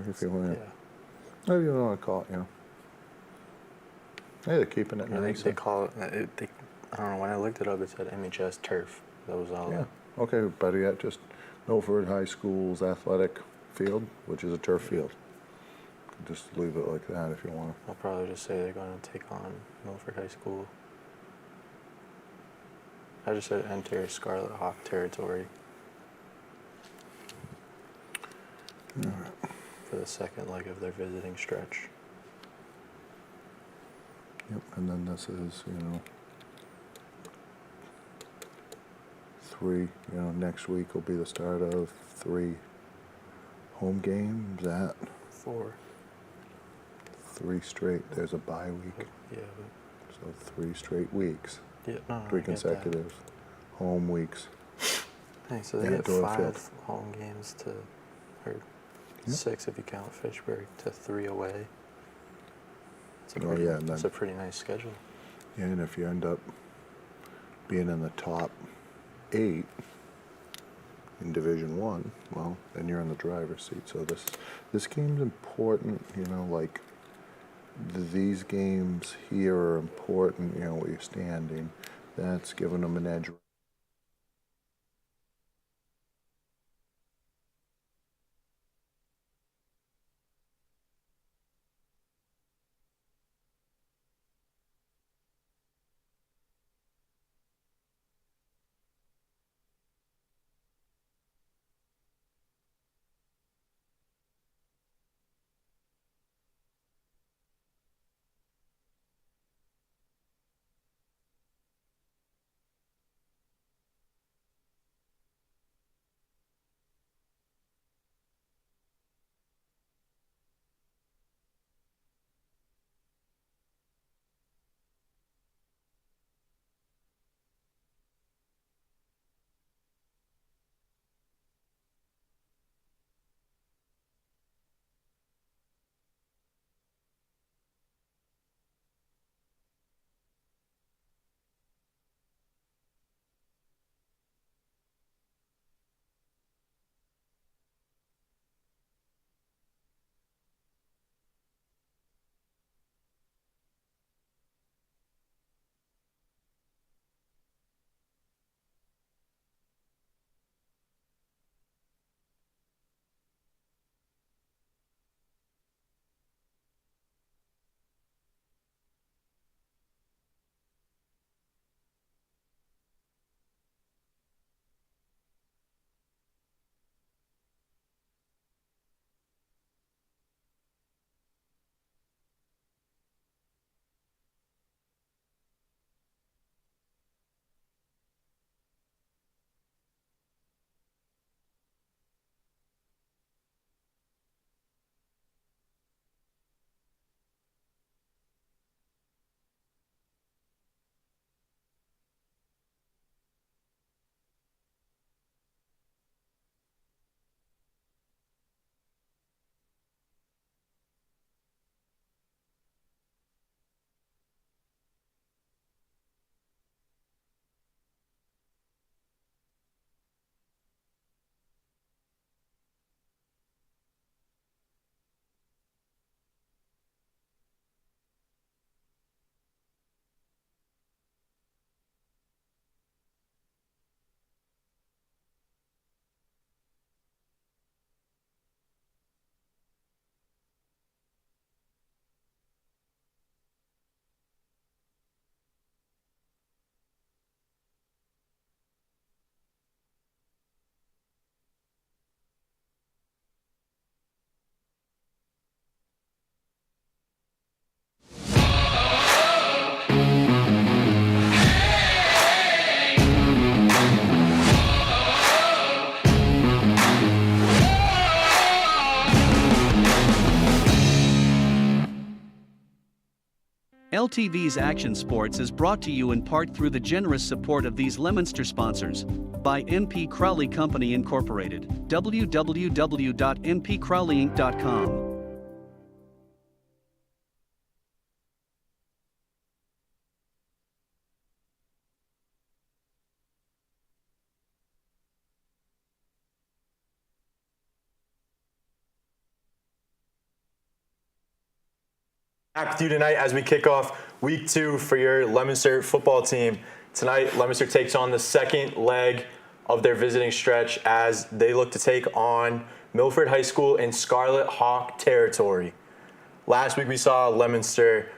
if you want. Yeah. Maybe you want to call it, Hey, they're keeping it I think nice. they call it, I don't know, when I looked it up, it said MHS turf. That was all. Yeah. Okay, better yet, just Milford High School's athletic field, which is a turf field. Just leave it like that if you want. I'll probably just say they're going to take on Milford High School. I just said enter Scarlet Hawk territory. All right. For the second leg of their visiting stretch. Yep, and then this is, 3, next week will be the start of 3 home games at 4. 3 straight. There's a bye week. Yeah. So 3 straight weeks. Yeah, no, 3 consecutive home weeks. Hey, so they get 5 home games or 6 if you count Fitchburg, to 3 away. It's a pretty nice schedule. Yeah, and if you end up being in the top 8 in Division 1, well, then you're in the driver's seat. So this game's important, like these games here are important, where you're standing. That's giving them an edge. LTV's Action Sports is brought to you in part through the generous support of these Leominster sponsors. By NP Crowley Company Incorporated, www.npcrowleyinc.com. Back with you tonight as we kick off week 2 for your Leominster football team. Tonight, Leominster takes on the second leg of their visiting stretch as they look to take on Milford High School in Scarlet Hawk territory. Last week we saw Leominster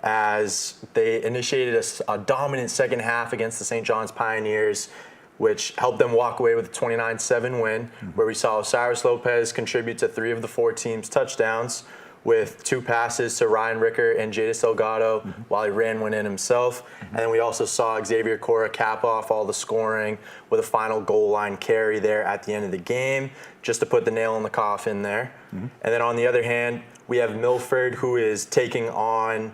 as they initiated a dominant second half against the St. John's Pioneers, which helped them walk away with a 29-7 win, where we saw Osiris Lopez contribute to 3 of the 4 team's touchdowns, with 2 passes to Ryan Ricker and Jadis Delgado while he ran one in himself. And then we also saw Xavier Cora cap off all the scoring with a final goal line carry there at the end of the game, just to put the nail in the coffin there. And then on the other hand, we have Milford, who is taking on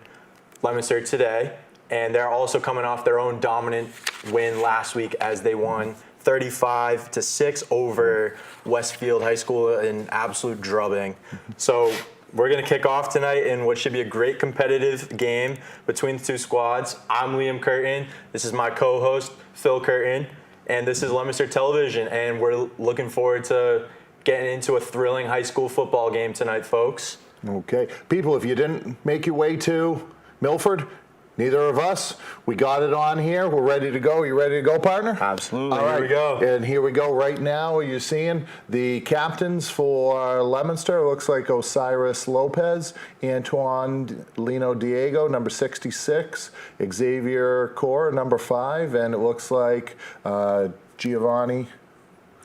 Leominster today, and they're also coming off their own dominant win last week as they won 35-6 over Westfield High School, an absolute drubbing. So we're going to kick off tonight in what should be a great competitive game between the 2 squads. I'm Liam Curtin. This is my co-host, Phil Curtin. And this is Leominster Television. And we're looking forward to getting into a thrilling high school football game tonight, folks. Okay. People, if you didn't make your way to Milford, neither of us, we got it on here. We're ready to go. You ready to go, partner? Absolutely. All right. Here we go. And here we go right now. You're seeing the captains for Leominster. It looks like Osiris Lopez, Antoine Lino Diego, number 66, Xavier Core, number 5, and it looks like Giovanni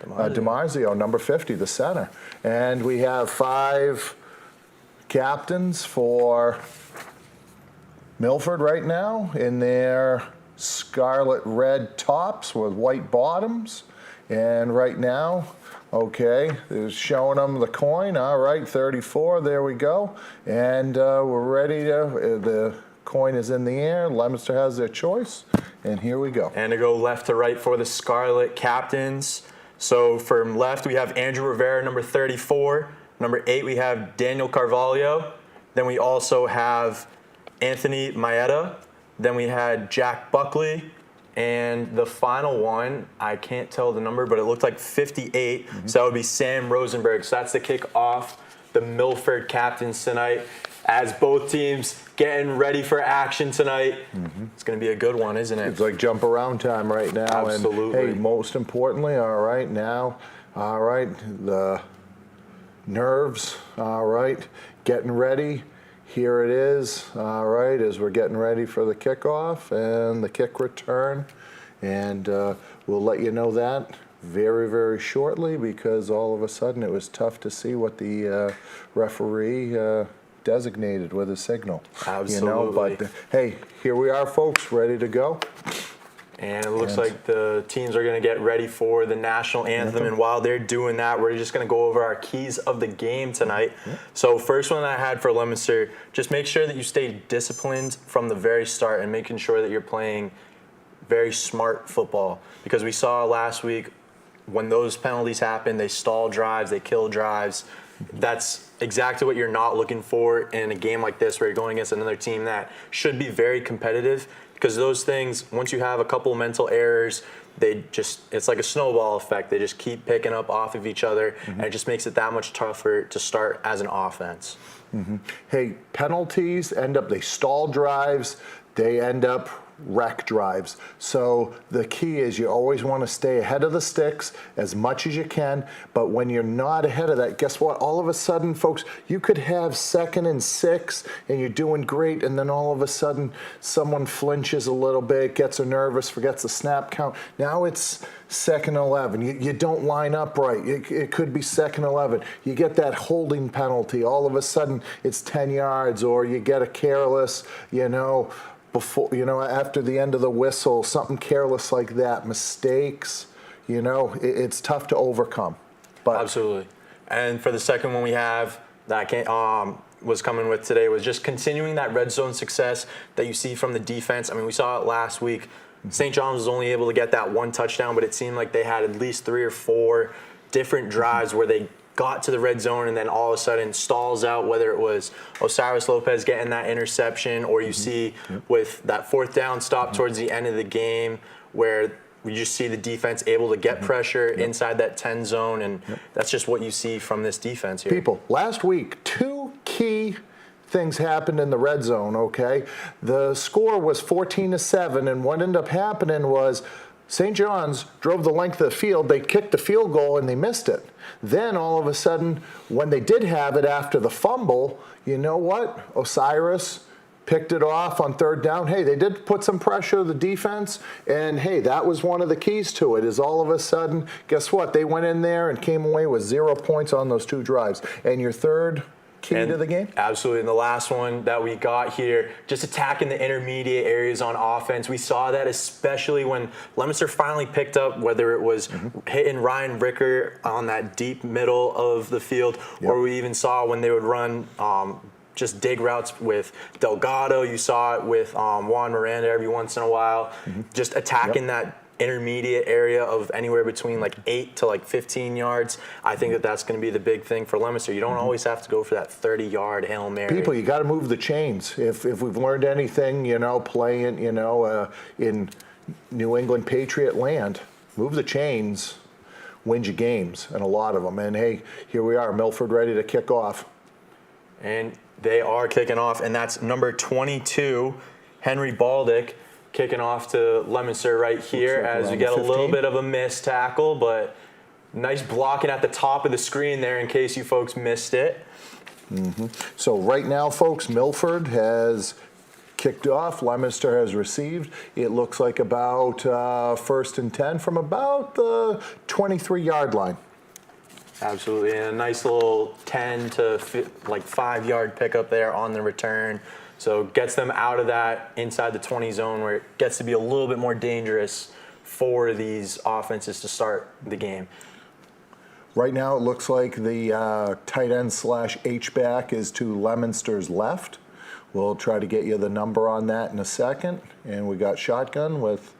DiMarzio, number 50, the center. And we have 5 captains for Milford right now in their scarlet red tops with white bottoms. And right now, okay, they're showing them the coin. All right, 34, there we go. And we're ready to, the coin is in the air. Leominster has their choice. And here we go. And to go left to right for the Scarlet captains. So from left, we have Andrew Rivera, number 34. Number 8, we have Daniel Carvalho. Then we also have Anthony Maeda. Then we had Jack Buckley. And the final one, I can't tell the number, but it looked like 58. So that would be Sam Rosenberg. So that's the kick off the Milford captains tonight, as both teams getting ready for action tonight. It's going to be a good one, isn't it? It's like jump around time right now. Absolutely. And hey, most importantly, all right, now, all right, the nerves, all right, getting ready. Here it is, all right, as we're getting ready for the kickoff and the kick return. And we'll let you know that very, very shortly, because all of a sudden it was tough to see what the referee designated with a signal. Absolutely. You know, but hey, here we are, folks, ready to go. And it looks like the teams are going to get ready for the national anthem. And while they're doing that, we're just going to go over our keys of the game tonight. So first one I had for Leominster, just make sure that you stay disciplined from the very start and making sure that you're playing very smart football. Because we saw last week when those penalties happen, they stall drives, they kill drives. That's exactly what you're not looking for in a game like this, where you're going against another team that should be very competitive. Because those things, once you have a couple mental errors, it's like a snowball effect. They just keep picking up off of each other, and it just makes it that much tougher to start as an offense. Hey, penalties they stall drives, they end up wreck drives. So the key is you always want to stay ahead of the sticks as much as you can, but when you're not ahead of that, guess what? All of a sudden, folks, you could have 2nd and 6 and you're doing great, and then all of a sudden someone flinches a little bit, gets nervous, forgets the snap count. Now it's 2nd and 11. You don't line up right. It could be 2nd and 11. You get that holding penalty. All of a sudden it's 10 yards, or you get a careless, before, after the end of the whistle, something careless like that, mistakes, it's tough to overcome. But absolutely. And for the second one we have that was coming with today was just continuing that red zone success that you see from the defense. I mean, we saw it last week. St. John's was only able to get that 1 touchdown, but it seemed like they had at least 3 or 4 different drives where they got to the red zone and then all of a sudden stalls out, whether it was Osiris Lopez getting that interception, or you see with that 4th down stop towards the end of the game where we just see the defense able to get pressure inside that 10 zone, and that's just what you see from this defense here. People, last week, 2 key things happened in the red zone, okay? The score was 14-7, and what ended up happening was St. John's drove the length of the field. They kicked the field goal, and they missed it. Then, all of a sudden, when they did have it after the fumble, you know what? Osiris picked it off on third down. Hey, they did put some pressure on the defense, and hey, that was one of the keys to it, is all of a sudden, guess what? They went in there and came away with 0 points on those 2 drives. And your third key to the game? Absolutely. And the last one that we got here, just attacking the intermediate areas on offense. We saw that especially when Leominster finally picked up, whether it was hitting Ryan Ricker on that deep middle of the field, or we even saw when they would run just dig routes with Delgado. You saw it with Juan Miranda every once in a while. Just attacking that intermediate area of anywhere between like 8 to like 15 yards. I think that that's going to be the big thing for Leominster. You don't always have to go for that 30-yard Hail Mary. People, you got to move the chains. If we've learned anything, you know, playing, you know, in New England Patriot land, move the chains, wins you games, and a lot of them. And hey, here we are, Milford ready to kick off. And they are kicking off, and that's number 22, Henry Baldick, kicking off to Leominster right here as we get a little bit of a missed tackle, but nice blocking at the top of the screen there in case you folks missed it. So right now, folks, Milford has kicked off. Leominster has received. It looks like about 1st and 10 from about the 23-yard line. Absolutely, and a nice little 10 to 5-yard pickup there on the return. So gets them out of that inside the 20 zone where it gets to be a little bit more dangerous for these offenses to start the game. Right now, it looks like the tight end / H-back is to Leominster's left. We'll try to get you the number on that in a second. And we got shotgun with,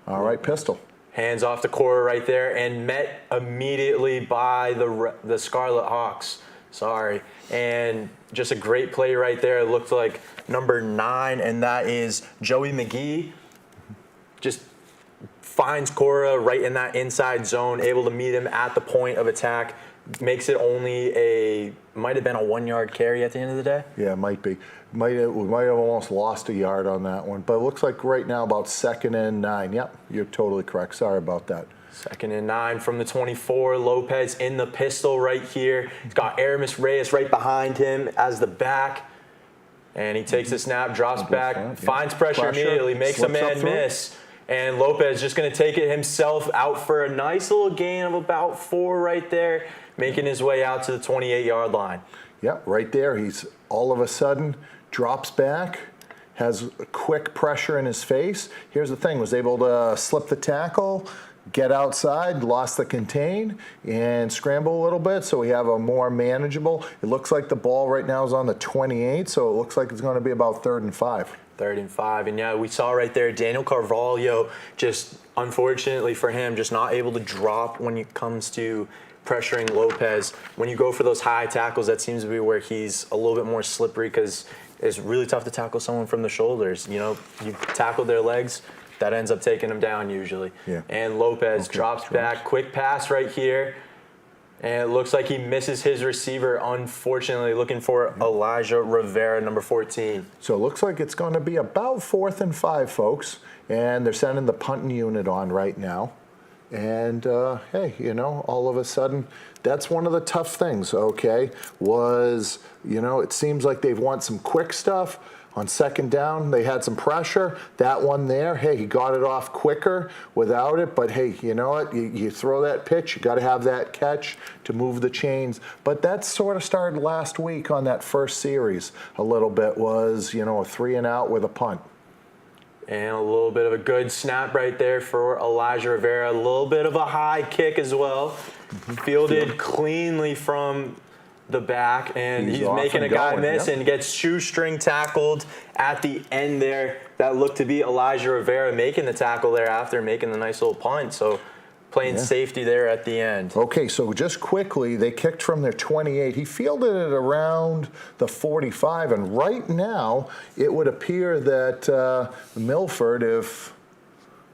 all right, pistol. Hands off the Cora right there and met immediately by the Scarlet Hawks. Sorry. And just a great play right there. It looked like number 9, and that is Joey McGee. Just finds Cora right in that inside zone, able to meet him at the point of attack. Makes it only might have been a 1-yard carry at the end of the day. Yeah, it might be. We might have almost lost a yard on that one. But it looks like right now about 2nd and 9. Yep, you're totally correct. Sorry about that. 2nd and 9 from the 24. Lopez in the pistol right here. He's got Aramis Reyes right behind him as the back. And he takes the snap, drops back, finds pressure immediately, makes a man miss. And Lopez just going to take it himself out for a nice little gain of about 4 right there, making his way out to the 28-yard line. Yep, right there. He's all of a sudden drops back, has a quick pressure in his face. Here's the thing, was able to slip the tackle, get outside, lost the contain, and scramble a little bit, so we have a more manageable. It looks like the ball right now is on the 28, so it looks like it's going to be about 3rd and 5. 3rd and 5. And yeah, we saw right there Daniel Carvalho, just unfortunately for him, just not able to drop when it comes to pressuring Lopez. When you go for those high tackles, that seems to be where he's a little bit more slippery because it's really tough to tackle someone from the shoulders. You know, you tackle their legs, that ends up taking them down usually. Yeah. And Lopez drops back, quick pass right here. And it looks like he misses his receiver, unfortunately, looking for Elijah Rivera, number 14. So it looks like it's going to be about 4th and 5, folks. And they're sending the punting unit on right now. And, hey, you know, all of a sudden, that's one of the tough things, okay, was, you know, it seems like they've won some quick stuff. On 2nd down, they had some pressure. That one there, hey, he got it off quicker without it. But, hey, you know what? You throw that pitch, you got to have that catch to move the chains. But that sort of started last week on that first series a little bit was, you know, a 3-and-out with a punt. And a little bit of a good snap right there for Elijah Rivera. A little bit of a high kick as well. Fielded cleanly from the back, and he's making a guy miss and gets shoestring tackled at the end there. That looked to be Elijah Rivera making the tackle there after making the nice little punt. So playing safety there at the end. Okay, so just quickly, they kicked from their 28. He fielded it around the 45, and right now it would appear that Milford, if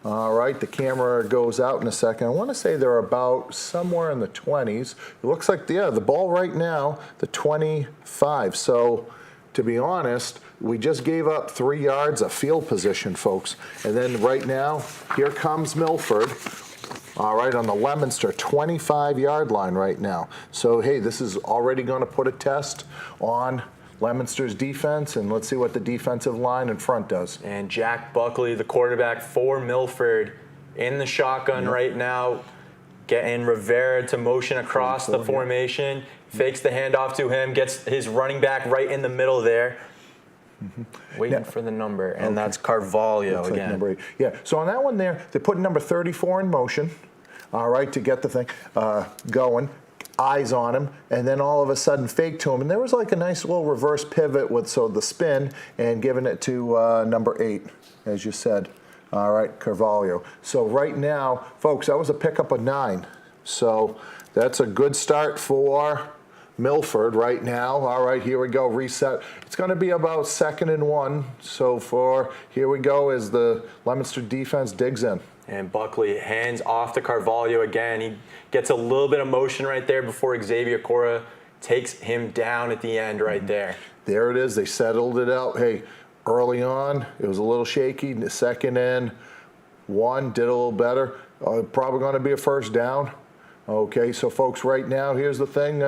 all right, the camera goes out in a second. I want to say they're about somewhere in the 20s. It looks like, yeah, the ball right now, the 25. So to be honest, we just gave up 3 yards of field position, folks. And then right now, here comes Milford. All right, on the Leominster 25-yard line right now. So, hey, this is already going to put a test on Leominster's defense, and let's see what the defensive line in front does. And Jack Buckley, the quarterback for Milford, in the shotgun right now, getting Rivera to motion across the formation, fakes the handoff to him, gets his running back right in the middle there. Waiting for the number, and that's Carvalho Looks like again. number 8. Yeah, so on that one there, they put number 34 in motion, all right, to get the thing going. Eyes on him, and then all of a sudden fake to him. And there was like a nice little reverse pivot with the spin and giving it to number 8, as you said. All right, Carvalho. So right now, folks, that was a pickup of 9. So that's a good start for Milford right now. All right, here we go, reset. It's going to be about 2nd and 1. So here we go as the Leominster defense digs in. And Buckley hands off to Carvalho again. He gets a little bit of motion right there before Xavier Cora takes him down at the end right there. There it is. They settled it out. Hey, early on, it was a little shaky. The 2nd and 1 did a little better. Probably going to be a first down. Okay, so folks, right now, here's the thing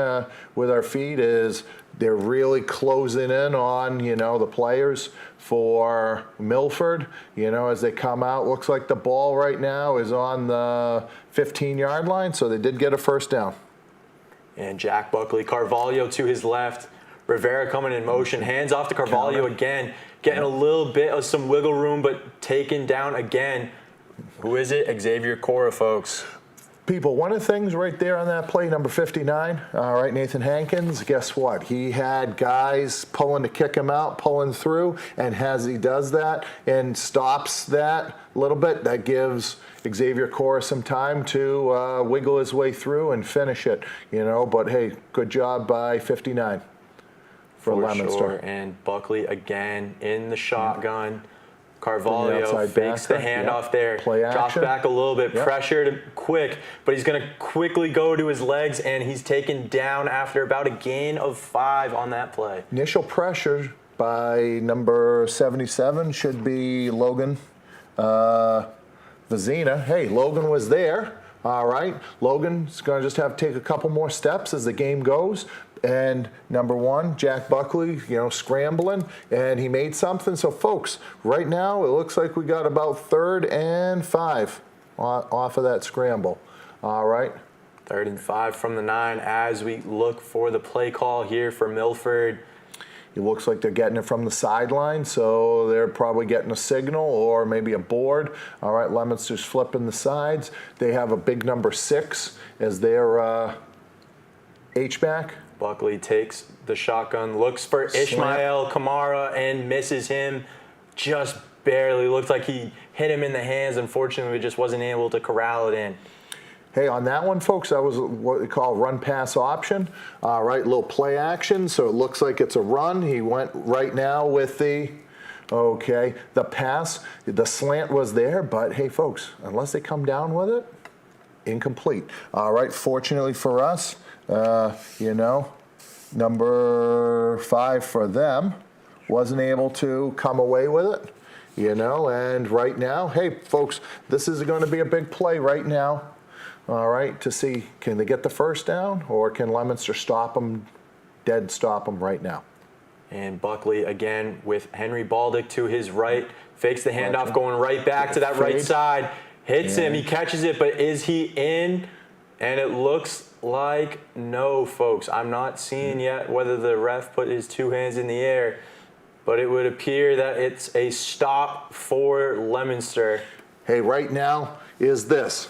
with our feet is they're really closing in on, the players for Milford. As they come out, looks like the ball right now is on the 15-yard line, so they did get a first down. And Jack Buckley, Carvalho to his left. Rivera coming in motion, hands off to Carvalho again, getting a little bit of some wiggle room, but taken down again. Who is it? Xavier Cora, folks. People, one of the things right there on that play, number 59, all right, Nathan Hankins, guess what? He had guys pulling to kick him out, pulling through, and as he does that and stops that a little bit, that gives Xavier Cora some time to wiggle his way through and finish it, But, hey, good job by 59 for Leominster. Sure. And Buckley again in the shotgun. Carvalho fakes the handoff there, Play drops action. back a little bit, pressured quick, but he's going to quickly go to his legs, and he's taken down after about a gain of 5 on that play. Initial pressure by number 77 should be Logan Vizina. Hey, Logan was there. All right, Logan's going to just have to take a couple more steps as the game goes. And number 1, Jack Buckley, scrambling, and he made something. So, folks, right now it looks like we got about 3rd and 5 off of that scramble. All right. 3rd and 5 from the 9 as we look for the play call here for Milford. It looks like they're getting it from the sideline, so they're probably getting a signal or maybe a board. All right, Leominster's flipping the sides. They have a big number 6 as their H-back. Buckley takes the shotgun, looks for Ishmael Kamara and misses him just barely. Looked like he hit him in the hands. Unfortunately, just wasn't able to corral it in. Hey, on that one, folks, that was what we call run-pass option. Right, little play action, so it looks like it's a run. He went right now with the pass. The slant was there, but hey, folks, unless they come down with it, incomplete. All right, fortunately for us, number 5 for them wasn't able to come away with it, and right now, hey, folks, this is going to be a big play right now, all right, to see can they get the first down or can Leominster stop them right now. And Buckley again with Henry Baldick to his right, fakes the handoff going right back to that right side, hits him, he catches it, but is he in? And it looks like no, folks. I'm not seeing yet whether the ref put his 2 hands in the air, but it would appear that it's a stop for Leominster. Hey, right now is this.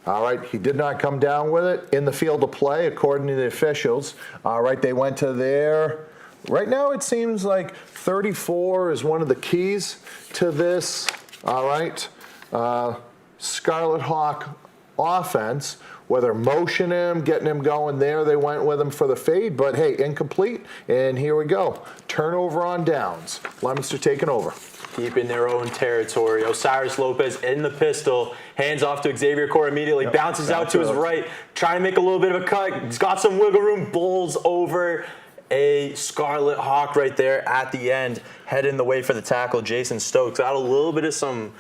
All right, he did not come down with it in the field of play, according to the officials. All right, they went to their. Right now, it seems like 34 is one of the keys to this. All right, Scarlet Hawk offense. Whether motion him, getting him going there, they went with him for the fade, but hey, incomplete, and here we go. Turnover on downs. Leominster taking over. Deep in their own territory. Osiris Lopez in the pistol, hands off to Xavier Cora immediately, bounces out to his right, trying to make a little bit of a cut. He's got some wiggle room, bowls over, a Scarlet Hawk right there at the end, heading the way for the tackle. Jason Stokes got a little bit of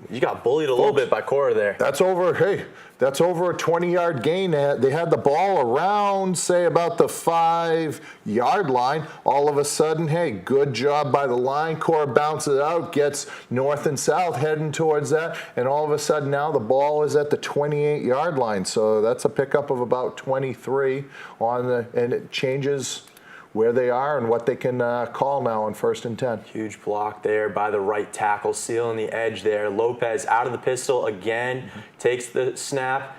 you got bullied a little bit by Cora there. That's over a 20-yard gain. They had the ball around, say, about the 5-yard line. All of a sudden, hey, good job by the line. Cora bounces it out, gets north and south, heading towards that. And all of a sudden now the ball is at the 28-yard line. So that's a pickup of about 23 and it changes where they are and what they can call now on 1st and 10. Huge block there by the right tackle, sealing the edge there. Lopez out of the pistol again, takes the snap,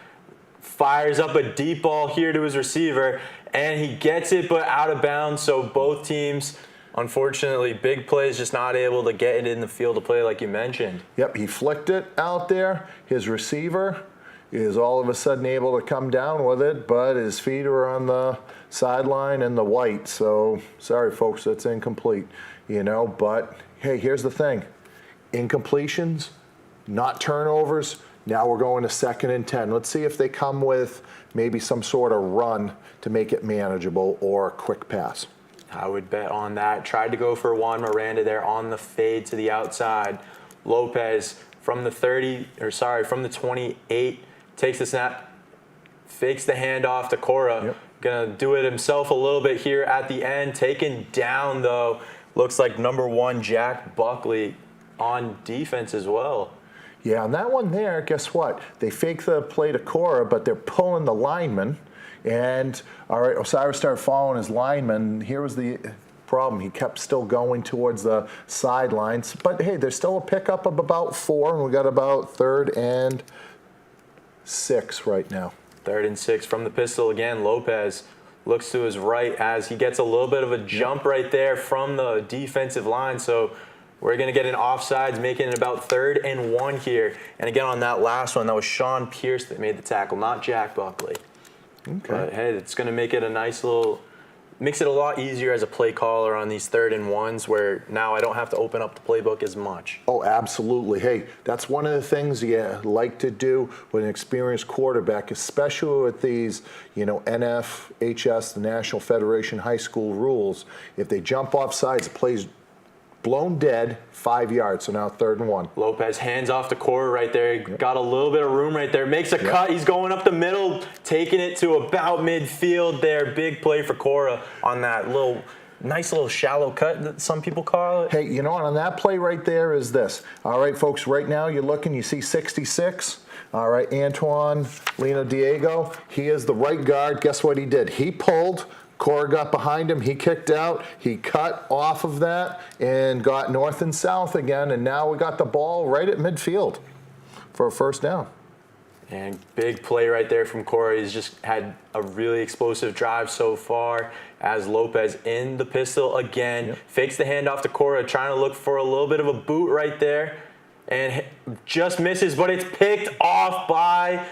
fires up a deep ball here to his receiver, and he gets it but out of bounds. So both teams, unfortunately, big plays, just not able to get it in the field of play like you mentioned. Yep, he flicked it out there. His receiver is all of a sudden able to come down with it, but his feet are on the sideline and the white. So sorry, folks, that's incomplete. But hey, here's the thing: incompletions, not turnovers. Now we're going to 2nd and 10. Let's see if they come with maybe some sort of run to make it manageable or a quick pass. I would bet on that. Tried to go for Juan Miranda there on the fade to the outside. Lopez from the 28. Takes the snap, fakes the handoff to Cora. Yep. Gonna do it himself a little bit here at the end. Taken down though. Looks like number 1 Jack Buckley on defense as well. Yeah, on that one there, guess what? They fake the play to Cora, but they're pulling the lineman. And all right, Osiris started following his lineman. Here was the problem. He kept still going towards the sidelines. But hey, there's still a pickup of about 4, and we got about 3rd and 6 right now. 3rd and 6 from the pistol again. Lopez looks to his right as he gets a little bit of a jump right there from the defensive line. So we're going to get an offsides, making it about 3rd and 1 here. And again, on that last one, that was Sean Pierce that made the tackle, not Jack Buckley. Okay. But hey, it's going to make it makes it a lot easier as a play caller on these 3rd and 1s, where now I don't have to open up the playbook as much. Oh, absolutely. Hey, that's one of the things you like to do with an experienced quarterback, especially with these, NFHS, the National Federation High School rules. If they jump off sides, the play's blown dead, 5 yards, so now 3rd and 1. Lopez hands off to Cora right there. Yep. Got a little bit of room right there. Makes a cut. He's going up the middle, taking it to about midfield there. Big play for Cora on that nice little shallow cut that some people call it. Hey, on that play right there is this. All right, folks, right now you're looking, you see 66. All right, Antoine Lino Diego. He is the right guard. Guess what he did? He pulled. Cora got behind him, he kicked out, he cut off of that and got north and south again, and now we got the ball right at midfield for a 1st down. And big play right there from Cora. He's just had a really explosive drive so far as Lopez in the pistol again. Fakes the handoff to Cora, trying to look for a little bit of a boot right there, and just misses, but it's picked off by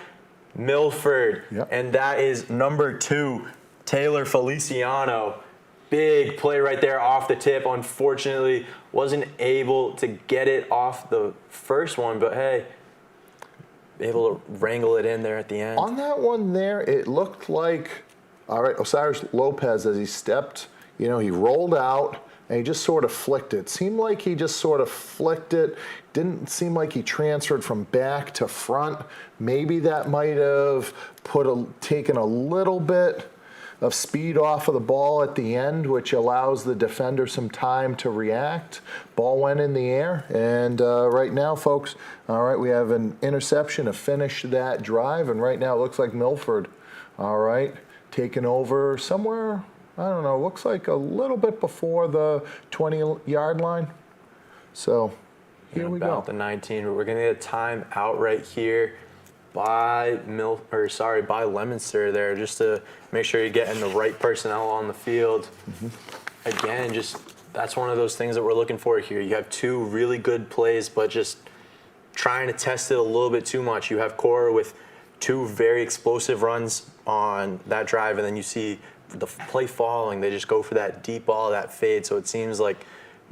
Milford. And that is number 2. Taylor Feliciano. Big play right there off the tip. Unfortunately, wasn't able to get it off the first one, but hey, able to wrangle it in there at the end. On that one there, it looked like, all right, Osiris Lopez, as he stepped, he rolled out and he just sort of flicked it. Seemed like he just sort of flicked it. Didn't seem like he transferred from back to front. Maybe that might have taken a little bit of speed off of the ball at the end, which allows the defender some time to react. Ball went in the air, and right now, folks, all right, we have an interception to finish that drive, and right now it looks like Milford, all right, taking over somewhere, I don't know, looks like a little bit before the 20-yard line. So here we go. About the 19, but we're going to get a timeout right here by Leominster there, just to make sure you're getting the right personnel on the field. Again, that's one of those things that we're looking for here. You have 2 really good plays, but just trying to test it a little bit too much. You have Cora with 2 very explosive runs on that drive, and then you see the play following. They just go for that deep ball, that fade. So it seems like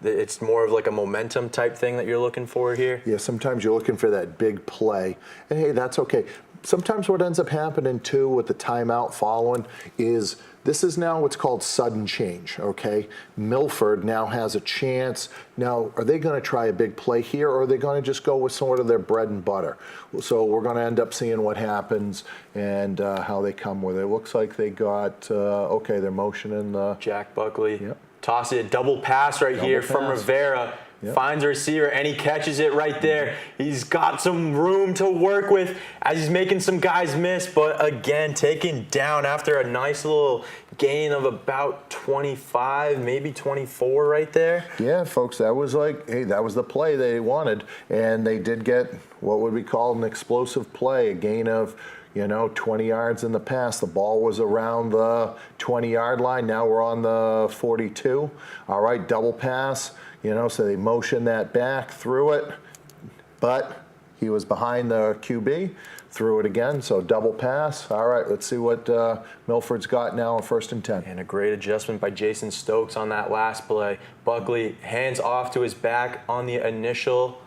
it's more of like a momentum type thing that you're looking for here. Yeah, sometimes you're looking for that big play. And hey, that's okay. sometimes what ends up happening too with the timeout following is this is now what's called sudden change, okay? Milford now has a chance. Now, are they going to try a big play here, or are they going to just go with sort of their bread and butter? So we're going to end up seeing what happens and how they come with it. It looks like they got, okay, they're motioning the... Jack Buckley. Yep. Toss it, double pass right here from pass. Rivera. Yep. Finds a receiver, and he catches it right there. He's got some room to work with as he's making some guys miss, but again, taken down after a nice little gain of about 25, maybe 24 right there. Yeah, folks, that was like, hey, that was the play they wanted, and they did get what would be called an explosive play, a gain of 20 yards in the pass. The ball was around the 20-yard line. Now we're on the 42. All right, double pass. So they motioned that back, threw it, but he was behind the QB, threw it again, so double pass. All right, let's see what Milford's got now on 1st and 10. And a great adjustment by Jason Stokes on that last play. Buckley hands off to his back on the initial,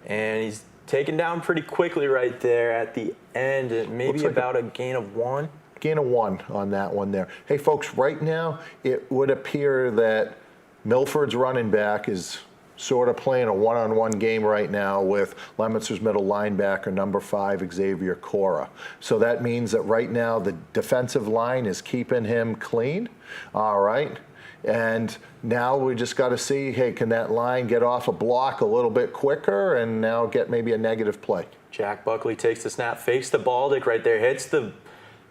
and he's taken down pretty quickly right there at the end, maybe like about a gain of 1. Gain of 1 on that one there. Hey, folks, right now it would appear that Milford's running back is sort of playing a one-on-one game right now with Leominster's middle linebacker, number 5, Xavier Cora. So that means that right now the defensive line is keeping him clean. All right. And now we just got to see, hey, can that line get off a block a little bit quicker and now get maybe a negative play? Jack Buckley takes the snap, fakes the Baldick right there, hits the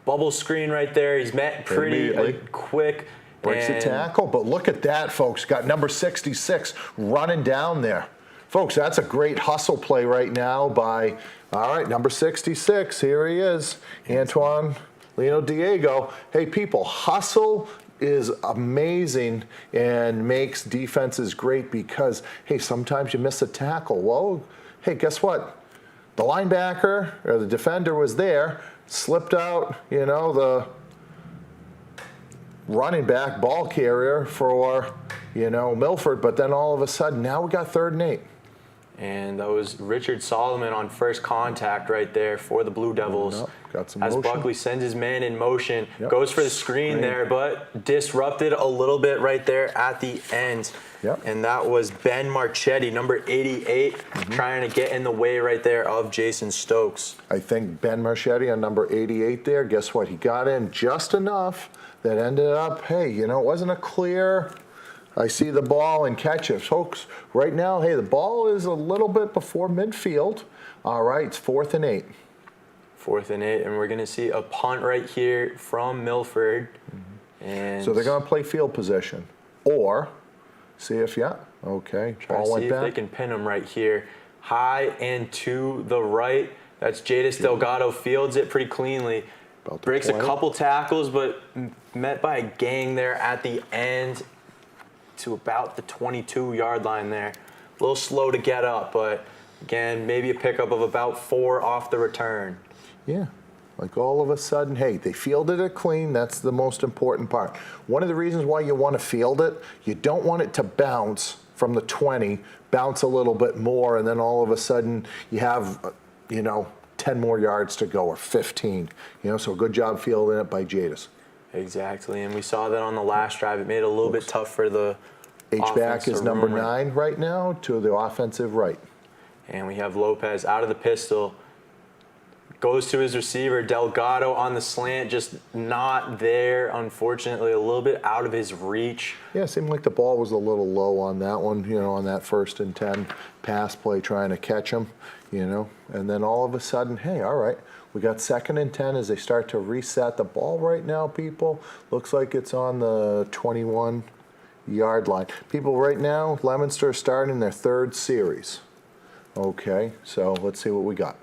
bubble screen right there. He's met pretty quick. Breaks the tackle, but look at that, folks. Got number 66 running down there. Folks, that's a great hustle play right now by, all right, number 66. Here he is, Antoine Lino Diego. Hey, people, hustle is amazing and makes defenses great because, hey, sometimes you miss a tackle. Well, hey, guess what? The linebacker or the defender was there, slipped out, the running back, ball carrier for, Milford, but then all of a sudden, now we got 3rd and 8. And that was Richard Solomon on first contact right there for the Blue Devils. Got some as motion. Buckley sends his man in motion, goes for the screen there, but disrupted a little bit right there at the end. Yep. And that was Ben Marchetti, number 88, trying to get in the way right there of Jason Stokes. I think Ben Marchetti on number 88 there, guess what? He got in just enough that ended up, hey, it wasn't a clear, I see the ball and catch it. Folks, right now, hey, the ball is a little bit before midfield. All right, it's 4th and 8. 4th and 8, and we're going to see a punt right here from Milford. And so they're going to play field position. Or, see if, okay, ball went see back. if they can pin him right here. High and to the right. That's Jadis Delgado, fields it pretty cleanly. Breaks a couple tackles, but met by a gang there at the end to about the 22-yard line there. A little slow to get up, but again, maybe a pickup of about 4 off the return. Yeah, like all of a sudden, hey, they fielded it clean. That's the most important part. One of the reasons why you want to field it, you don't want it to bounce from the 20, bounce a little bit more, and then all of a sudden you have, 10 more yards to go or 15. So good job fielding it by Jadis. Exactly, and we saw that on the last drive. It made it a little bit tough for the H-back is number 9 right now to the offensive right. And we have Lopez out of the pistol. Goes to his receiver, Delgado on the slant, just not there, unfortunately, a little bit out of his reach. Yeah, it seemed like the ball was a little low on that one, on that 1st and 10 pass play trying to catch him, And then all of a sudden, hey, all right, we got 2nd and 10 as they start to reset the ball right now, people. Looks like it's on the 21-yard line. People, right now, Leominster is starting their 3rd series. Okay, so let's see what we got.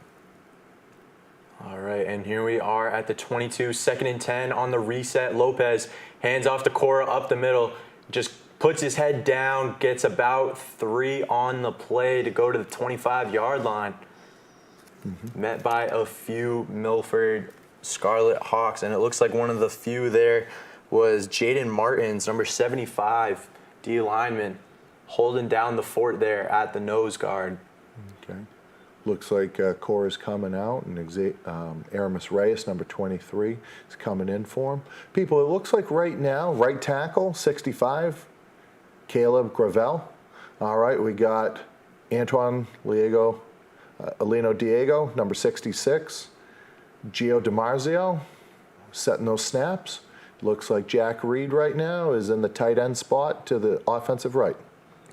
All right, and here we are at the 22, 2nd and 10 on the reset. Lopez hands off to Cora up the middle, just puts his head down, gets about 3 on the play to go to the 25-yard line. Met by a few Milford Scarlet Hawks, and it looks like one of the few there was Jaden Martins, number 75, D lineman, holding down the fort there at the nose guard. Okay. Looks like Cora's coming out, and Aramis Reyes, number 23, is coming in for him. People, it looks like right now, right tackle, 65, Caleb Gravel. All right, we got Antoine Alino Diego, number 66. Gio DiMarzio setting those snaps. Looks like Jack Reed right now is in the tight end spot to the offensive right.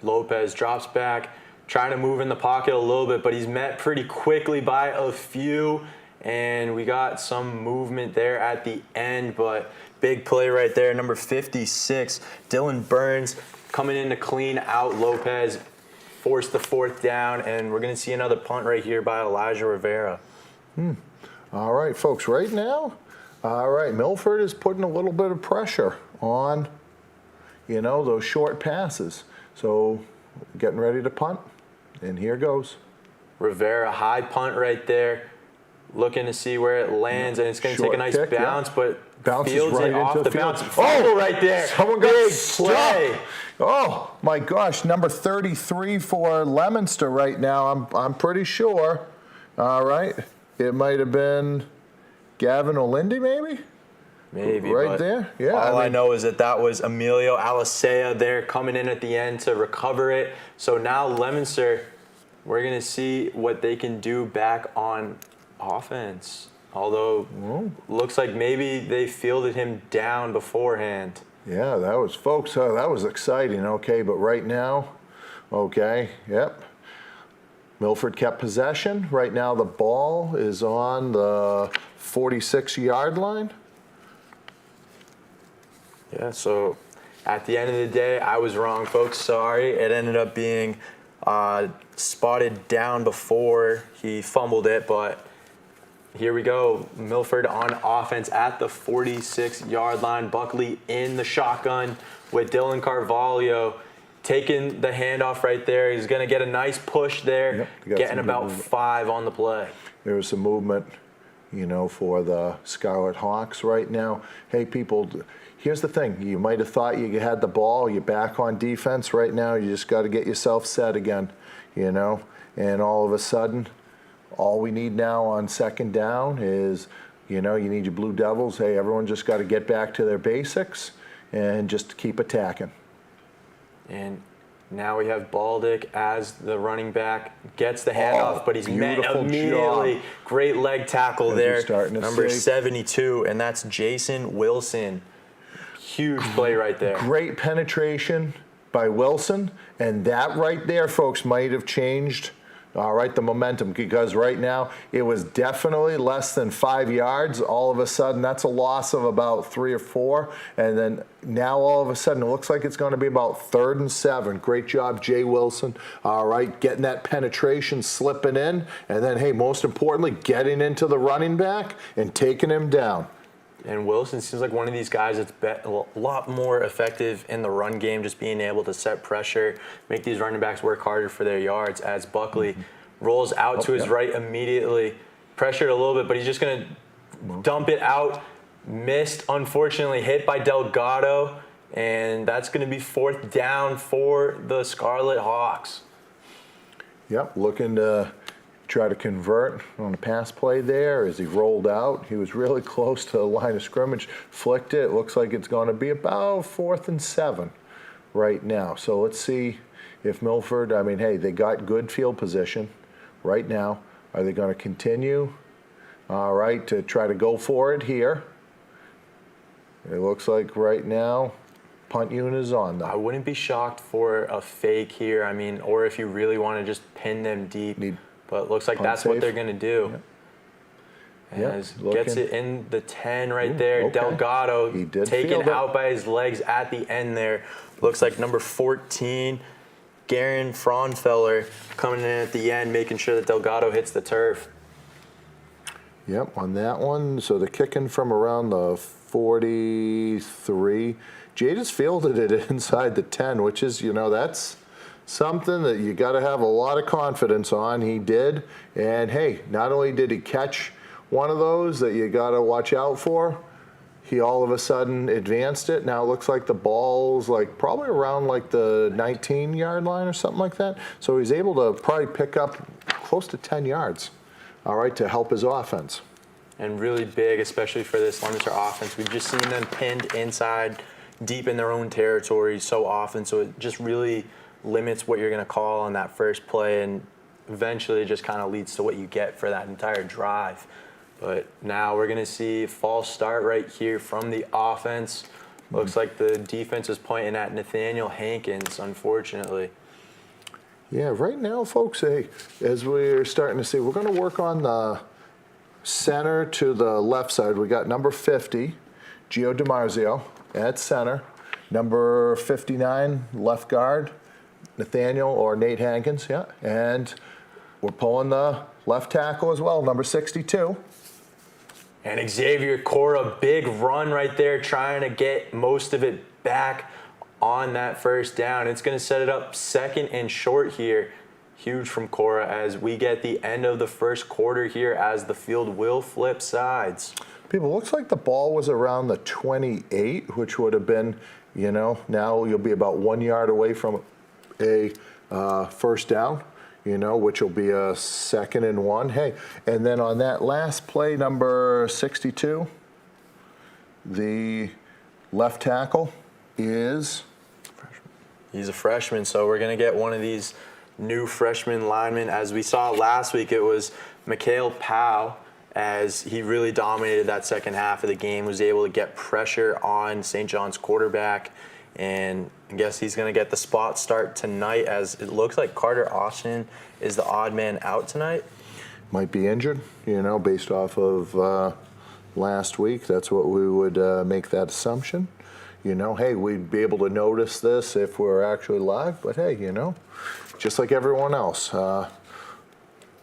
Lopez drops back, trying to move in the pocket a little bit, but he's met pretty quickly by a few, and we got some movement there at the end, but big play right there. Number 56, Dylan Burns coming in to clean out Lopez, force the 4th down, and we're going to see another punt right here by Elijah Rivera. All right, folks, right now, all right, Milford is putting a little bit of pressure on, those short passes. So getting ready to punt, and here goes. Rivera, high punt right there, looking to see where it lands, and it's going to take a nice kick, bounce, but bounces fields right it off into the the field. bounce. Fumble right there. Someone got Big stuck. play. Oh my gosh, number 33 for Leominster right now. I'm pretty sure. All right, it might have been Gavin Olindi, maybe. Maybe right there. Yeah. All I know is that was Emilio Alicea there coming in at the end to recover it. So now Leominster, we're going to see what they can do back on offense. Although, looks like maybe they fielded him down beforehand. Yeah, that was, folks, that was exciting. Okay, but right now, okay, yep. Milford kept possession. Right now the ball is on the 46-yard line. Yeah, so at the end of the day, I was wrong, folks. Sorry. It ended up being spotted down before he fumbled it, but here we go. Milford on offense at the 46-yard line. Buckley in the shotgun with Dylan Carvalho taking the handoff right there. He's going to get a nice push there, getting about 5 on the play. There was some movement, for the Scarlet Hawks right now. Hey, people, here's the thing. You might have thought you had the ball. You're back on defense right now. You just got to get yourself set again, And all of a sudden, all we need now on 2nd down is, you need your Blue Devils. Hey, everyone just got to get back to their basics and just keep attacking. And now we have Baldick as the running back, gets the handoff, but he's met immediately. Job. Great leg tackle there. Number save. 72, and that's Jason Wilson. Huge play right there. Great penetration by Wilson, and that right there, folks, might have changed, the momentum, because right now it was definitely less than 5 yards. All of a sudden, that's a loss of about 3 or 4, and then now all of a sudden it looks like it's going to be about 3rd and 7. Great job, Jay Wilson. All right, getting that penetration, slipping in, and then, hey, most importantly, getting into the running back and taking him down. And Wilson seems like one of these guys that's a lot more effective in the run game, just being able to set pressure, make these running backs work harder for their yards, as Buckley rolls out to his right immediately, pressured a little bit, but he's just going to dump it out. Missed, unfortunately, hit by Delgado, and that's going to be 4th down for the Scarlet Hawks. Yep, looking to try to convert on a pass play there as he rolled out. He was really close to the line of scrimmage, flicked it. Looks like it's going to be about 4th and 7 right now. So let's see if Milford, hey, they got good field position right now. Are they going to continue, to try to go for it here? It looks like right now, punt unit is on, though. I wouldn't be shocked for a fake here. Or if you really want to just pin them deep. But it looks like that's what they're going to do. As gets it in the 10 right there. Okay. Delgado taken out by his legs at the end there. Looks like number 14, Garen Fraunfeller, coming in at the end, making sure that Delgado hits the turf. Yep, on that one. So they're kicking from around the 43. Jay just fielded it inside the 10, which is, that's something that you got to have a lot of confidence on. He did. And, hey, not only did he catch one of those that you got to watch out for, he all of a sudden advanced it. Now it looks like the ball's probably around the 19-yard line or something like that. So he's able to probably pick up close to 10 yards, all right, to help his offense. And really big, especially for this Leominster offense. We've just seen them pinned inside, deep in their own territory so often, so it just really limits what you're going to call on that first play, and eventually it just kind of leads to what you get for that entire drive. But now we're going to see a false start right here from the offense. Looks like the defense is pointing at Nathaniel Hankins, unfortunately. Yeah, right now, folks, hey, as we're starting to see, we're going to work on the center to the left side. We got number 50, Gio DiMarzio, at center. Number 59, left guard, Nathaniel or Nate Hankins, yeah. And we're pulling the left tackle as well, number 62. And Xavier Cora, big run right there, trying to get most of it back on that first down. It's going to set it up second and short here. Huge from Cora as we get the end of the first quarter here as the field will flip sides. People, looks like the ball was around the 28, which would have been, you know, now you'll be about 1 yard away from a first down, you know, which will be a 2nd and 1. Hey, and then on that last play, number 62, the left tackle is? He's a freshman, so we're going to get one of these new freshman linemen. As we saw last week, it was Mikhail Powell, as he really dominated that second half of the game, was able to get pressure on St. John's quarterback, and I guess he's going to get the spot start tonight, as it looks like Carter Austin is the odd man out tonight. Might be injured, you know, based off of last week. That's what we would make that assumption. You know, hey, we'd be able to notice this if we're actually live, but hey, you know, just like everyone else, we're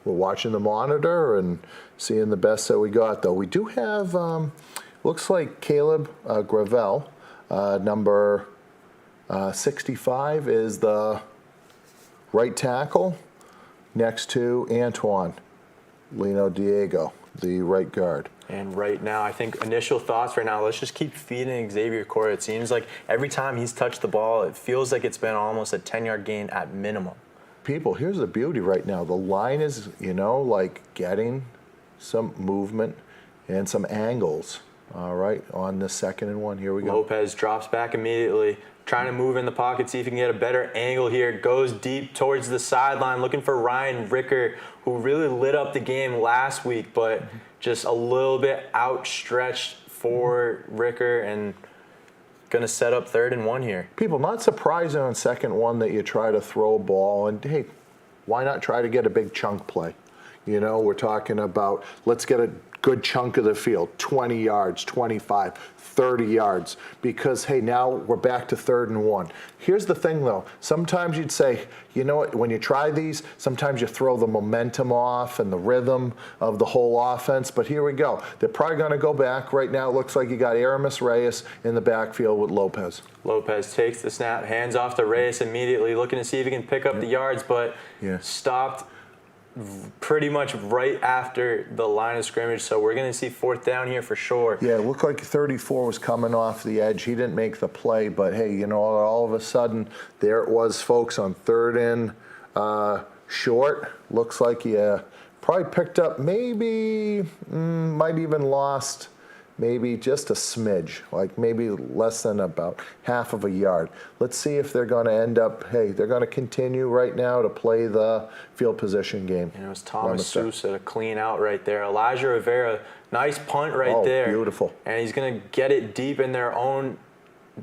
watching the monitor and seeing the best that we got, though. We do have, looks like Caleb Gravel, number 65, is the right tackle next to Antoine Lino Diego, the right guard. And right now, I think initial thoughts right now, let's just keep feeding Xavier Cora. It seems like every time he's touched the ball, it feels like it's been almost a 10-yard gain at minimum. People, here's the beauty right now. The line is, you know, like getting some movement and some angles, all right, on the 2nd and 1. Here we go. Lopez drops back immediately, trying to move in the pocket, see if he can get a better angle here. Goes deep towards the sideline, looking for Ryan Ricker, who really lit up the game last week, but just a little bit outstretched for Ricker, and going to set up 3rd and 1 here. People, not surprising on 2nd and 1 that you try to throw a ball, and hey, why not try to get a big chunk play? You know, we're talking about, let's get a good chunk of the field, 20 yards, 25, 30 yards, because, hey, now we're back to 3rd and 1. Here's the thing, though. Sometimes you'd say, you know what, when you try these, sometimes you throw the momentum off and the rhythm of the whole offense, but here we go. They're probably going to go back. Right now it looks like you got Aramis Reyes in the backfield with Lopez. Lopez takes the snap, hands off to Reyes immediately, looking to see if he can pick up the yards, but stopped pretty much right after the line of scrimmage, so we're going to see 4th down here for sure. Yeah, it looked like 34 was coming off the edge. He didn't make the play, but hey, you know, all of a sudden, there it was, folks, on 3rd and short. Looks like he probably picked up maybe, might even lost maybe just a smidge, like maybe less than about half of a yard. Let's see if they're going to end up, hey, they're going to continue right now to play the field position game. And it was Thomas Sousa to clean out right there. Elijah Rivera, nice punt right there. Beautiful. And he's going to get it deep in their own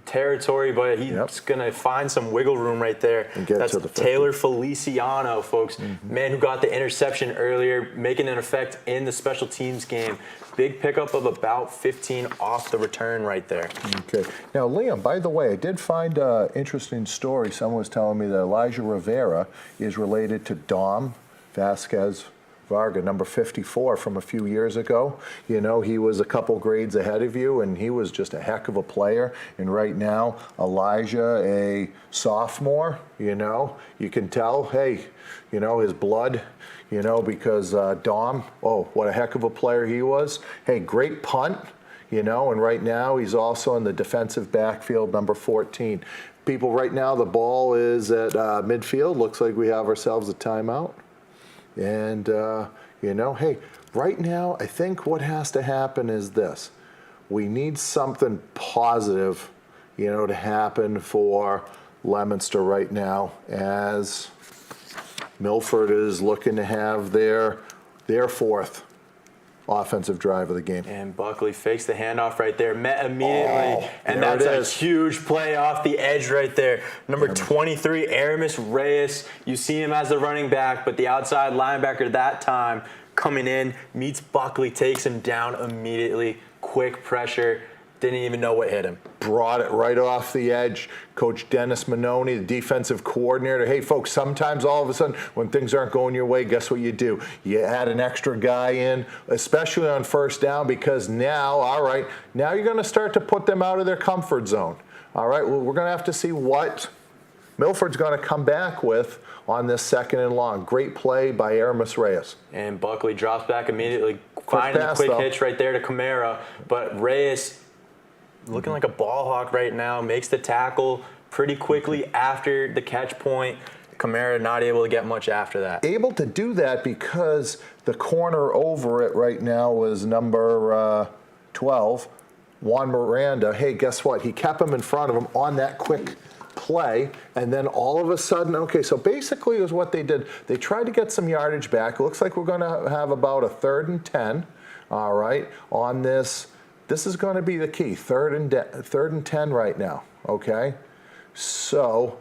territory, but he's going to find some wiggle room right there. That's Taylor Feliciano, folks. Man who got the interception earlier, making an effect in the special teams game. Big pickup of about 15 off the return right there. Okay. Now, Liam, by the way, I did find an interesting story. Someone was telling me that Elijah Rivera is related to Dom Vasquez Varga, number 54 from a few years ago. You know, he was a couple grades ahead of you, and he was just a heck of a player. And right now, Elijah, a sophomore, you know, you can tell, hey, you know, his blood, you know, because Dom, oh, what a heck of a player he was. Hey, great punt, you know, and right now he's also in the defensive backfield, number 14. People, right now the ball is at midfield. Looks like we have ourselves a timeout. And, hey, right now, I think what has to happen is this. We need something positive, to happen for Leominster right now, as Milford is looking to have their fourth offensive drive of the game. And Buckley fakes the handoff right there, met immediately, and that's a huge play off the edge right there. Number 23, Aramis Reyes. You see him as the running back, but the outside linebacker that time coming in, meets Buckley, takes him down immediately. Quick pressure. Didn't even know what hit him. Brought it right off the edge. Coach Dennis Manoni, the defensive coordinator. Hey, folks, sometimes all of a sudden when things aren't going your way, guess what you do? You add an extra guy in, especially on first down, because now you're going to start to put them out of their comfort zone. All right, well, we're going to have to see what Milford's going to come back with on this second and long. Great play by Aramis Reyes. And Buckley drops back immediately, finding the quick hitch right there to Camara. But Reyes, looking like a ball hawk right now, makes the tackle pretty quickly after the catch point. Camara not able to get much after that. Able to do that because the corner over it right now was number 12, Juan Miranda. Hey, guess what? He kept him in front of him on that quick play, and then all of a sudden, okay, so basically it was what they did. They tried to get some yardage back. It looks like we're going to have about a 3rd and 10, all right, on this. This is going to be the key, 3rd and 10 right now, okay? So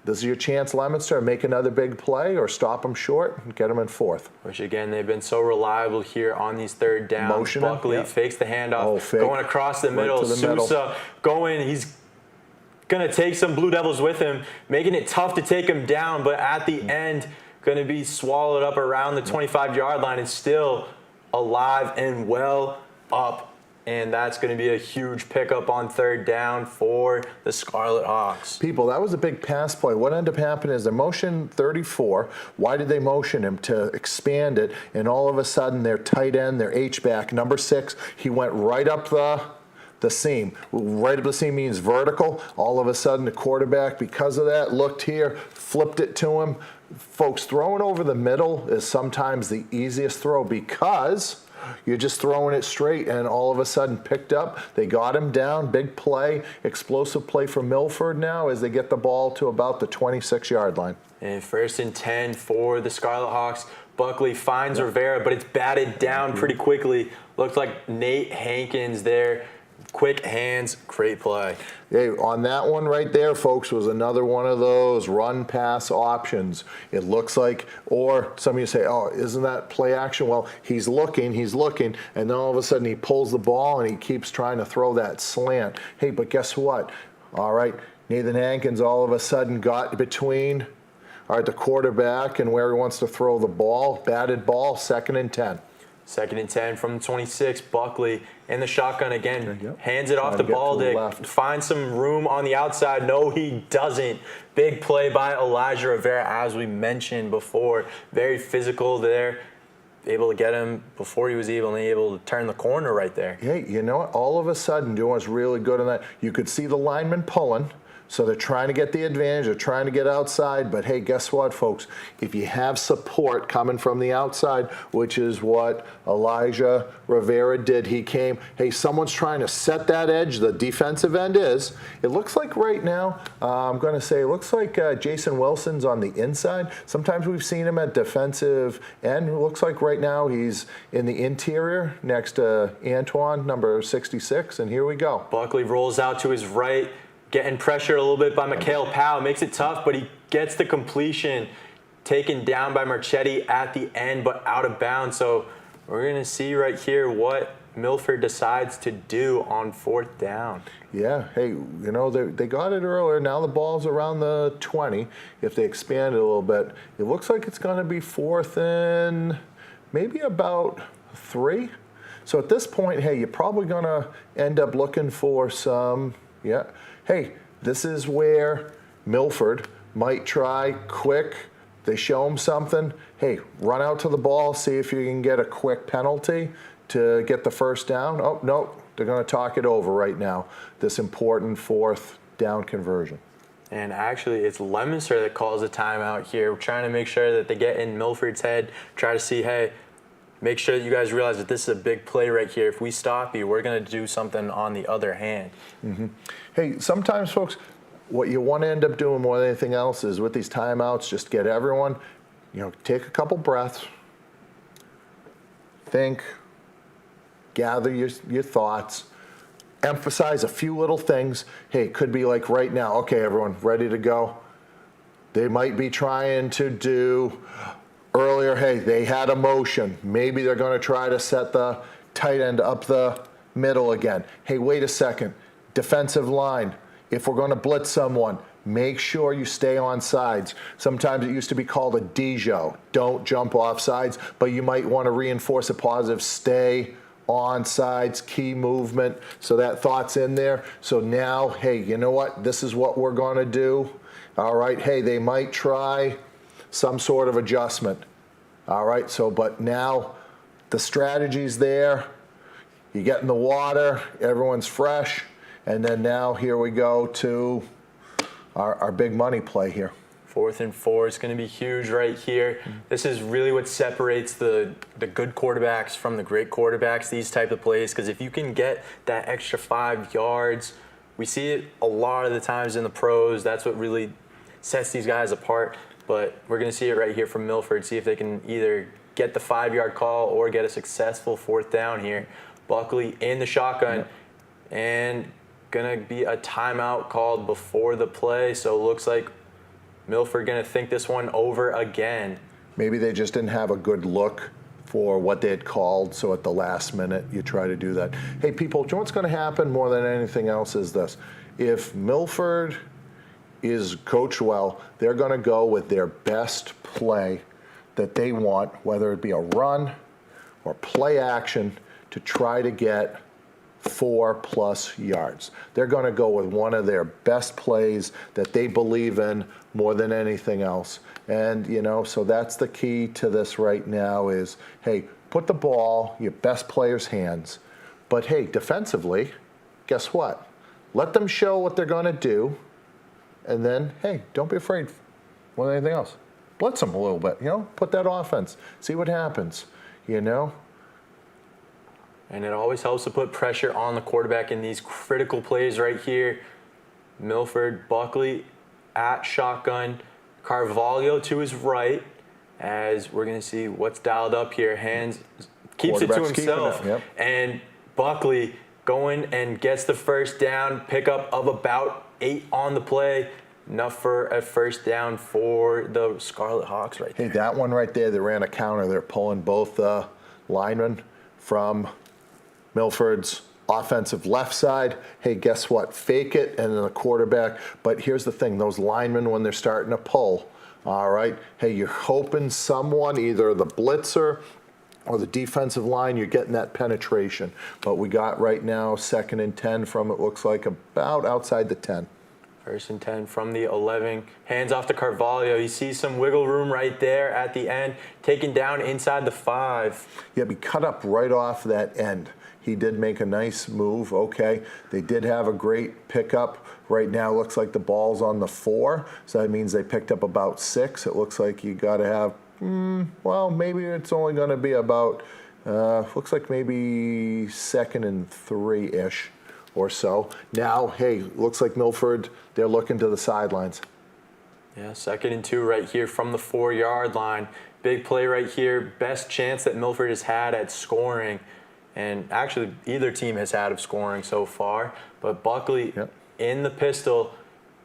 this is your chance, Leominster, to make another big play or stop them short and get them in 4th. Which, again, they've been so reliable here on these 3rd downs. Motioning, Buckley fakes the handoff, going across the right middle. to the Sousa going, he's going to take some Blue Devils with him, making it tough to take him down, but at the end, going to be swallowed up around the 25-yard line and still alive and well up. And that's going to be a huge pickup on 3rd down for the Scarlet Hawks. People, that was a big pass play. What ended up happening is they motioned 34. Why did they motion him? To expand it. And all of a sudden, their tight end, their H-back, number 6, he went right up the seam. Right up the seam means vertical. All of a sudden, the quarterback, because of that, looked here, flipped it to him. Folks, throwing over the middle is sometimes the easiest throw because you're just throwing it straight, and all of a sudden picked up. They got him down. Big play, explosive play for Milford now as they get the ball to about the 26-yard line. And 1st and 10 for the Scarlet Hawks. Buckley finds Rivera, but it's batted down pretty quickly. Looked like Nate Hankins there. Quick hands, great play. Hey, on that one right there, folks, was another one of those run-pass options. It looks like, or some of you say, oh, isn't that play action? Well, he's looking, and then all of a sudden he pulls the ball and he keeps trying to throw that slant. Hey, but guess what? All right, Nathan Hankins all of a sudden got between the quarterback and where he wants to throw the ball. Batted ball, 2nd and 10. 2nd and 10 from the 26. Buckley in the shotgun again. Hands it off to to Baldick. Finds some room on the outside. No, he doesn't. Big play by Elijah Rivera, as we mentioned before. Very physical there. Able to get him before he was even able to turn the corner right there. Hey, you know what? All of a sudden, doing was really good on that. You could see the lineman pulling. So they're trying to get the advantage, they're trying to get outside, but hey, guess what, folks? If you have support coming from the outside, which is what Elijah Rivera did, he came, hey, someone's trying to set that edge, the defensive end is. It looks like right now, I'm going to say, it looks like Jason Wilson's on the inside. Sometimes we've seen him at defensive end. It looks like right now he's in the interior next to Antoine, number 66, and here we go. Buckley rolls out to his right. Getting pressured a little bit by Mikhail Powell. Makes it tough, but he gets the completion. Taken down by Marchetti at the end, but out of bounds. So we're going to see right here what Milford decides to do on 4th down. Yeah, hey, they got it earlier. Now the ball's around the 20. If they expand it a little bit, it looks like it's going to be 4th and maybe about 3. So at this point, hey, you're probably going to end up looking for some, Hey, this is where Milford might try quick. They show him something. Hey, run out to the ball, see if you can get a quick penalty to get the 1st down. Oh, no, they're going to talk it over right now, this important 4th down conversion. And actually, it's Leominster that calls a timeout here. We're trying to make sure that they get in Milford's head, try to see, hey, make sure that you guys realize that this is a big play right here. If we stop you, we're going to do something on the other hand. Mm-hmm. Hey, sometimes, folks, what you want to end up doing more than anything else is with these timeouts, just get everyone, take a couple breaths, think, gather your thoughts, emphasize a few little things. Hey, it could be like right now, okay, everyone, ready to go? They might be trying to do earlier, hey, they had a motion. Maybe they're going to try to set the tight end up the middle again. Hey, wait a second. Defensive line, if we're going to blitz someone, make sure you stay on sides. Sometimes it used to be called a dejo. Don't jump off sides, but you might want to reinforce a positive stay on sides, key movement. So that thought's in there. So now, hey, you know what? This is what we're going to do. All right, hey, they might try some sort of adjustment. All right, so but now the strategy's there. You get in the water, everyone's fresh, and then now here we go to our big money play here. 4th and 4 is going to be huge right here. This is really what separates the good quarterbacks from the great quarterbacks, these type of plays, because if you can get that extra 5 yards, we see it a lot of the times in the pros. That's what really sets these guys apart. But we're going to see it right here from Milford, see if they can either get the 5-yard call or get a successful 4th down here. Buckley in the shotgun, and going to be a timeout called before the play. So it looks like Milford going to think this one over again. Maybe they just didn't have a good look for what they had called, so at the last minute you try to do that. Hey, people, do you know what's going to happen more than anything else is this. If Milford is coached well, they're going to go with their best play that they want, whether it be a run or play action, to try to get 4+ yards. They're going to go with one of their best plays that they believe in more than anything else. And, so that's the key to this right now is, hey, put the ball in your best player's hands. But, hey, defensively, guess what? Let them show what they're going to do. And then, hey, don't be afraid more than anything else. Blitz them a little bit, put that offense. See what happens, And it always helps to put pressure on the quarterback in these critical plays right here. Milford, Buckley at shotgun. Carvalho to his right, as we're going to see what's dialed up here. Hands keeps it to himself. Yep. And Buckley going and gets the 1st down, pickup of about 8 on the play. Enough for a 1st down for the Scarlet Hawks right there. Hey, that one right there, they ran a counter. They're pulling both linemen from Milford's offensive left side. Hey, guess what? Fake it, and then the quarterback. But here's the thing. Those linemen, when they're starting to pull, all right, hey, you're hoping someone, either the blitzer or the defensive line, you're getting that penetration. But we got right now 2nd and 10 from, it looks like, about outside the 10. 1st and 10 from the 11. Hands off to Carvalho. You see some wiggle room right there at the end. Taken down inside the 5. Yeah, he cut up right off that end. He did make a nice move, okay. They did have a great pickup. Right now, looks like the ball's on the 4, so that means they picked up about 6. It looks like you got to have, well, maybe it's only going to be about, looks like maybe 2nd and 3-ish or so. Now, hey, looks like Milford, they're looking to the sidelines. Yeah, 2nd and 2 right here from the 4-yard line. Big play right here. Best chance that Milford has had at scoring. And actually, either team has had of scoring so far. But Buckley in the pistol,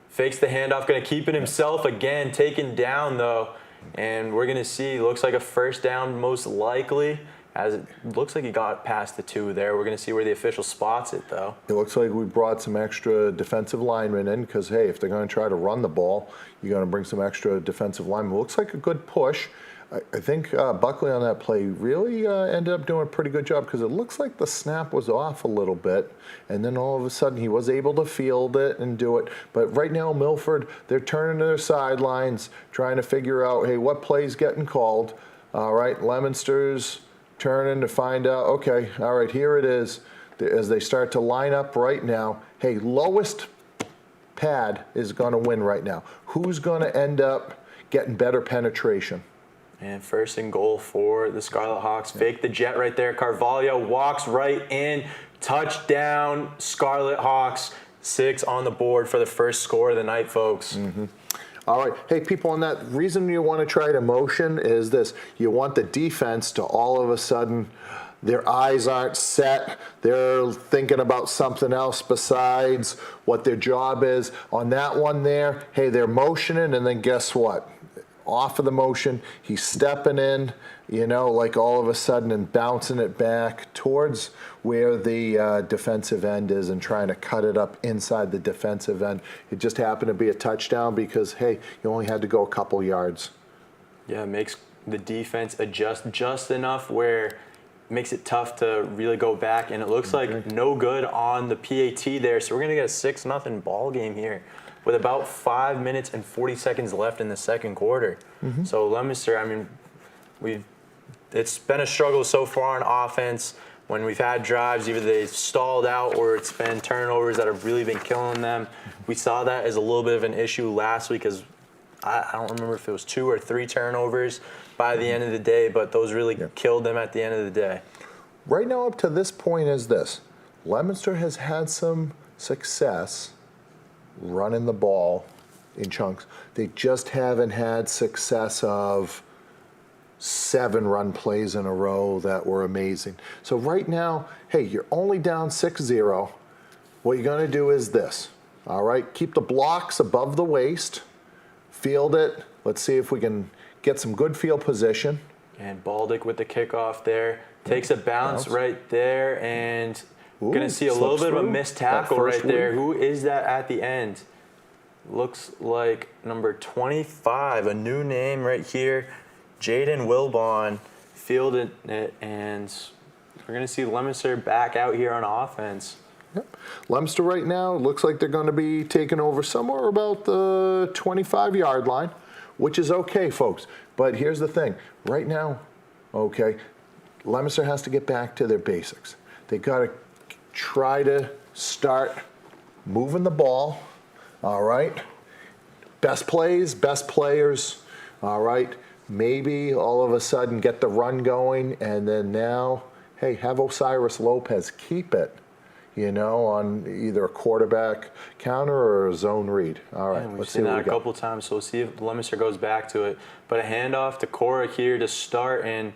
fakes the handoff, going to keep it himself again, taken down though. And we're going to see, looks like a 1st down most likely, as it looks like he got past the 2 there. We're going to see where the official spots it though. It looks like we brought some extra defensive linemen in because, hey, if they're going to try to run the ball, you're going to bring some extra defensive linemen. It looks like a good push. I think Buckley on that play really ended up doing a pretty good job because it looks like the snap was off a little bit, and then all of a sudden he was able to field it and do it. But right now, Milford, they're turning to their sidelines, trying to figure out, hey, what play's getting called. All right, Leominster's turning to find out, okay, all right, here it is. As they start to line up right now, hey, lowest pad is going to win right now? Who's going to end up getting better penetration? And first and goal for the Scarlet Hawks. Fake the jet right there. Carvalho walks right in. Touchdown, Scarlet Hawks. 6 on the board for the first score of the night, folks. Mm-hmm. All right. Hey, people, on that, reason you want to try to motion is this. You want the defense to all of a sudden, their eyes aren't set. They're thinking about something else besides what their job is. On that one there, hey, they're motioning, and then guess what? Off of the motion, he's stepping in, like all of a sudden and bouncing it back towards where the defensive end is and trying to cut it up inside the defensive end. It just happened to be a touchdown because, hey, you only had to go a couple yards. Yeah, it makes the defense adjust just enough where it makes it tough to really go back, and it looks like no good on the PAT there. So we're going to get a 6-0 ball game here with about 5 minutes and 40 seconds left in the second quarter. So Leominster, I mean, it's been a struggle so far on offense. When we've had drives, either they've stalled out or it's been turnovers that have really been killing them. We saw that as a little bit of an issue last week, as I don't remember if it was 2 or 3 turnovers by the end of the day, but those really killed them at the end of the day. Right now, up to this point, is this. Leominster has had some success running the ball in chunks. They just haven't had success of 7 run plays in a row that were amazing. So right now, hey, you're only down 6-0. What you're going to do is this, all right? Keep the blocks above the waist, field it. Let's see if we can get some good field position. And Baldick with the kickoff there. Takes a bounce right there, and going to see a little bit of a missed tackle right there. Who is that at the end? Looks like number 25, a new name right here. Jaden Wilbon fielded it, and we're going to see Leominster back out here on offense. Yep. Leominster right now looks like they're going to be taking over somewhere about the 25-yard line, which is okay, folks. But here's the thing. Right now, okay, Leominster has to get back to their basics. They got to try to start moving the ball, all right? Best plays, best players, all right? Maybe all of a sudden get the run going, and then now, hey, have Osiris Lopez keep it, on either a quarterback counter or a zone read. All right, we've seen that a couple times, so we'll see if Leominster goes back to it. But a handoff to Cora here to start, and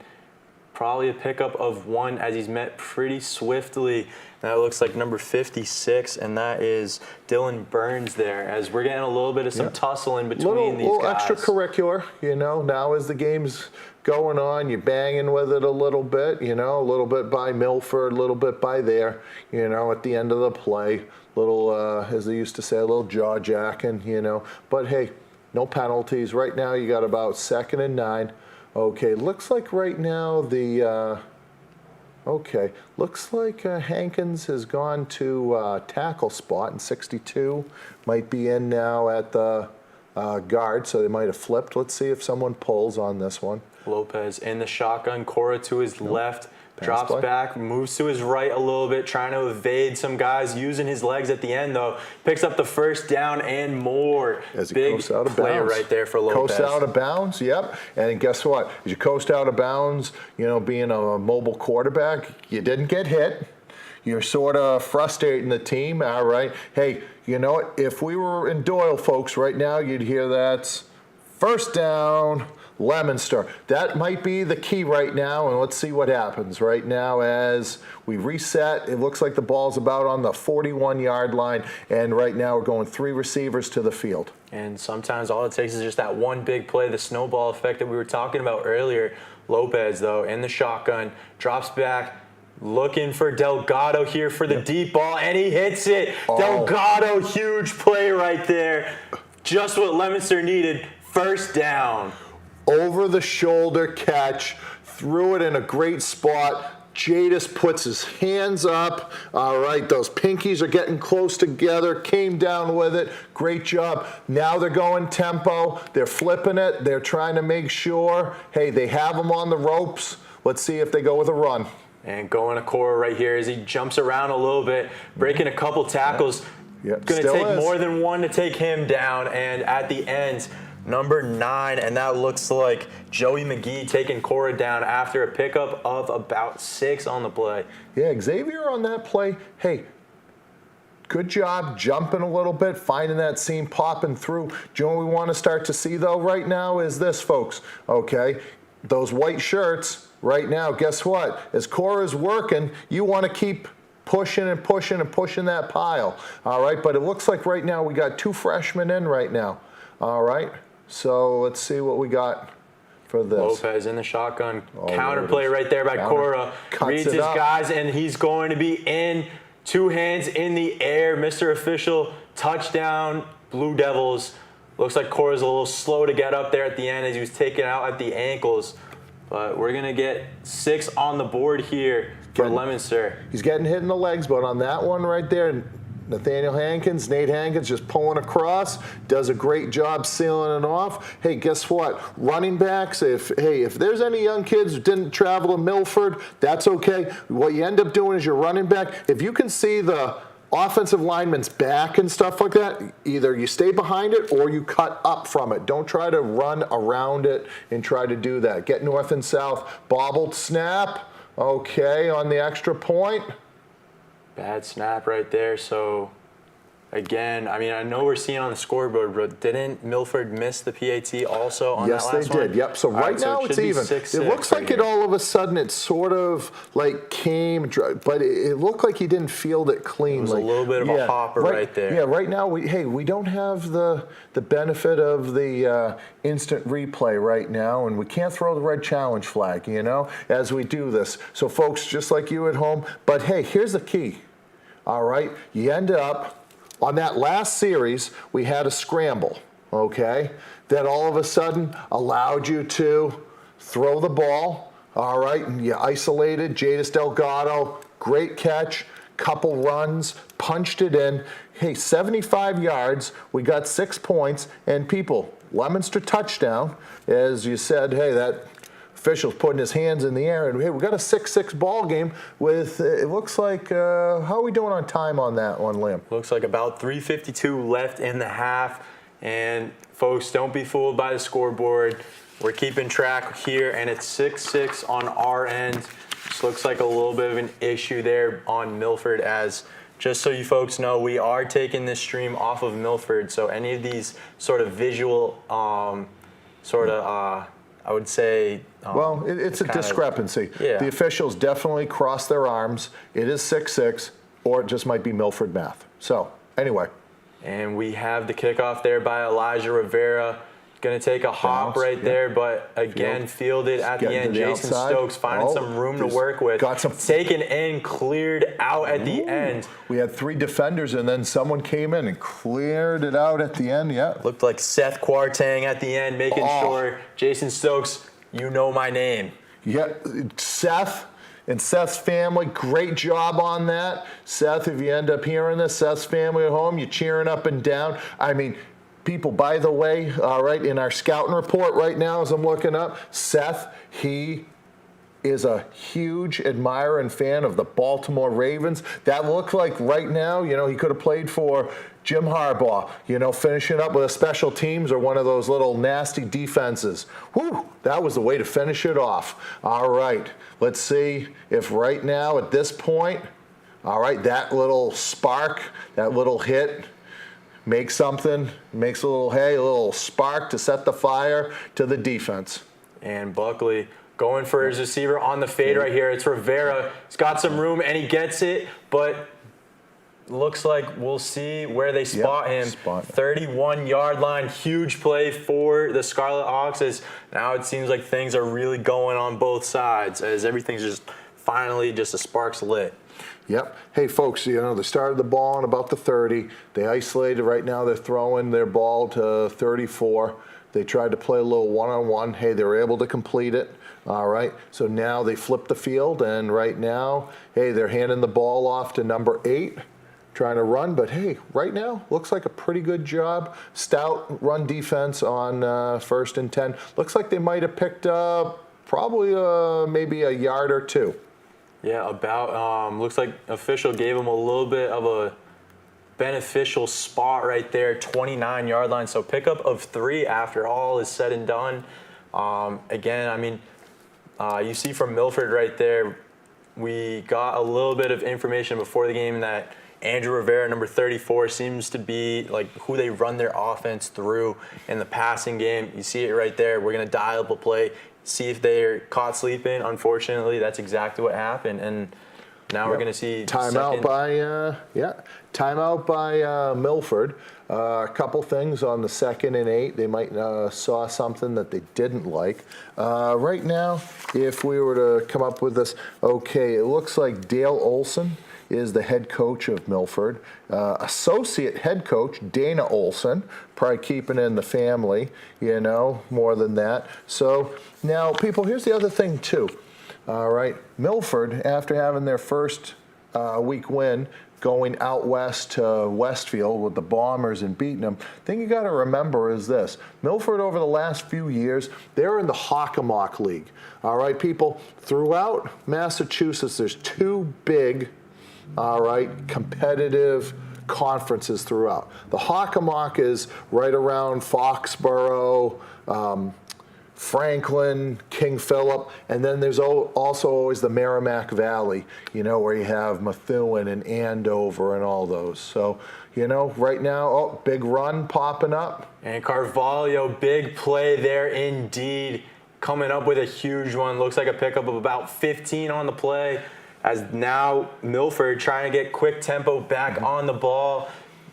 probably a pickup of 1 as he's met pretty swiftly. That looks like number 56, and that is Dylan Burns there, as we're getting a little bit of some tussle in between these little guys. Extracurricular, now as the game's going on, you're banging with it a little bit, a little bit by Milford, a little bit by there, at the end of the play, little, as they used to say, a little jaw jacking, But hey, no penalties. Right now you got about 2nd and 9. Okay, looks like right now looks like Hankins has gone to tackle spot, and 62 might be in now at the guard, so they might have flipped. Let's see if someone pulls on this one. Lopez in the shotgun, Cora to his left, drops back, moves to his right a little bit, trying to evade some guys, using his legs at the end, though. Picks up the first down and more. As he big coasts out of play bounds. right there for Lopez. Coast out of bounds, yep. And guess what? As you coast out of bounds, being a mobile quarterback, you didn't get hit. You're sort of frustrating the team. All right. Hey, you know what? If we were in Doyle, folks, right now, you'd hear that's first down, Leominster. That might be the key right now, and let's see what happens right now as we reset. It looks like the ball's about on the 41-yard line, and right now we're going 3 receivers to the field. And sometimes all it takes is just that one big play, the snowball effect that we were talking about earlier. Lopez, though, in the shotgun, drops back, looking for Delgado here for the deep ball, and he hits it. Delgado, huge play right there. Just what Leominster needed, first down. Over-the-shoulder catch, threw it in a great spot. Jadis puts his hands up. All right, those pinkies are getting close together, came down with it. Great job. Now they're going tempo. They're flipping it. They're trying to make sure, hey, they have them on the ropes. Let's see if they go with a run. And going to Cora right here as he jumps around a little bit, breaking a couple tackles. Yep, Going to still take is. more than one to take him down. And at the end, number 9, and that looks like Joey McGee taking Cora down after a pickup of about 6 on the play. Yeah, Xavier on that play, hey, good job jumping a little bit, finding that seam, popping through. Do you know what we want to start to see, though, right now is this, folks, okay? Those white shirts right now, guess what? As Cora's working, you want to keep pushing and pushing and pushing that pile, all right? But it looks like right now we got 2 freshmen in right now, all right? So let's see what we got for this. Lopez in the shotgun. Oh, Counterplay right there by Cora. Reads his guys, and he's going to be in. 2 hands in the air. Mr. Official, touchdown, Blue Devils. Looks like Cora's a little slow to get up there at the end as he was taken out at the ankles. But we're going to get 6 on the board here for Leominster. He's getting hit in the legs, but on that one right there, Nathaniel Hankins, Nate Hankins just pulling across, does a great job sealing it off. Hey, guess what? Running backs, if there's any young kids who didn't travel to Milford, that's okay. What you end up doing is your running back, if you can see the offensive lineman's back and stuff like that, either you stay behind it or you cut up from it. Don't try to run around it and try to do that. Get north and south. Bobbled snap, okay, on the extra point. Bad snap right there. So, again, I mean, I know we're seeing on the scoreboard, but didn't Milford miss the PAT also on that last one? Yes, they did. Yep. So right now it's even. It looks like it all of a sudden it sort of like came, but it looked like he didn't field it clean. It was a little bit of a hopper right there. Yeah. Right now we don't have the benefit of the instant replay right now, and we can't throw the red challenge flag, as we do this. So folks, just like you at home, but hey, here's the key. All right, you end up on that last series, we had a scramble, okay, that all of a sudden allowed you to throw the ball, all right, and you isolated Jadis Delgado, great catch, couple runs, punched it in. Hey, 75 yards, we got 6 points, and people, Leominster touchdown, as you said, hey, that official's putting his hands in the air, and hey, we got a 6-6 ball game with, it looks like, how are we doing on time on that one, Liam? Looks like about 3:52 left in the half, and folks, don't be fooled by the scoreboard. We're keeping track here, and it's 6-6 on our end. This looks like a little bit of an issue there on Milford, as just so you folks know, we are taking this stream off of Milford, so any of these sort of visual, I would say. Well, it's a discrepancy. Yeah. The officials definitely crossed their arms. It is 6-6, or it just might be Milford math. So, anyway. And we have the kickoff there by Elijah Rivera. Going to take a hop right there, but again, fielded at the end. Jason Stokes finding some room to work with. Got some taken in, cleared out at the end. We had 3 defenders, and then someone came in and cleared it out at the end. Yeah. Looked like Seth Kwarteng at the end, making sure Jason Stokes, you know my name. Yeah, Seth and Seth's family, great job on that. Seth, if you end up hearing this, Seth's family at home, you're cheering up and down. I mean, people, by the way, all right, in our scouting report right now as I'm looking up, Seth, he is a huge admirer and fan of the Baltimore Ravens. That looked like right now, he could have played for Jim Harbaugh, finishing up with a special teams or one of those little nasty defenses. Whew, that was the way to finish it off. All right, let's see if right now at this point, all right, that little spark, that little hit, makes something, makes a little spark to set the fire to the defense. And Buckley going for his receiver on the fade right here. It's Rivera. He's got some room, and he gets it, but looks like we'll see where they spot him. 31-yard line, huge play for the Scarlet Hawks, as now it seems like things are really going on both sides, as everything's just finally just a spark's lit. Yep. Hey, folks, they started the ball on about the 30. They isolated. Right now they're throwing their ball to 34. They tried to play a little one-on-one. Hey, they were able to complete it. All right. So now they flip the field, and right now, hey, they're handing the ball off to number 8, trying to run. But, hey, right now, looks like a pretty good job. Stout run defense on 1st and 10. Looks like they might have picked up probably maybe a yard or 2. Yeah, about looks like official gave him a little bit of beneficial spot right there, 29-yard line. So pickup of 3 after all is said and done. Again, I mean, you see from Milford right there, we got a little bit of information before the game that Andrew Rivera, number 34, seems to be like who they run their offense through in the passing game. You see it right there. We're going to dial up a play, see if they're caught sleeping. Unfortunately, that's exactly what happened. And now we're going to see timeout by Milford. A couple things on the 2nd and 8. They might saw something that they didn't like. Right now, if we were to come up with this, okay, it looks like Dale Olson is the head coach of Milford. Associate head coach, Dana Olson, probably keeping in the family, you know, more than that. So now, people, here's the other thing, too. All right, Milford, after having their first week win, going out west to Westfield with the Bombers and beating them, thing you got to remember is this. Milford, over the last few years, they're in the Hockomock League. All right, people, throughout Massachusetts, there's 2 big, all right, competitive conferences throughout. The Hockomock is right around Foxborough, Franklin, King Philip, and then there's also always the Merrimack Valley, you know, where you have Methuen and Andover and all those. So, you know, right now, big run popping up. And Carvalho, big play there indeed, coming up with a huge one. Looks like a pickup of about 15 on the play, as now Milford trying to get quick tempo back on the ball.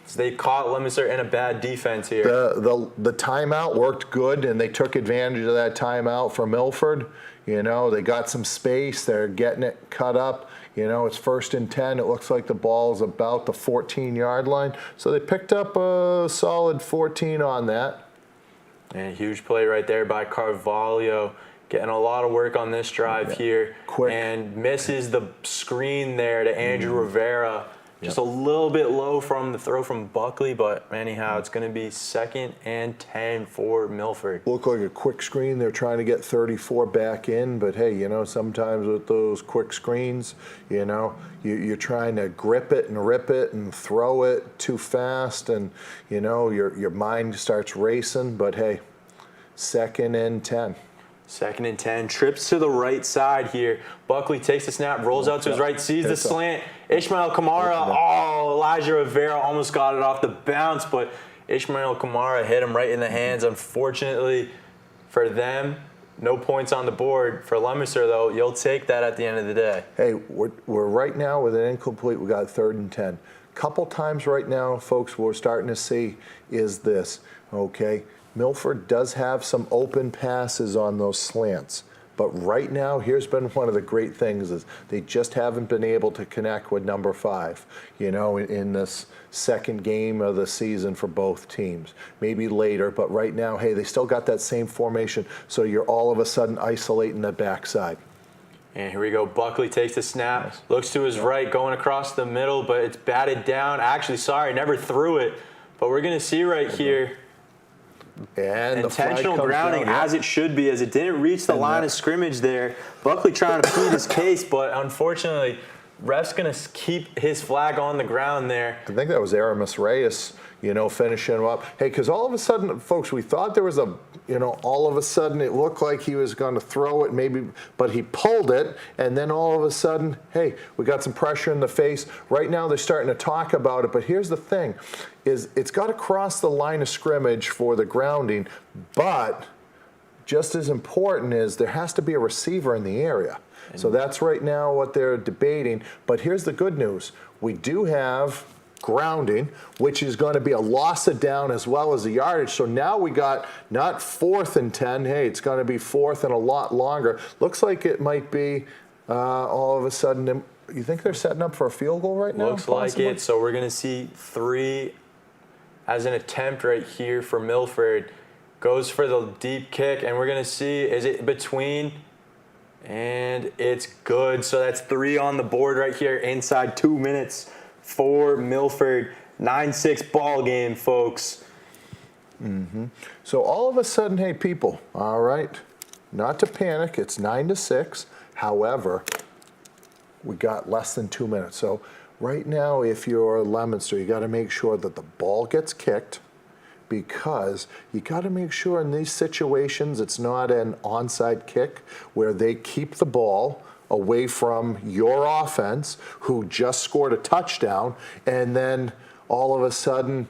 So they caught Leominster in a bad defense here. The timeout worked good, and they took advantage of that timeout for Milford. You know, they got some space. They're getting it cut up. You know, it's 1st and 10. It looks like the ball's about the 14-yard line. So they picked up a solid 14 on that. And a huge play right there by Carvalho. Getting a lot of work on this drive here. Quick. And misses the screen there to Andrew Rivera. Just a little bit low from the throw from Buckley, but anyhow, it's going to be 2nd and 10 for Milford. Looked like a quick screen. They're trying to get 34 back in, but hey, you know, sometimes with those quick screens, you know, you're trying to grip it and rip it and throw it too fast, and, you know, your mind starts racing, but hey, 2nd and 10. 2nd and 10, trips to the right side here. Buckley takes the snap, rolls out to his right, sees the slant. Ishmael Kamara, Elijah Rivera almost got it off the bounce, but Ishmael Kamara hit him right in the hands. Unfortunately for them, no points on the board. For Leominster, though, you'll take that at the end of the day. Hey, we're right now with an incomplete. We got 3rd and 10. Couple times right now, folks, we're starting to see is this, okay? Milford does have some open passes on those slants. But right now, here's been one of the great things is they just haven't been able to connect with number 5, you know, in this 2nd game of the season for both teams. Maybe later, but right now, hey, they still got that same formation, so you're all of a sudden isolating the backside. And here we go. Buckley takes the snap, looks to his right, going across the middle, but it's batted down. Actually, sorry, never threw it. But we're going to see right here, and intentional grounding, as it should be, as it didn't reach the line of scrimmage there. Buckley trying to plead his case, but unfortunately, ref's going to keep his flag on the ground there. I think that was Aramis Reyes, you know, finishing him up. Hey, because all of a sudden, folks, we thought there was all of a sudden it looked like he was going to throw it maybe, but he pulled it, and then all of a sudden, hey, we got some pressure in the face. Right now they're starting to talk about it, but here's the thing, is it's got to cross the line of scrimmage for the grounding, but just as important is there has to be a receiver in the area. So that's right now what they're debating. But here's the good news. We do have grounding, which is going to be a loss of down as well as the yardage. So now we got not 4th and 10. Hey, it's going to be 4th and a lot longer. Looks like it might be all of a sudden. You think they're setting up for a field goal right now? Looks like it. So we're going to see 3 as an attempt right here for Milford. Goes for the deep kick, and we're going to see, is it between? And it's good. So that's 3 on the board right here inside 2 minutes for Milford. 9-6 ball game, folks. So all of a sudden, hey, people, all right, not to panic. It's 9-6. However, we got less than 2 minutes. So Right now, if you're Leominster, you got to make sure that the ball gets kicked, because you got to make sure in these situations it's not an onside kick where they keep the ball away from your offense, who just scored a touchdown, and then all of a sudden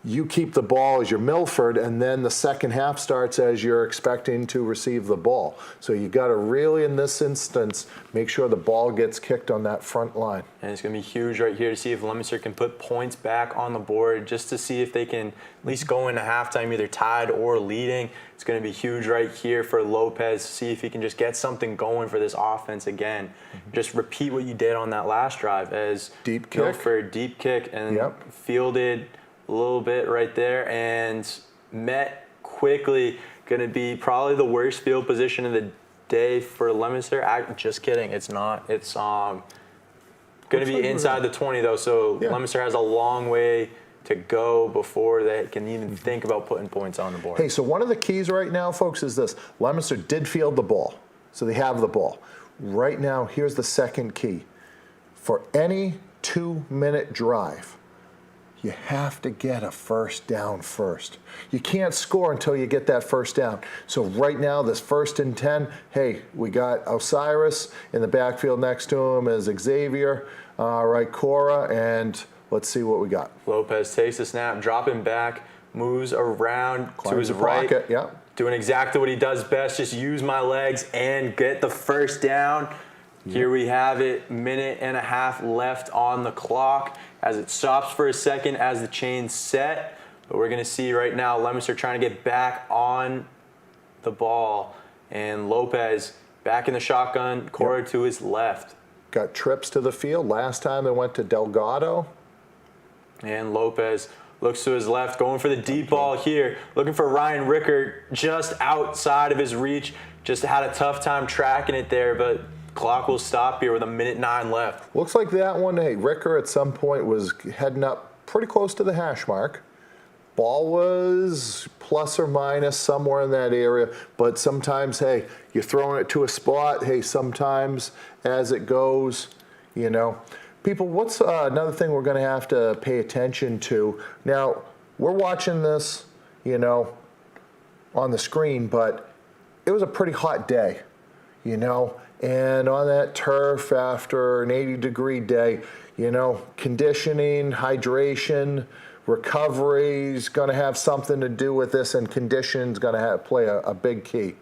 you keep the ball as your Milford, and then the second half starts as you're expecting to receive the ball. So you got to really, in this instance, make sure the ball gets kicked on that front line. And it's going to be huge right here to see if Leominster can put points back on the board, just to see if they can at least go into halftime either tied or leading. It's going to be huge right here for Lopez, see if he can just get something going for this offense again. Just repeat what you did on that last drive as Deep kick. Milford, deep kick, and fielded a little bit right there and met quickly. Going to be probably the worst field position of the day for Leominster. Just kidding, it's not. It's going to be inside the 20 though, so Leominster has a long way to go before they can even think about putting points on the board. Hey, so one of the keys right now, folks, is this. Leominster did field the ball, so they have the ball. Right now, here's the second key. For any 2-minute drive, you have to get a first down first. You can't score until you get that first down. So right now, this 1st and 10, hey, we got Osiris in the backfield next to him as Xavier, right, Cora, and let's see what we got. Lopez takes the snap, dropping back, moves around to his right. Pocket, doing exactly what he does best, just use my legs and get the first down. Here we have it, 1.5 minutes left on the clock as it stops for a second as the chain's set. But we're going to see right now Leominster trying to get back on the ball. And Lopez back in the shotgun, Cora to his left. Got trips to the field. Last time they went to Delgado. And Lopez looks to his left, going for the deep ball here, looking for Ryan Rickert just outside of his reach. Just had a tough time tracking it there, but clock will stop here with 1.9 minutes left. Looks like that one, hey, Ricker at some point was heading up pretty close to the hash mark. Ball was plus or minus somewhere in that area, but sometimes, hey, you're throwing it to a spot. Hey, sometimes as it goes, you know. People, what's another thing we're going to have to pay attention to? Now, we're watching this, you know, on the screen, but it was a pretty hot day, you know. And on that turf after an 80-degree day, you know, conditioning, hydration, recovery is going to have something to do with this, and conditioning is going to play a big key.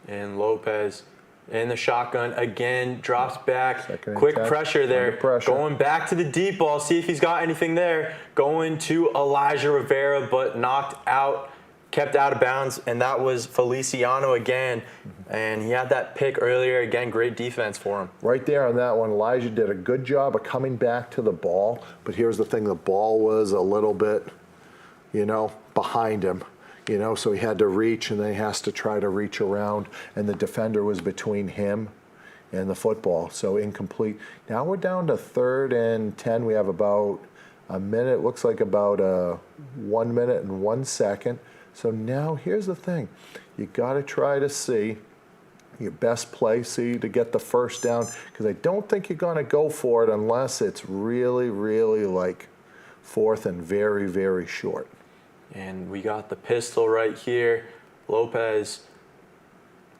And Lopez in the shotgun again, drops back. Quick 10, pressure there. Going back to the deep ball, see if he's got anything there. Going to Elijah Rivera, but knocked out. Kept out of bounds, and that was Feliciano again. And he had that pick earlier. Again, great defense for him. Right there on that one, Elijah did a good job of coming back to the ball. But here's the thing, the ball was a little bit, you know, behind him. You know, so he had to reach, and then he has to try to reach around. And the defender was between him and the football, so incomplete. Now we're down to 3rd and 10. We have about a minute, looks like about 1 minute and 1 second. So now here's the thing. You got to try to see your best play, see to get the first down, because I don't think you're going to go for it unless it's really, really like 4th and very, very short. And we got the pistol right here. Lopez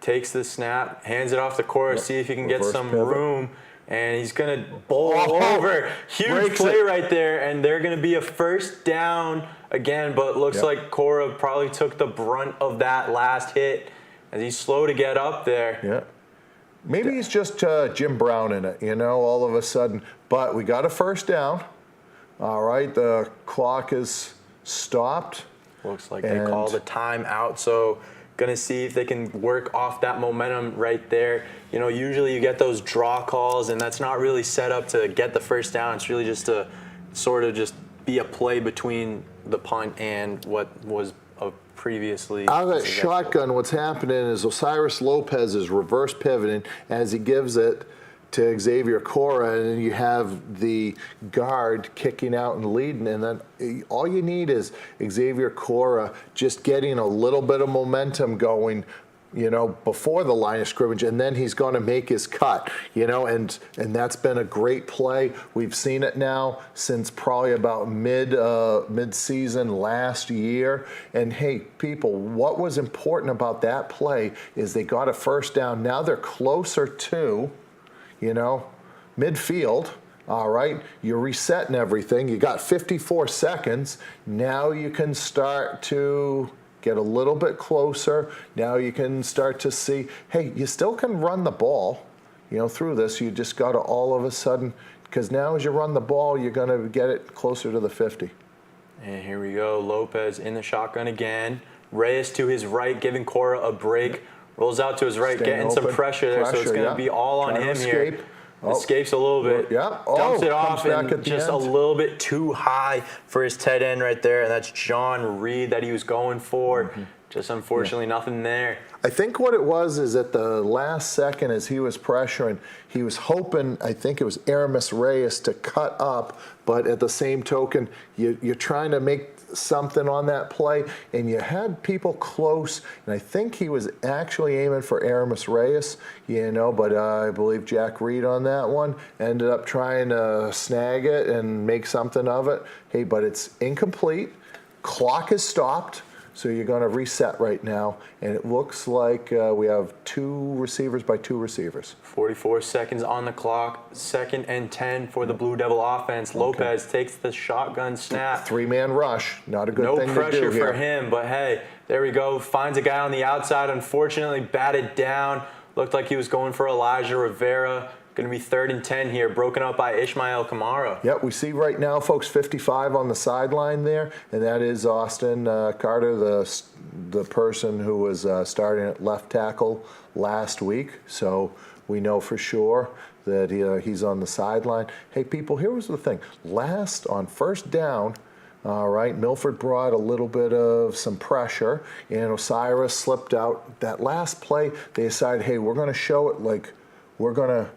takes the snap, hands it off the Cora, see if he can get some room. And he's going to bowl over. Huge play right there. And they're going to be a first down again. But it looks like Cora probably took the brunt of that last hit as he's slow to get up there. Yeah. Maybe he's just Jim Brown in it, you know, all of a sudden. But we got a first down. All right, the clock is stopped. Looks like they called a timeout. So going to see if they can work off that momentum right there. You know, usually you get those draw calls, and that's not really set up to get the first down. It's really just to sort of just be a play between the punt and what was a previously. Out of that shotgun, what's happening is Osiris Lopez is reverse pivoting as he gives it to Xavier Cora, and then you have the guard kicking out and leading, and then all you need is Xavier Cora just getting a little bit of momentum going, before the line of scrimmage, and then he's going to make his cut, and that's been a great play. We've seen it now since probably about mid-season last year. And hey, people, what was important about that play is they got a first down. Now they're closer to, midfield. All right, you're resetting everything. You got 54 seconds. Now you can start to get a little bit closer. Now you can start to see, hey, you still can run the ball, through this. You just got to all of a sudden, because now as you run the ball, you're going to get it closer to the 50. And here we go. Lopez in the shotgun again. Reyes to his right, giving Cora a break. Rolls out to his right, getting some pressure there, so it's going to be all on him here. Escapes a little bit. Dumps it off and just a little bit too high for his tight end right there. And that's John Reed that he was going for. Just unfortunately nothing there. I think what it was is at the last second as he was pressuring, he was hoping, I think it was Aramis Reyes to cut up, but at the same token, you're trying to make something on that play, and you had people close, and I think he was actually aiming for Aramis Reyes, but I believe Jack Reed on that one ended up trying to snag it and make something of it. Hey, but it's incomplete. Clock is stopped. So you're going to reset right now, and it looks like we have 2 receivers by 2 receivers. 44 seconds on the clock, 2nd and 10 for the Blue Devil offense. Okay. Lopez takes the shotgun snap. 3-man rush, not a good thing to do. No pressure for him, but hey, there we go. Finds a guy on the outside, unfortunately batted down. Looked like he was going for Elijah Rivera. Going to be 3rd and 10 here, broken up by Ishmael Kamara. Yep, we see right now, folks, 55 on the sideline there, and that is Austin Carter, the person who was starting at left tackle last week. So we know for sure that he's on the sideline. Hey, people, here was the thing. Last on first down, all right, Milford brought a little bit of some pressure, and Osiris slipped out. That last play, they decided, hey, we're going to show it like we're going to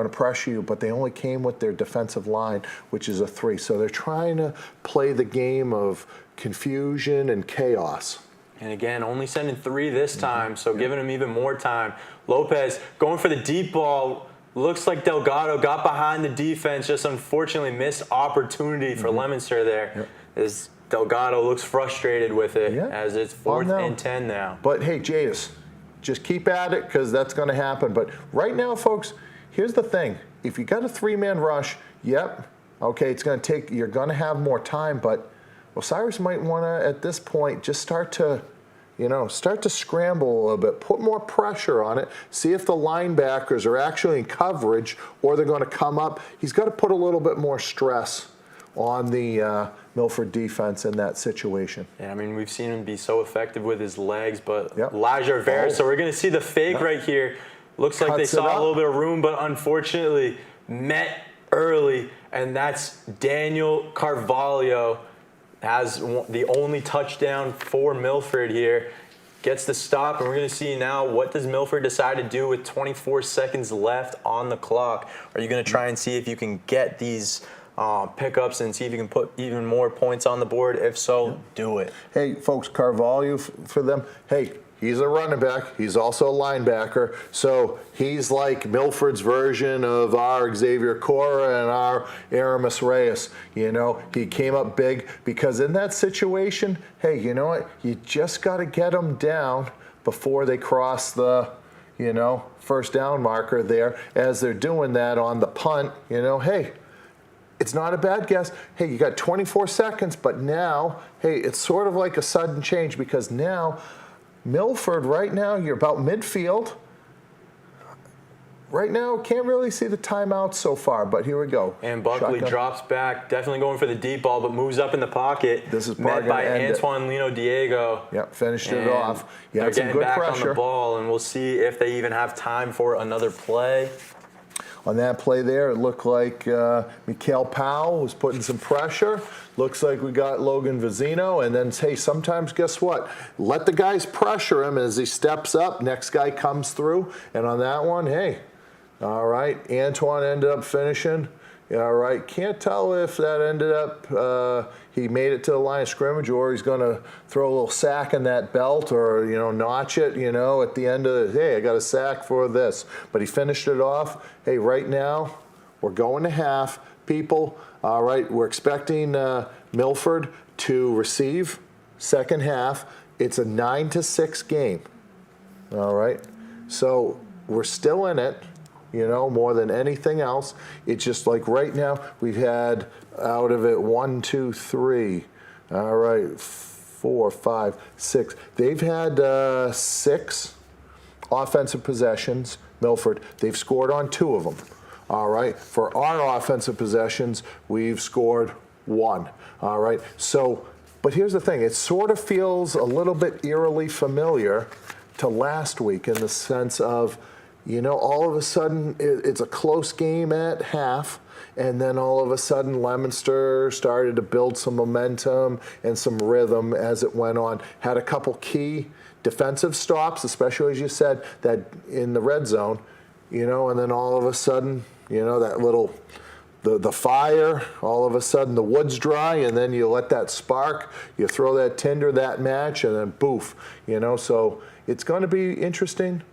pressure you, but they only came with their defensive line, which is a 3. So they're trying to play the game of confusion and chaos. And again, only sending 3 this time, so giving him even more time. Lopez going for the deep ball. Looks like Delgado got behind the defense, just unfortunately missed opportunity for Leominster there. As Delgado looks frustrated with it as it's 4th and 10 now. But hey, Jadis, just keep at it because that's going to happen. But right now, folks, here's the thing. If you got a 3-man rush, okay, it's going to take, you're going to have more time, but Osiris might want to, at this point, just start to scramble a little bit, put more pressure on it, see if the linebackers are actually in coverage or they're going to come up. He's got to put a little bit more stress on the Milford defense in that situation. Yeah, I mean, we've seen him be so effective with his legs, but Elijah Rivera, so we're going to see the fake right here. Looks like they saw a little bit of room, but unfortunately met early, and that's Daniel Carvalho has the only touchdown for Milford here. Gets the stop, and we're going to see now what does Milford decide to do with 24 seconds left on the clock. Are you going to try and see if you can get these pickups and see if you can put even more points on the board? If so, do it. Hey, folks, Carvalho for them. Hey, he's a running back. He's also a linebacker. So he's like Milford's version of our Xavier Cora and our Aramis Reyes. He came up big because in that situation, hey, you know what? You just got to get them down before they cross the, first down marker there. As they're doing that on the punt, hey, it's not a bad guess. Hey, you got 24 seconds, but now, hey, it's sort of like a sudden change because now Milford, right now, you're about midfield. Right now, can't really see the timeout so far, but here we go. And Buckley drops back, definitely going for the deep ball, but moves up in the pocket. This is met by Antoine Lino Diego. Yep, finished it off. They're getting back on the ball, and we'll see if they even have time for another play. On that play there, it looked like Mikael Powell was putting some pressure. Looks like we got Logan Vizino. And then, hey, sometimes guess what? Let the guys pressure him as he steps up. Next guy comes through. And on that one, hey, all right, Antoine ended up finishing All right, can't tell if that ended up, he made it to the line of scrimmage, or he's going to throw a little sack in that belt, or, notch it, at the end of hey, I got a sack for this. But he finished it off. Hey, right now, we're going to half. People, all right, we're expecting Milford to receive second half. It's a 9-6 game. All right, so we're still in it. More than anything else. It's just like right now, we've had out of it 1, 2, 3, all right, 4, 5, 6. They've had 6 offensive possessions, Milford. They've scored on 2 of them, all right. For our offensive possessions, we've scored 1, all right. So, but here's the thing. It sort of feels a little bit eerily familiar to last week in the sense of, all of a sudden it's a close game at half, and then all of a sudden Leominster started to build some momentum and some rhythm as it went on. Had a couple key defensive stops, especially as you said, that in the red zone, and then all of a sudden, that little, the fire, all of a sudden the wood's dry, and then you let that spark, you throw that tinder, that match, and then boof, so it's going to be interesting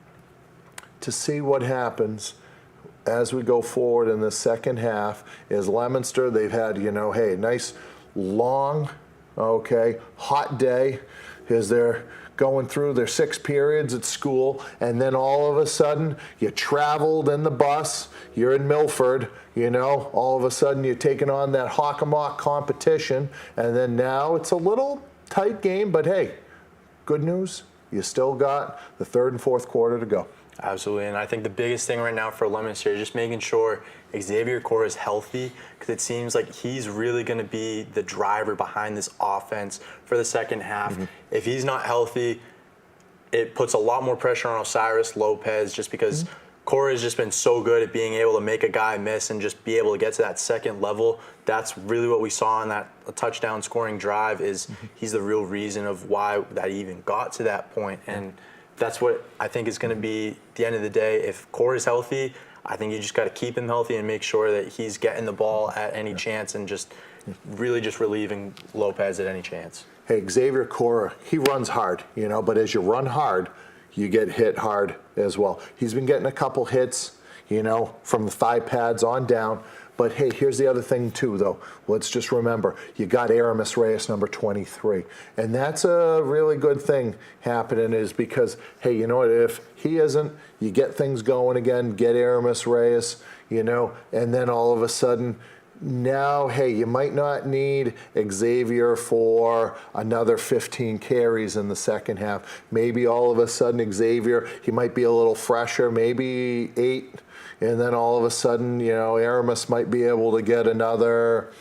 to see what happens as we go forward in the second half. Is Leominster, they've had, hey, nice long, hot day as they're going through their 6 periods at school, and then all of a sudden you traveled in the bus, you're in Milford, all of a sudden you're taking on that hawk-a-mock competition, and then now it's a little tight game, but hey, good news, you still got the 3rd and 4th quarter to go. Absolutely, and I think the biggest thing right now for Leominster is just making sure Xavier Core is healthy, because it seems like he's really going to be the driver behind this offense for the second half. Mm-hmm. If he's not healthy, it puts a lot more pressure on Osiris Lopez, just because Core has just been so good at being able to make a guy miss and just be able to get to that second level. That's really what we saw in that touchdown scoring drive. Is he's the real reason of why that even got to that point. And that's what I think is going to be, at the end of the day, if Core is healthy, I think you just got to keep him healthy and make sure that he's getting the ball at any chance, and just really just relieving Lopez at any chance. Hey, Xavier Core, he runs hard, but as you run hard, you get hit hard as well. He's been getting a couple hits, from the thigh pads on down. But hey, here's the other thing too, though. Let's just remember, you got Aramis Reyes, number 23. And that's a really good thing happening, is because, hey, you know what, if he isn't, you get things going again, get Aramis Reyes, and then all of a sudden, now, hey, you might not need Xavier for another 15 carries in the second half. Maybe all of a sudden Xavier, he might be a little fresher, maybe 8. And then all of a sudden, Aramis might be able to get another,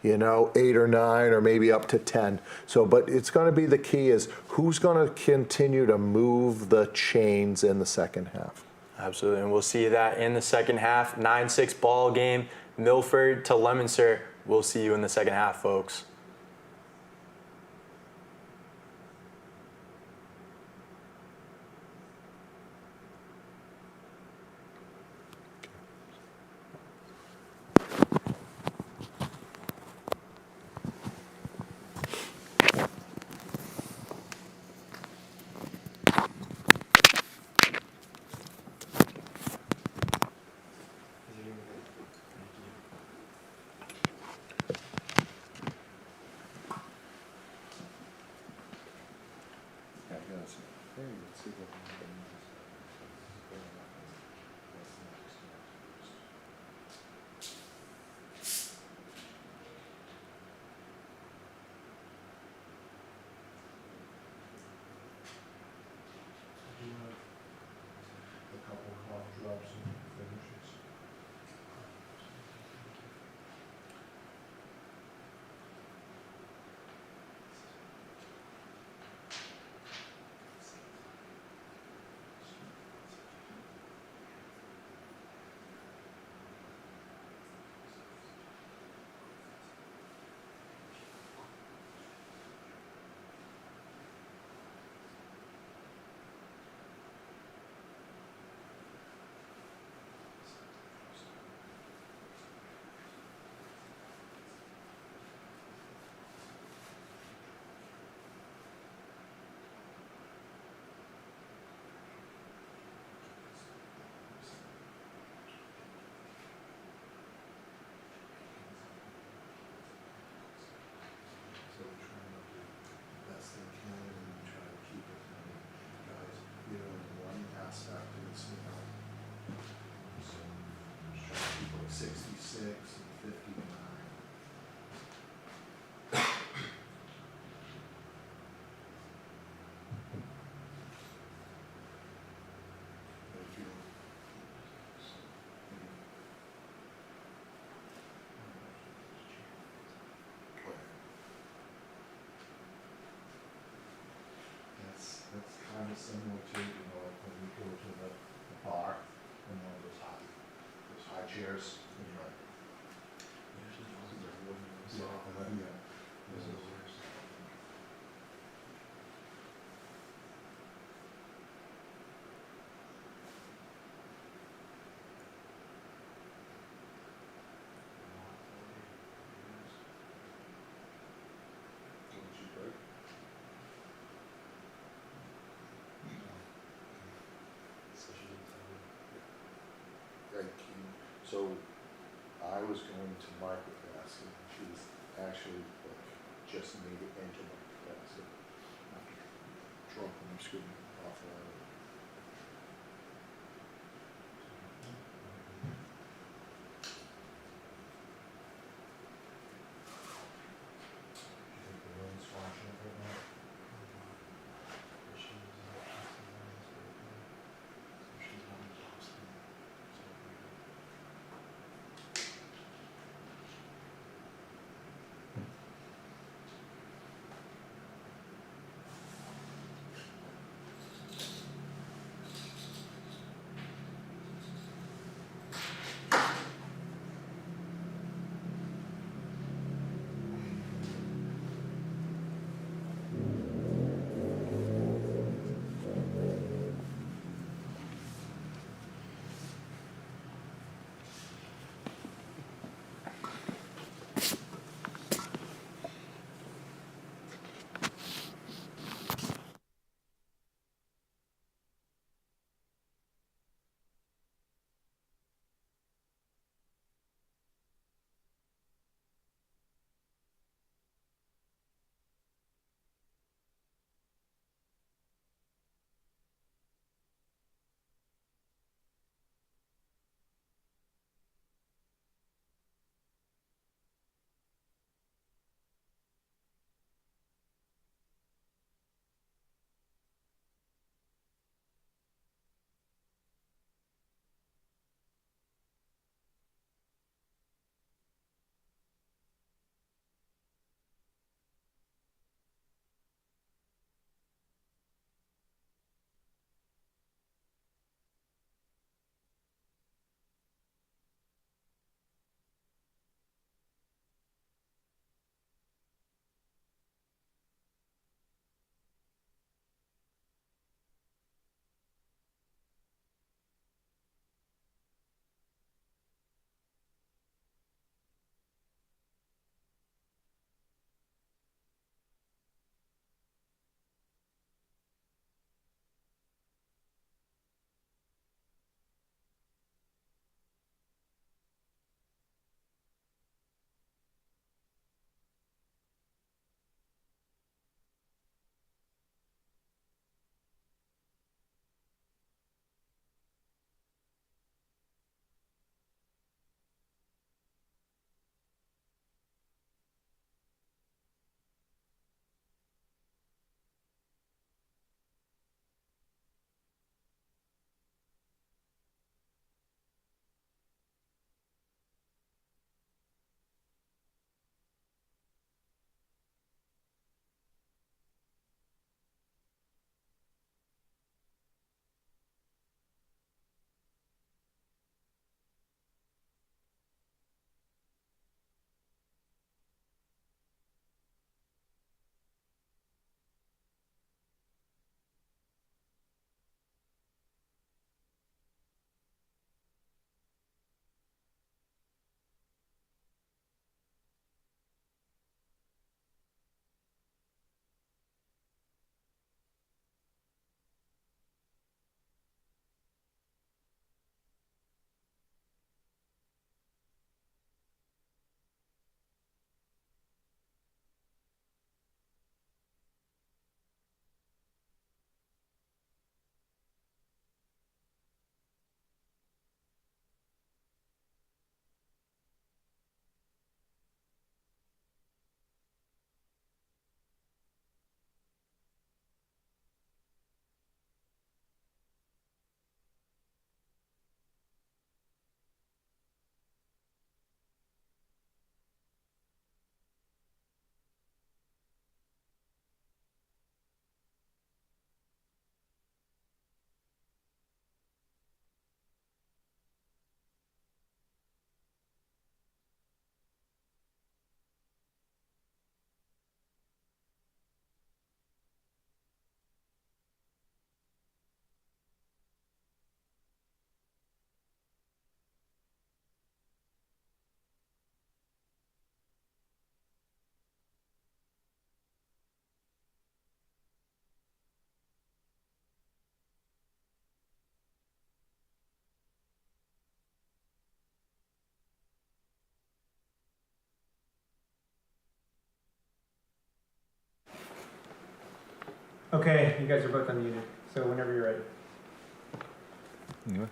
8 or 9, or maybe up to 10. So, but it's going to be, the key is who's going to continue to move the chains in the second half. Absolutely, and we'll see that in the second half. 9-6 ball game, Milford to Leominster. We'll see you in the second half, folks. too, you know, like when we go to the bar and one of those high chairs, and you're like, yeah. This is worse. What did you break? Greg King. So I was going to market basket, and she was actually like just made it into market basket. Dropping her scooting off the line. Do you think the wind's watching it right now? Okay, you guys are both unmuted, so whenever you're ready.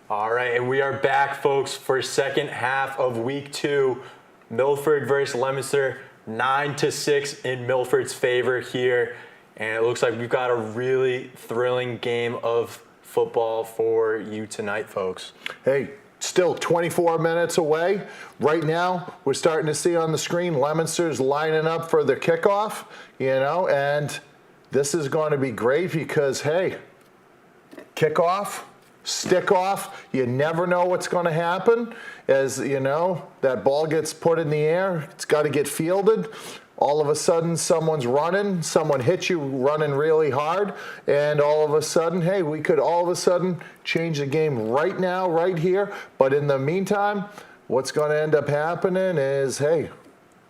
All right, and we are back, folks, for second half of week 2. Milford versus Leominster, 9-6 in Milford's favor here. And it looks like we've got a really thrilling game of football for you tonight, folks. Hey, still 24 minutes away. Right now, we're starting to see on the screen Leominster's lining up for the kickoff, and this is going to be great because, hey, kickoff, stick off, you never know what's going to happen. As that ball gets put in the air, it's got to get fielded. All of a sudden, someone's running, someone hits you running really hard, and all of a sudden, hey, we could all of a sudden change the game right now, right here. But in the meantime, what's going to end up happening is, hey,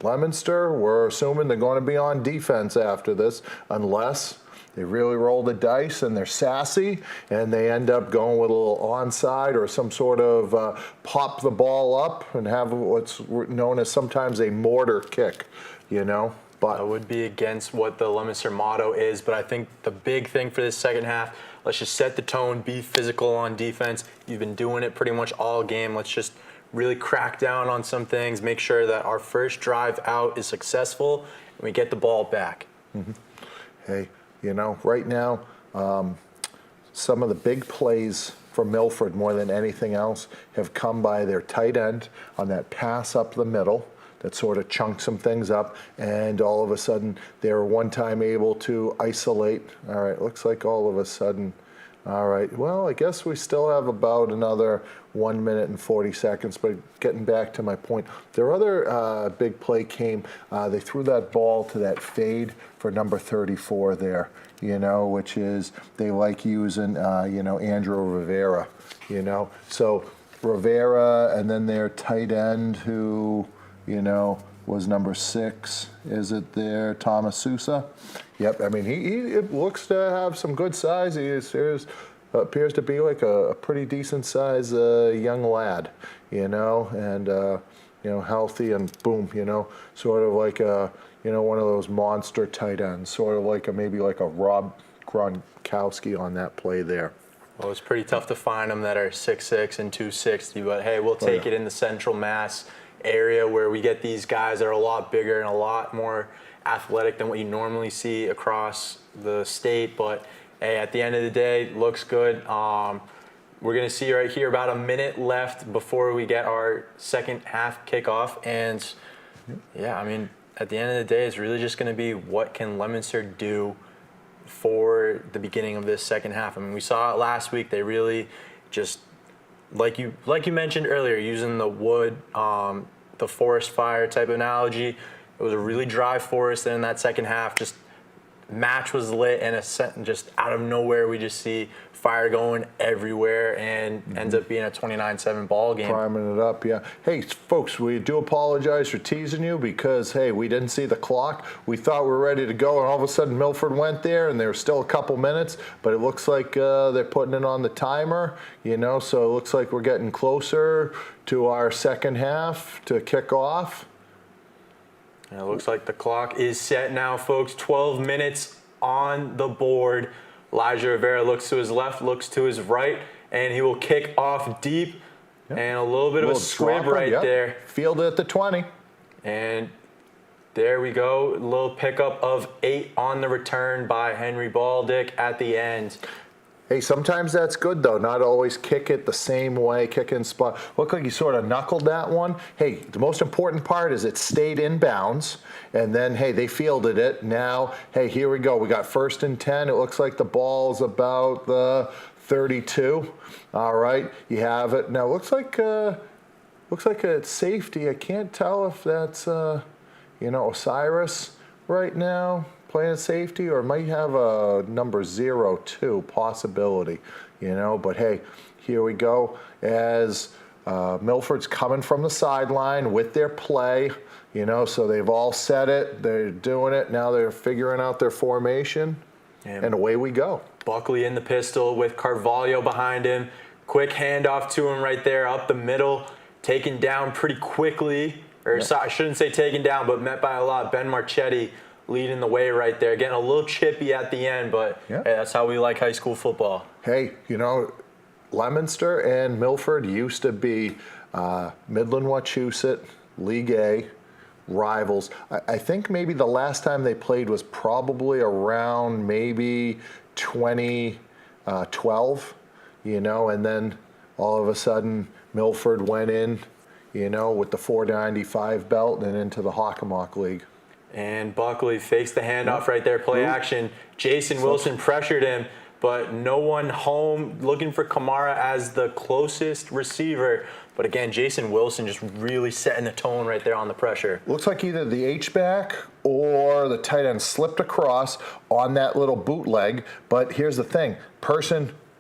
Leominster, we're assuming they're going to be on defense after this, unless they really roll the dice and they're sassy and they end up going with a little onside or some sort of pop the ball up and have what's known as sometimes a mortar kick, But that would be against what the Leominster motto is, but I think the big thing for this second half, let's just set the tone, be physical on defense. You've been doing it pretty much all game. Let's just really crack down on some things, make sure that our first drive out is successful and we get the ball back. Mm-hmm. Hey, right now, some of the big plays for Milford more than anything else have come by their tight end on that pass up the middle that sort of chunked some things up, and all of a sudden they were one time able to isolate. All right, looks like all of a sudden, all right, well, I guess we still have about another 1 minute and 40 seconds, but getting back to my point, their other big play came, they threw that ball to that fade for number 34 there, which is, they like using, Andrew Rivera, So Rivera, and then their tight end who, was number 6. Is it there? Thomas Sousa? Yep. I mean, he looks to have some good size. He appears to be like a pretty decent size young lad, and healthy and boom, sort of like one of those monster tight ends, sort of like maybe like a Rob Gronkowski on that play there. Well, it's pretty tough to find them that are 6'6" and 260, but hey, we'll take it in the Central Mass area where we get these guys that are a lot bigger and a lot more athletic than what you normally see across the state. But hey, at the end of the day, looks good. We're going to see right here about a minute left before we get our second half kickoff. And yeah, I mean, at the end of the day, it's really just going to be what can Leominster do for the beginning of this second half. I mean, we saw it last week. They really just, like you mentioned earlier, using the wood, the forest fire type of analogy. It was a really dry forest, and in that second half, just match was lit, and just out of nowhere, we just see fire going everywhere, and ends up being a 29-7 ball game. Priming it up, yeah. Hey, folks, we do apologize for teasing you because, hey, we didn't see the clock. We thought we were ready to go, and all of a sudden Milford went there, and there was still a couple minutes, but it looks like they're putting it on the timer, so it looks like we're getting closer to our second half to kick off. And it looks like the clock is set now, folks. 12 minutes on the board. Elijah Rivera looks to his left, looks to his right, and he will kick off deep. Yep. And a little bit of a squib right there. Field at the 20. And there we go. A little pickup of 8 on the return by Henry Baldick at the end. Hey, sometimes that's good, though. Not always kick it the same way, kick in spot. Looked like you sort of knuckled that one. Hey, the most important part is it stayed in bounds, and then, hey, they fielded it. Now, hey, here we go. We got 1st and 10. It looks like the ball's about the 32. All right, you have it. Now, looks like it's safety. I can't tell if that's, Osiris right now, playing safety, or might have a number 02 possibility, but hey, here we go as Milford's coming from the sideline with their play, so they've all set it, they're doing it, now they're figuring out their formation, and away we go. Buckley in the pistol with Carvalho behind him, quick handoff to him right there up the middle, taken down pretty quickly, or sorry, I shouldn't say taken down, but met by a lot. Ben Marchetti leading the way right there, getting a little chippy at the end, but Yeah. hey, that's how we like high school football. Hey, Leominster and Milford used to be Midland Wachusett, League A rivals. I think maybe the last time they played was probably around maybe 2012, and then all of a sudden Milford went in, with the 495 belt and into the Hockomock League. And Buckley fakes the handoff right there, play action. Jason Wilson pressured him, but no one home, looking for Kamara as the closest receiver. But again, Jason Wilson just really setting the tone right there on the pressure. Looks like either the H-back or the tight end slipped across on that little bootleg. But here's the thing.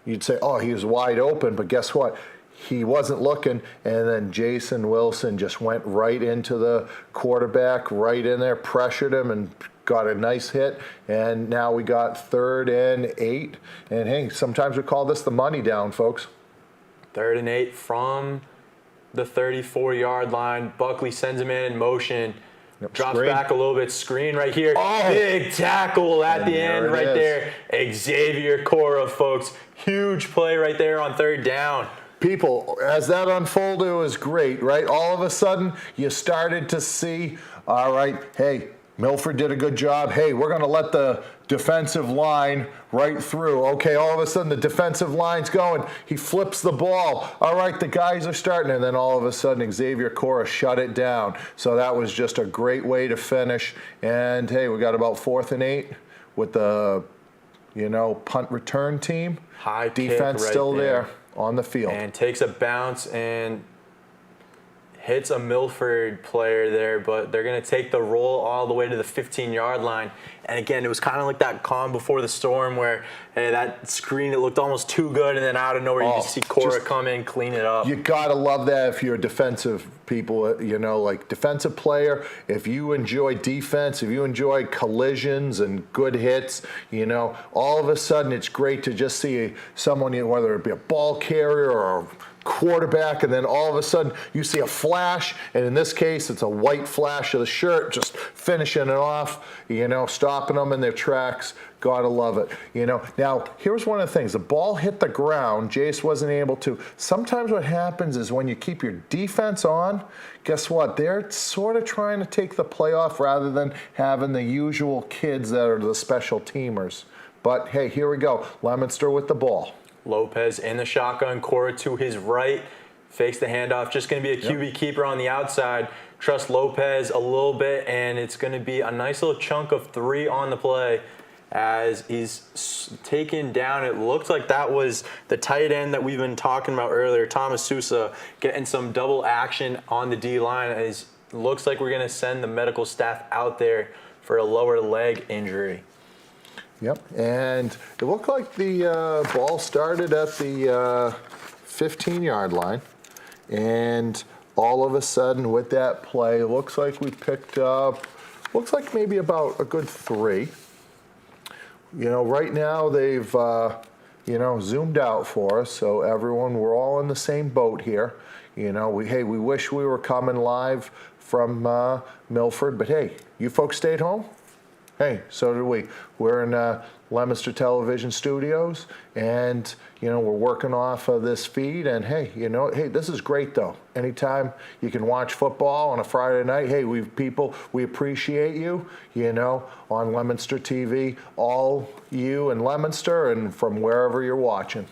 You'd say, oh, he was wide open, but guess what? He wasn't looking, and then Jason Wilson just went right into the quarterback, right in there, pressured him, and got a nice hit. And now we got 3rd and 8. And hey, sometimes we call this the money down, folks. 3rd and 8 from the 34-yard line. Buckley sends him in motion. Yep, Drops screen. back a little bit. Screen right here. Oh. Big tackle at the there end it right is. there. Xavier Cora, folks. Huge play right there on 3rd down. People, as that unfolded, it was great, right? All of a sudden, you started to see, all right, hey, Milford did a good job. Hey, we're going to let the defensive line right through. Okay, all of a sudden, the defensive line's going. He flips the ball. All right, the guys are starting. And then all of a sudden, Xavier Cora shut it down. So that was just a great way to finish. And, hey, we got about 4th and 8 with the, punt return team. High kick defense right still there. on the field. And takes a bounce and hits a Milford player there, but they're going to take the roll all the way to the 15-yard line. And again, it was kind of like that calm before the storm where that screen, it looked almost too good, and then out of nowhere you just see Cora come in, clean it up. You got to love that if you're defensive people, like defensive player. If you enjoy defense, if you enjoy collisions and good hits, all of a sudden it's great to just see someone, whether it be a ball carrier or a quarterback, and then all of a sudden you see a flash, and in this case it's a white flash of the shirt, just finishing it off, stopping them in their tracks. Gotta love it. Now here's one of the things. The ball hit the ground. Jace wasn't able to. Sometimes what happens is when you keep your defense on, guess what? They're sort of trying to take the play off rather than having the usual kids that are the special teamers. But hey, here we go. Leominster with the ball. Lopez in the shotgun, Cora to his right, fakes the handoff. Just going to be a QB keeper on the outside. Trust Lopez a little bit, and it's going to be a nice little chunk of 3 on the play as he's taken down. It looked like that was the tight end that we've been talking about earlier, Thomas Sousa, getting some double action on the D-line. It looks like we're going to send the medical staff out there for a lower leg injury. Yep, and it looked like the ball started at the 15-yard line, and all of a sudden with that play, it looks like we picked up, maybe about a good 3. Right now they've, zoomed out for us, so everyone, we're all in the same boat here. We wish we were coming live from Milford, but hey, you folks stayed home? Hey, so did we. We're in Leominster Television Studios, and we're working off of this feed. And hey, this is great though. Anytime you can watch football on a Friday night, hey, we appreciate you. On Leominster TV, all you in Leominster and from wherever you're watching.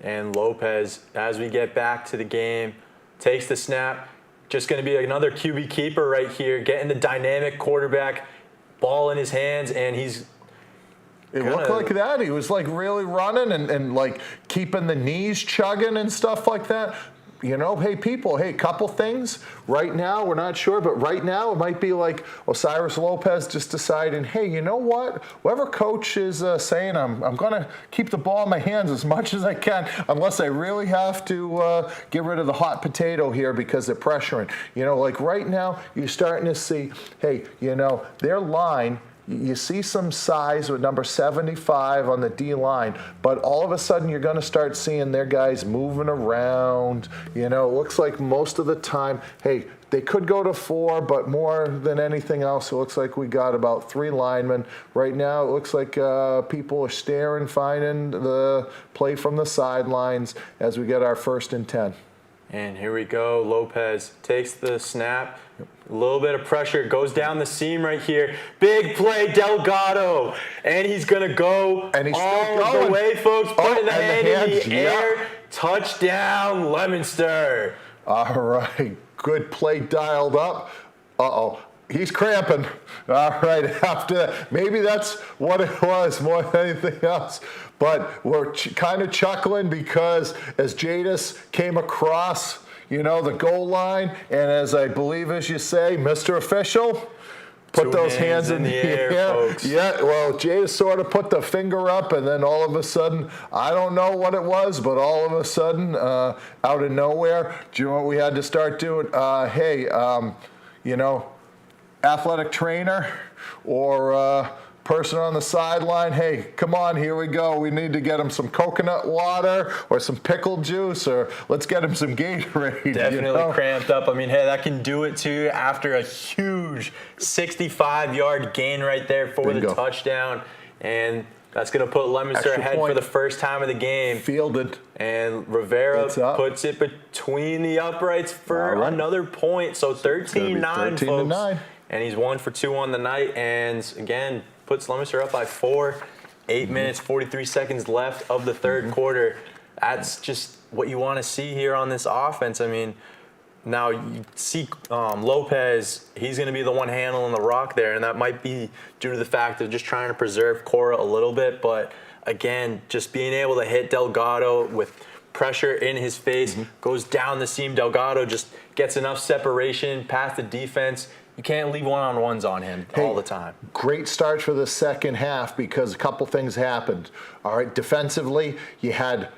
And Lopez, as we get back to the game, takes the snap. Just going to be another QB keeper right here, getting the dynamic quarterback. Ball in his hands, and it looked like that. He was like really running and like keeping the knees chugging and stuff like that. Hey, people, couple things. Right now, we're not sure, but right now it might be like Osiris Lopez just deciding, hey, you know what? Whoever coach is saying I'm going to keep the ball in my hands as much as I can, unless I really have to get rid of the hot potato here because they're pressuring. Like right now, you're starting to see, hey, their line, you see some size with number 75 on the D-line, but all of a sudden you're going to start seeing their guys moving around. You know, it looks like most of the time, hey, they could go to 4, but more than anything else, it looks like we got about 3 linemen. Right now, it looks like people are staring, finding the play from the sidelines as we get our 1st and 10. And here we go. Lopez takes the snap. A little bit of pressure. Goes down the seam right here. Big play, Delgado. And he's going to go and he's all the way, folks. Putting the hand in the air. Yeah. Touchdown, Leominster. All right. Good play dialed up. Uh-oh. He's cramping. All right, after that. Maybe that's what it was more than anything else. But we're kind of chuckling because as Jadis came across, you know, the goal line, and as I believe as you say, Mr. Official, put those hands in the air, folks. Yeah, well, Jadis sort of put the finger up, and then all of a sudden, I don't know what it was, but all of a sudden, out of nowhere, do you know what we had to start doing? You know, athletic trainer or person on the sideline, hey, come on, here we go. We need to get him some coconut water or some pickle juice, or let's get him some Gatorade. Definitely cramped up. I mean, hey, that can do it to you after a huge 65-yard gain right there for the touchdown. And that's going to put Leominster ahead for the first time of the game. Fielded. And Rivera puts it between the uprights for another point. So 13-9, folks. And he's 1 for 2 on the night. And, again, puts Leominster up by 4. 8 minutes, 43 seconds left of the third quarter. That's just what you want to see here on this offense. I mean, now you see Lopez, he's going to be the one handling the rock there, and that might be due to the fact of just trying to preserve Cora a little bit. But, again, just being able to hit Delgado with pressure in his face, goes down the seam. Delgado just gets enough separation past the defense. You can't leave one-on-ones on him all the time. Great start for the second half because a couple things happened. All right, defensively, you had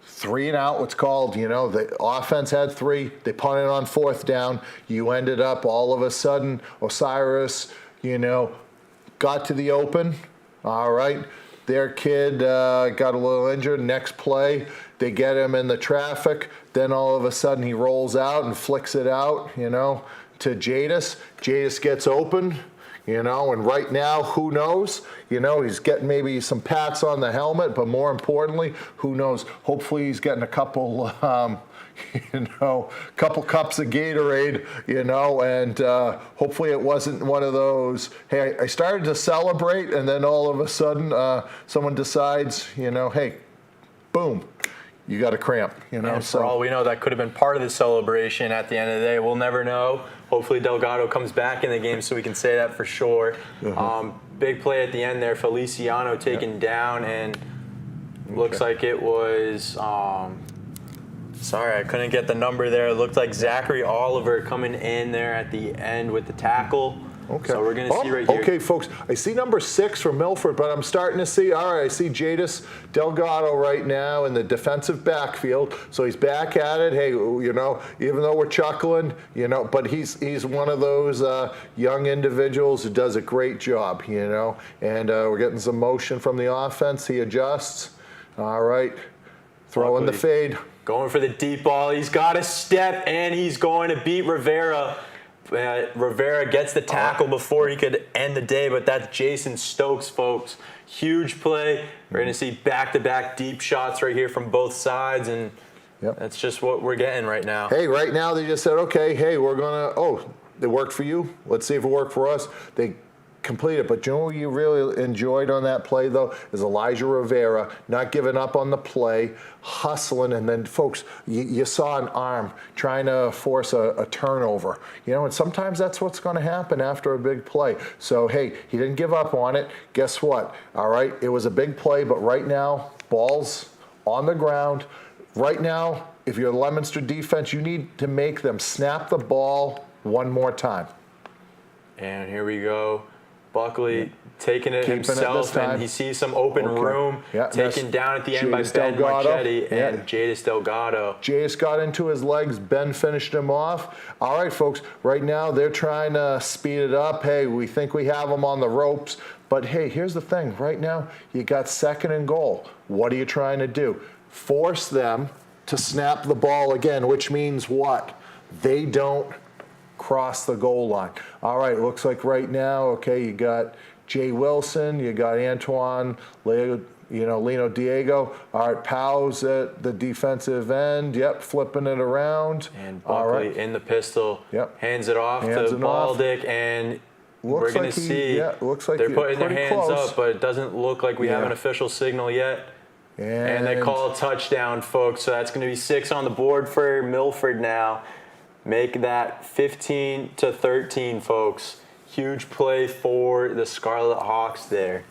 3 and out, what's called, you know, the offense had 3. They punted on 4th down. You ended up all of a sudden, Osiris, you know, got to the open. All right, their kid got a little injured. Next play, they get him in the traffic. Then all of a sudden he rolls out and flicks it out, you know, to Jadis. Jadis gets open, you know, and right now, who knows? You know, he's getting maybe some pats on the helmet, but more importantly, who knows? Hopefully he's getting a couple, couple cups of Gatorade, you know, and hopefully it wasn't one of those, hey, I started to celebrate, and then all of a sudden someone decides, you know, hey, boom. You got a cramp, you know. And for all we know, that could have been part of the celebration at the end of the day. We'll never know. Hopefully Delgado comes back in the game so we can say that for sure. Big play at the end there. Feliciano taken down, and looks like it was, sorry, I couldn't get the number there. It looked like Zachary Oliver coming in there at the end with the tackle. Okay. So we're going to see right here. Okay, folks, I see number 6 for Milford, but I'm starting to see, all right, I see Jadis Delgado right now in the defensive backfield. So he's back at it. Hey, you know, even though we're chuckling, you know, but he's one of those young individuals who does a great job, you know. And we're getting some motion from the offense. He adjusts. All right. Throwing the fade. Going for the deep ball. He's got a step, and he's going to beat Rivera. Rivera gets the tackle before he could end the day, but that's Jason Stokes, folks. Huge play. We're going to see back-to-back deep shots right here from both sides, and that's just what we're getting right now. Hey, right now they just said, okay, hey, we're going to, it worked for you. Let's see if it worked for us. They complete it. But you know what you really enjoyed on that play, though, is Elijah Rivera not giving up on the play, hustling, and then, folks, you saw an arm trying to force a turnover. You know, and sometimes that's what's going to happen after a big play. So, hey, he didn't give up on it. Guess what? All right, it was a big play, but right now, ball's on the ground. Right now, if you're the Leominster defense, you need to make them snap the ball one more time. And here we go. Buckley taking it Keeping it himself, this time. and he sees some open Okay. room, Yeah, taken down at the end by Jadis Ben Delgado. Marchetti Yeah. and Jadis Delgado. Jace got into his legs. Ben finished him off. All right, folks, right now they're trying to speed it up. Hey, we think we have them on the ropes. But hey, here's the thing. Right now, you got 2nd and goal. What are you trying to do? Force them to snap the ball again, which means what? They don't cross the goal line. All right, looks like right now, okay, you got Jay Wilson, you got Antoine, Lino Diego. All right, Powell's at the defensive end. Yep, flipping it around. And All Buckley right. in the pistol, Yep. hands it off Hands to it off. Baldick, and Looks we're going like to he- see yeah, looks like they're you're putting their pretty hands close. up, but it doesn't look like we have Yeah. an official signal yet. And they call a touchdown, folks. So that's going to be 6 on the board for Milford now. Make that 15-13, folks. Huge play for the Scarlet Hawks there.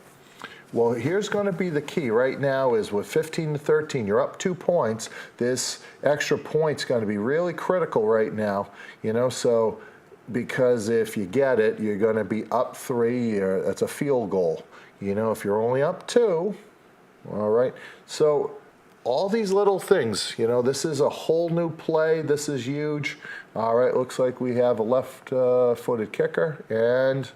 Well, here's going to be the key right now is with 15-13, you're up 2 points. This extra point's going to be really critical right now, so because if you get it, you're going to be up 3, that's a field goal. If you're only up 2, all right. So all these little things, this is a whole new play. This is huge. All right, looks like we have a left-footed kicker, and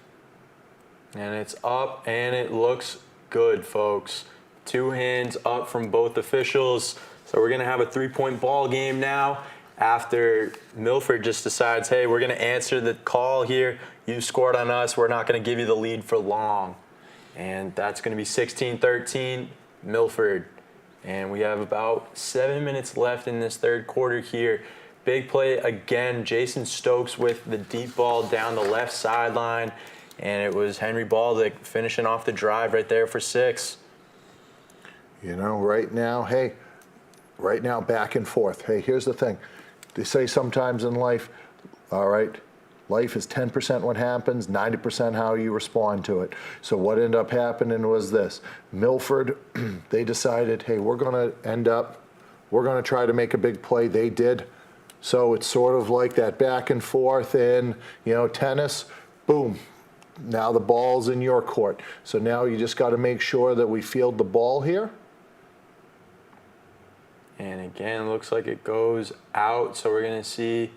it's up, and it looks good, folks. 2 hands up from both officials. So we're going to have a 3-point ball game now after Milford just decides, hey, we're going to answer the call here. You scored on us. We're not going to give you the lead for long. And that's going to be 16-13, Milford. And we have about 7 minutes left in this 3rd quarter here. Big play again. Jason Stokes with the deep ball down the left sideline. And it was Henry Baldick finishing off the drive right there for 6. Right now, back and forth. Hey, here's the thing. They say sometimes in life, all right, life is 10% what happens, 90% how you respond to it. So what ended up happening was this. Milford, they decided, hey, we're going to try to make a big play. They did. So it's sort of like that back and forth in, tennis. Boom. Now the ball's in your court. So now you just got to make sure that we field the ball here. And again, looks like it goes out. So we're going to see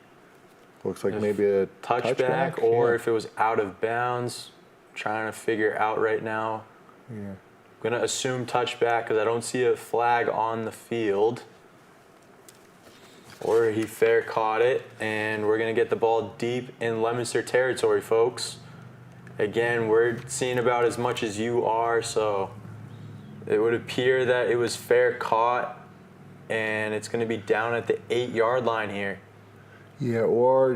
Looks like maybe a touchback or if it was out of bounds. Trying to figure out right now. Yeah. I'm going to assume touchback because I don't see a flag on the field. Or he fair caught it. And we're going to get the ball deep in Leominster territory, folks. Again, we're seeing about as much as you are, so it would appear that it was fair caught, and it's going to be down at the 8-yard line here. Yeah, or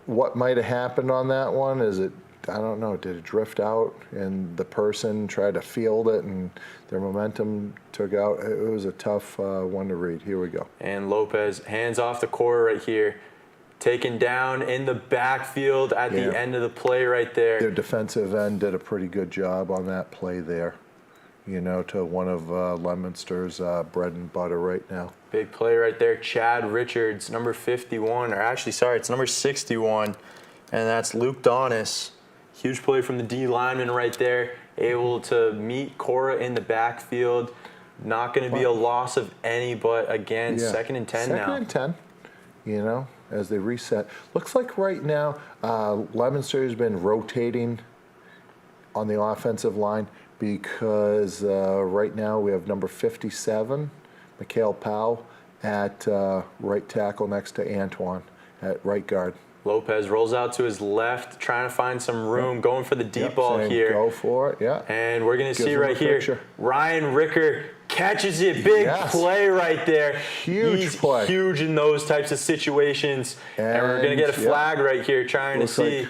what might have happened on that one is I don't know, did it drift out and the person tried to field it and their momentum took out? It was a tough one to read. Here we go. And Lopez, hands off the quarter right here. Taken down in the backfield at the end of the play right there. Their defensive end did a pretty good job on that play there, to one of Leominster's bread and butter right now. Big play right there. Chad Richards, number 51, or actually, sorry, it's number 61, and that's Luke Donis. Huge play from the D lineman right there, able to meet Cora in the backfield. Not going to be a loss of any, but again, 2nd and 10 now. 2nd and 10, as they reset. Looks like right now Leominster has been rotating on the offensive line because right now we have number 57, Mikhail Powell, at right tackle next to Antoine at right guard. Lopez rolls out to his left, trying to find some room, going for the deep ball saying here. Go for it, yeah. And we're going to Gives see him a right here, picture. Ryan Ricker catches it. Big play right there. Huge play. Huge in those types of situations. And we're going to get a flag right here, trying to see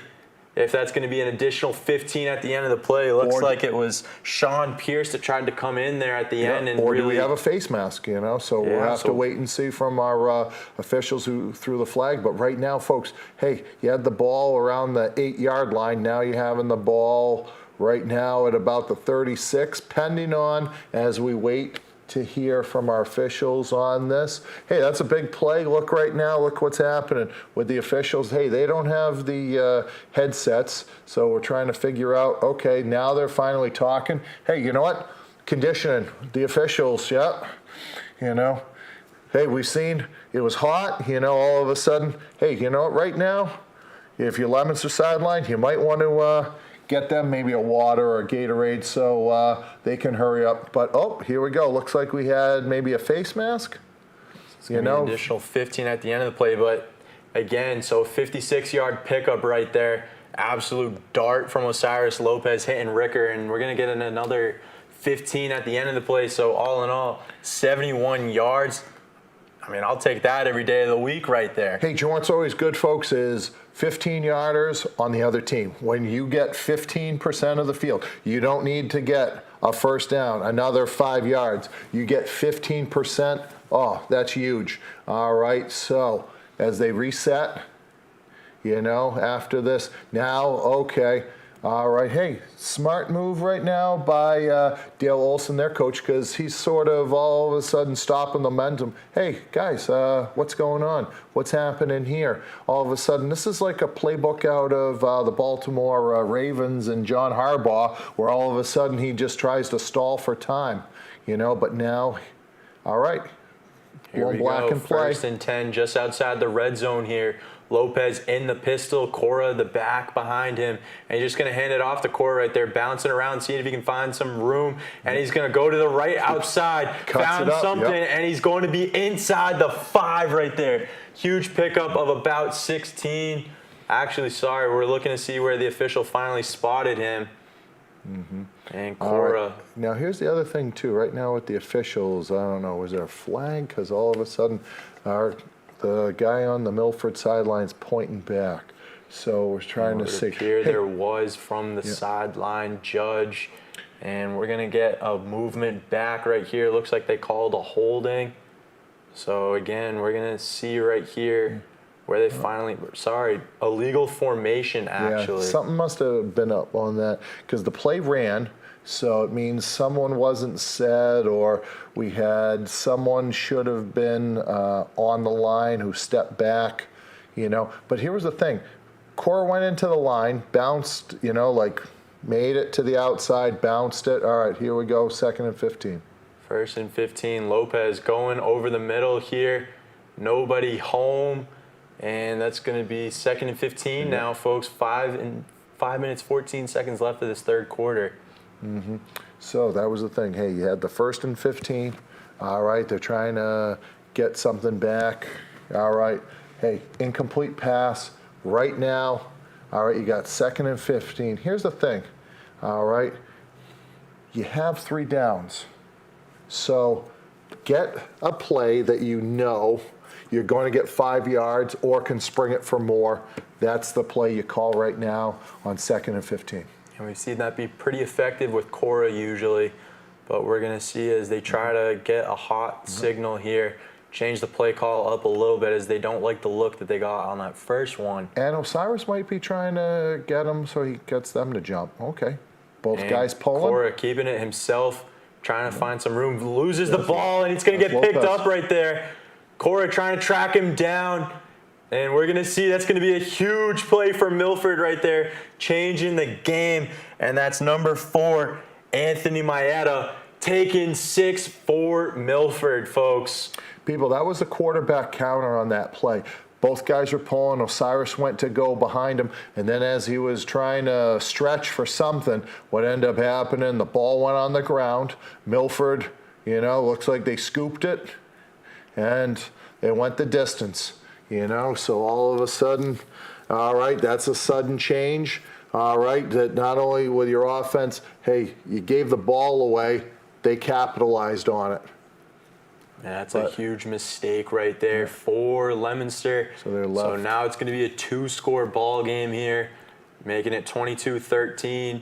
if that's going to be an additional 15 at the end of the play. It looks like it was Sean Pierce that tried to come in there at the end. And or really, do we have a face mask, So we'll have to wait and see from our officials who threw the flag. But right now, folks, hey, you had the ball around the 8-yard line. Now you're having the ball right now at about the 36, pending on as we wait to hear from our officials on this. Hey, that's a big play. Look right now, look what's happening with the officials. Hey, they don't have the headsets, so we're trying to figure out, okay, now they're finally talking. Hey, you know what? Conditioning, the officials, yeah, you know. Hey, we've seen it was hot, you know, all of a sudden, hey, you know what, right now, if you're Leominster sideline, you might want to get them maybe a water or a Gatorade so they can hurry up. But, oh, here we go. Looks like we had maybe a face mask. You know, additional 15 at the end of the play. But, again, so 56-yard pickup right there. Absolute dart from Osiris Lopez hitting Ricker. And we're going to get another 15 at the end of the play. So, all in all, 71 yards. I mean, I'll take that every day of the week right there. Hey, do you know what's always good, folks, is 15-yarders on the other team. When you get 15% of the field, you don't need to get a first down, another 5 yards. You get 15%. Oh, that's huge. All right, so as they reset, you know, after this, now, okay. All right, hey, smart move right now by Dale Olson, their coach, because he's sort of all of a sudden stopping the momentum. Hey, guys, what's going on? What's happening here? All of a sudden, this is like a playbook out of the Baltimore Ravens and John Harbaugh, where all of a sudden he just tries to stall for time, you know, but now, all right, here we black go, and play. 1st and 10, just outside the red zone here. Lopez in the pistol, Cora the back behind him, and he's just going to hand it off to Cora right there, bouncing around, seeing if he can find some room, and he's going to go to the right outside, found something, and he's going to be inside the 5 right there. Huge pickup of about 16. Actually, sorry, we're looking to see where the official finally spotted him. And Cora. Right. Now, here's the other thing, too. Right now with the officials, I don't know, was there a flag? Because all of a sudden, the guy on the Milford sideline's pointing back. So we're trying to see. Here there was from the sideline judge. And we're going to get a movement back right here. Looks like they called a holding. So, again, we're going to see right here where they finally, illegal formation, actually. Yeah, something must have been up on that because the play ran. So it means someone wasn't said, or we had someone should have been on the line who stepped back, you know. But here was the thing. Cora went into the line, bounced, you know, like made it to the outside, bounced it. All right, here we go, 2nd and 15. 1st and 15, Lopez going over the middle here. Nobody home. And that's going to be 2nd and 15 now, folks. 5 minutes, 14 seconds left of this 3rd quarter. So that was the thing. Hey, you had the 1st and 15. All right, they're trying to get something back. All right. Hey, incomplete pass right now. All right, you got 2nd and 15. Here's the thing. All right, you have 3 downs. So get a play that you know you're going to get 5 yards or can spring it for more. That's the play you call right now on 2nd and 15. And we've seen that be pretty effective with Cora usually. But we're going to see as they try to get a hot signal here, change the play call up a little bit as they don't like the look that they got on that first one. And Osiris might be trying to get him so he gets them to jump. Okay. Both And guys pulling. Cora keeping it himself, trying to find some room, loses the ball, and he's going to get picked up right there. Cora trying to track him down. And we're going to see that's going to be a huge play for Milford right there, changing the game. And that's number 4, Anthony Maeda, taking 6 for Milford, folks. People, that was a quarterback counter on that play. Both guys were pulling. Osiris went to go behind him. And then as he was trying to stretch for something, what ended up happening, the ball went on the ground. Milford, you know, looks like they scooped it. And they went the distance. You know, so all of a sudden, all right, that's a sudden change. All right, that not only with your offense, hey, you gave the ball away, they capitalized on it. And that's a huge mistake right there for Leominster. So they're left. So now it's going to be a 2-score ball game here, making it 22-13.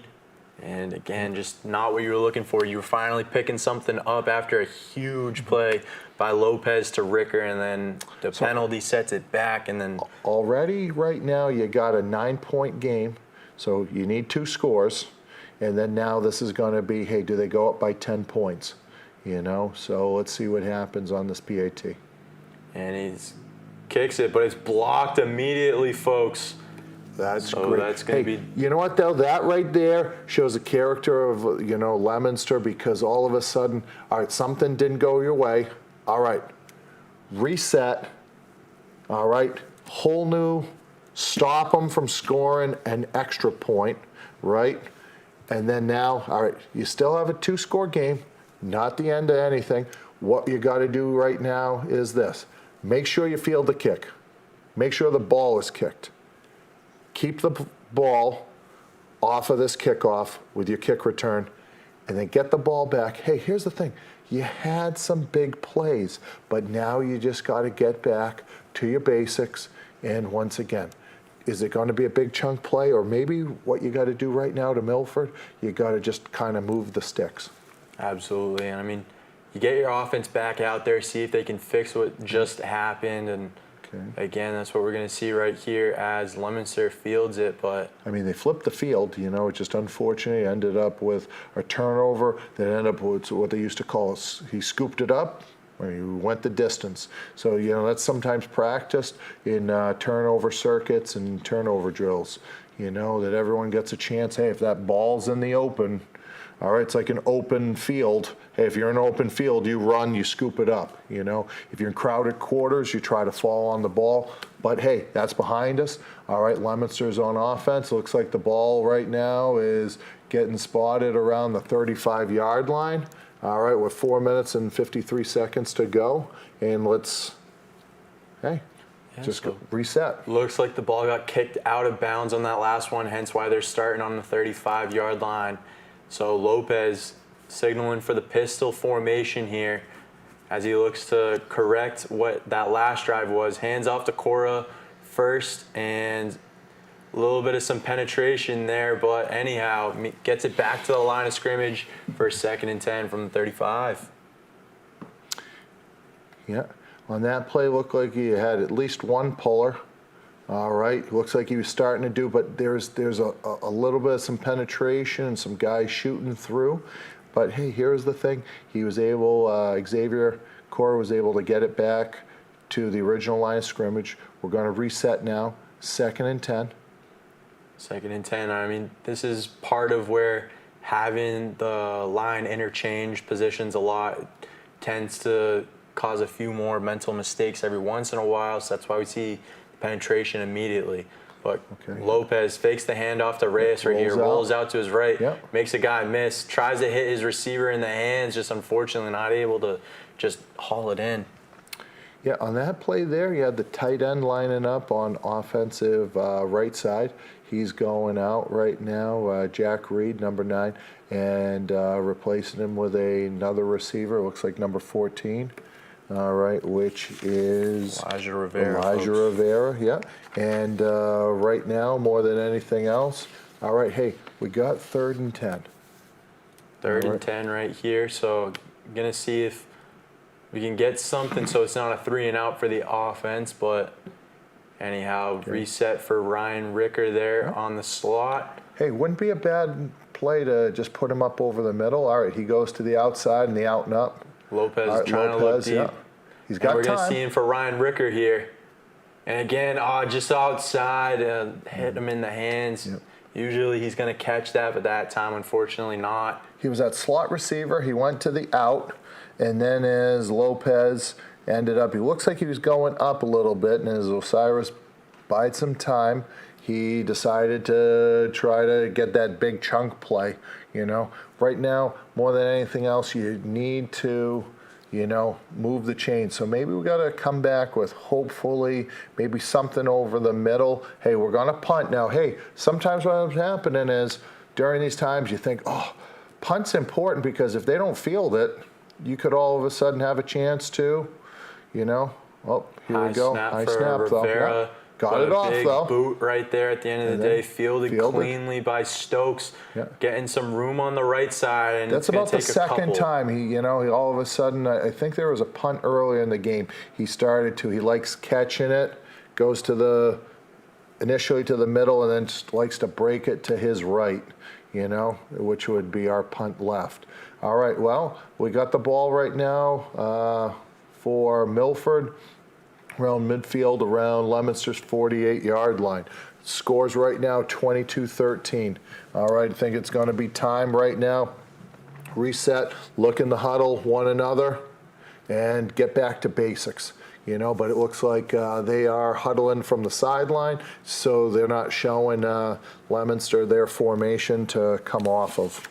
And again, just not what you were looking for. You were finally picking something up after a huge play by Lopez to Ricker, and then the penalty sets it back. And then already right now you got a 9-point game, so you need 2 scores. And then now this is going to be, hey, do they go up by 10 points? you know. So let's see what happens on this PAT. And he kicks it, but it's blocked immediately, folks. That's So great. that's going to Hey, be. you know what, though? That right there shows the character of, you know, Leominster, because all of a sudden, all right, something didn't go your way. All right, reset. All right, whole new, stop them from scoring an extra point, right? And then now, all right, you still have a 2-score game, not the end of anything. What you got to do right now is this. Make sure you field the kick. Make sure the ball is kicked. Keep the ball off of this kickoff with your kick return, and then get the ball back. Hey, here's the thing. You had some big plays, but now you just got to get back to your basics. And once again, is it going to be a big chunk play, or maybe what you got to do right now to Milford, you got to just kind of move the sticks? Absolutely. And I mean, you get your offense back out there, see if they can fix what just happened. And again, that's what we're going to see right here as Leominster fields it. But I mean, they flipped the field, you know, it's just unfortunate. Ended up with a turnover that ended up with what they used to call, he scooped it up, or he went the distance. So, you know, that's sometimes practiced in turnover circuits and turnover drills, you know, that everyone gets a chance. Hey, if that ball's in the open, all right, it's like an open field. Hey, if you're in an open field, you run, you scoop it up, you know. If you're in crowded quarters, you try to fall on the ball. But, hey, that's behind us. All right, Leominster's on offense. Looks like the ball right now is getting spotted around the 35-yard line. All right, with 4 minutes and 53 seconds to go. And let's, just reset. looks like the ball got kicked out of bounds on that last one, hence why they're starting on the 35-yard line. So Lopez signaling for the pistol formation here as he looks to correct what that last drive was. Hands off to Cora first, and a little bit of some penetration there, but anyhow, gets it back to the line of scrimmage for 2nd and 10 from the 35. Yeah, on that play, looked like he had at least one puller. All right, looks like he was starting to do, but there's a little bit of some penetration and some guys shooting through. But hey, here's the thing. He was able, Xavier Cora was able to get it back to the original line of scrimmage. We're going to reset now, 2nd and 10. 2nd and 10. I mean, this is part of where having the line interchange positions a lot tends to cause a few more mental mistakes every once in a while. So that's why we see penetration immediately. But Lopez fakes the handoff to Reyes right here, rolls out to his right, makes a guy miss, tries to hit his receiver in the hands, just unfortunately not able to just haul it in. Yeah, on that play there, you had the tight end lining up on offensive right side. He's going out right now, Jack Reed, number 9, and replacing him with another receiver, looks like number 14. All right, which is Elijah Rivera. Rivera, yeah. And right now, more than anything else, all right, hey, we got 3rd and 10. 3rd and 10 right here. So going to see if we can get something so it's not a 3 and out for the offense. But anyhow, reset for Ryan Ricker there on the slot. Hey, wouldn't be a bad play to just put him up over the middle. All right, he goes to the outside and the out and up. Lopez trying to look deep. Yeah. He's got we're time. going to see him for Ryan Ricker here. And again, just outside, hit him in the hands. Yep. Usually he's going to catch that, but that time, unfortunately, not. He was at slot receiver. He went to the out. And then as Lopez ended up, he looks like he was going up a little bit. And as Osiris bide some time, he decided to try to get that big chunk play. You know, right now, more than anything else, you need to, you know, move the chain. So maybe we got to come back with hopefully maybe something over the middle. Hey, we're going to punt. Now, hey, sometimes what's happening is during these times you think, oh, punt's important because if they don't field it, you could all of a sudden have a chance to, you know, oh, here we go. High Snap for Rivera. though. Got it off, big though. Boot right there at the end of the day. Fielded cleanly by Stokes. Yeah. Getting some room on the right side. And That's it's gonna about the take a second couple. time he all of a sudden, I think there was a punt earlier in the game. He likes catching it, goes to initially to the middle, and then just likes to break it to his right. which would be our punt left. All right, well, we got the ball right now for Milford around midfield, around Leominster's 48-yard line. Scores right now 22-13. All right, I think it's going to be time right now. Reset, look in the huddle, one another, and get back to basics. But it looks like they are huddling from the sideline, so they're not showing Leominster their formation to come off of.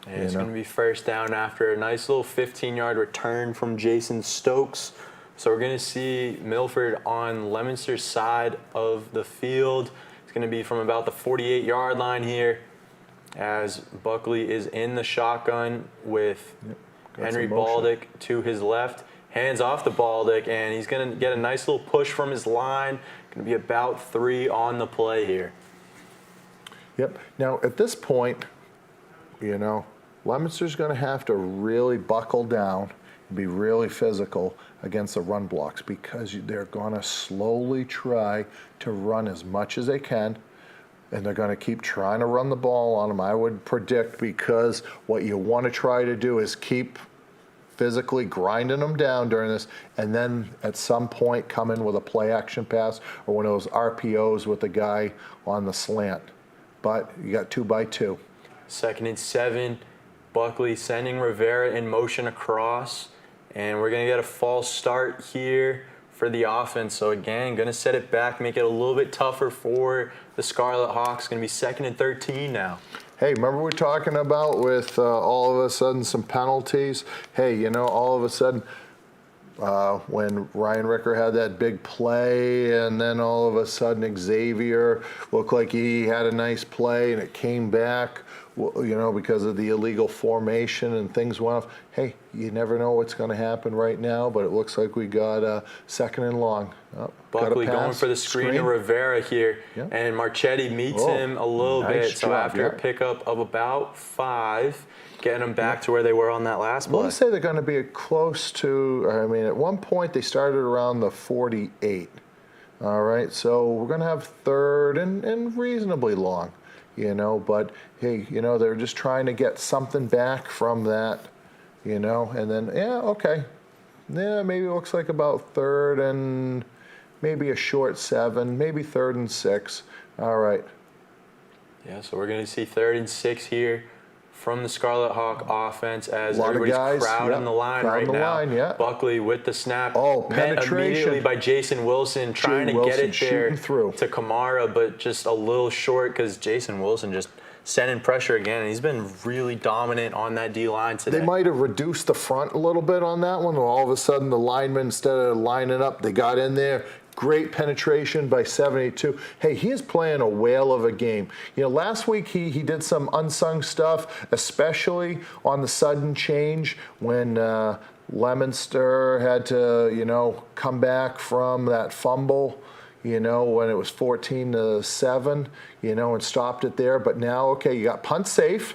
And it's going to be first down after a nice little 15-yard return from Jason Stokes. So we're going to see Milford on Leominster's side of the field. It's going to be from about the 48-yard line here, as Buckley is in the shotgun with Henry Baldick to his left. Hands off the Baldick, and he's going to get a nice little push from his line. Going to be about 3 on the play here. Yep. Now, at this point, Leominster's going to have to really buckle down and be really physical against the run blocks, because they're going to slowly try to run as much as they can, and they're going to keep trying to run the ball on them, I would predict, because what you want to try to do is keep physically grinding them down during this, and then at some point come in with a play action pass or one of those RPOs with the guy on the slant. But you got 2 by 2. 2nd and 7. Buckley sending Rivera in motion across, and we're going to get a false start here for the offense. So again, going to set it back, make it a little bit tougher for the Scarlet Hawks. Going to be 2nd and 13 now. Hey, remember we were talking about with all of a sudden some penalties? Hey, all of a sudden when Ryan Ricker had that big play, and then all of a sudden Xavier looked like he had a nice play and it came back, because of the illegal formation and things went off. Hey, you never know what's going to happen right now, but it looks like we got 2nd and long. Oh, Buckley going for the screen to Rivera here, and Marchetti meets him a little bit. So after a pickup of about 5, getting them back to where they were on that last play. I want to say they're going to be close to, at one point they started around the 48. All right, so we're going to have 3rd and reasonably long, but hey, they're just trying to get something back from that, and then, maybe it looks like about 3rd and maybe a short 7, maybe 3rd and 6. All right. Yeah, so we're going to see 3rd and 6 here from the Scarlet Hawk offense, as everybody's crowding the line right now. Buckley with the snap. Penetration. Met immediately by Jason Wilson, trying to get it there to Kamara, but just a little short, because Jason Wilson just sending pressure again, and he's been really dominant on that D-line today. They might have reduced the front a little bit on that one, and all of a sudden the linemen, instead of lining up, they got in there. Great penetration by 72. Hey, he is playing a whale of a game. Last week he did some unsung stuff, especially on the sudden change when Leominster had to, come back from that fumble, when it was 14-7, and stopped it there. But now, you got punt safe.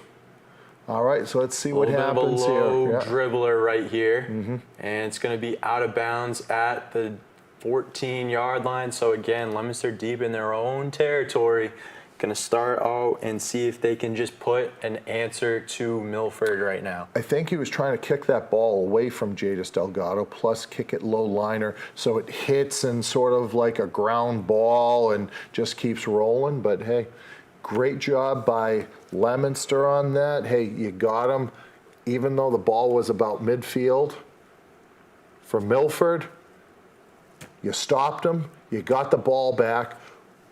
All right, so let's see what happens here. A little bit of a low dribbler right here, and it's going to be out of bounds at the 14-yard line. So again, Leominster deep in their own territory. Going to start out and see if they can just put an answer to Milford right now. I think he was trying to kick that ball away from Jadis Delgado, plus kick it low liner, so it hits and sort of like a ground ball and just keeps rolling. But hey, great job by Leominster on that. Hey, you got him, even though the ball was about midfield. For Milford, you stopped him, you got the ball back.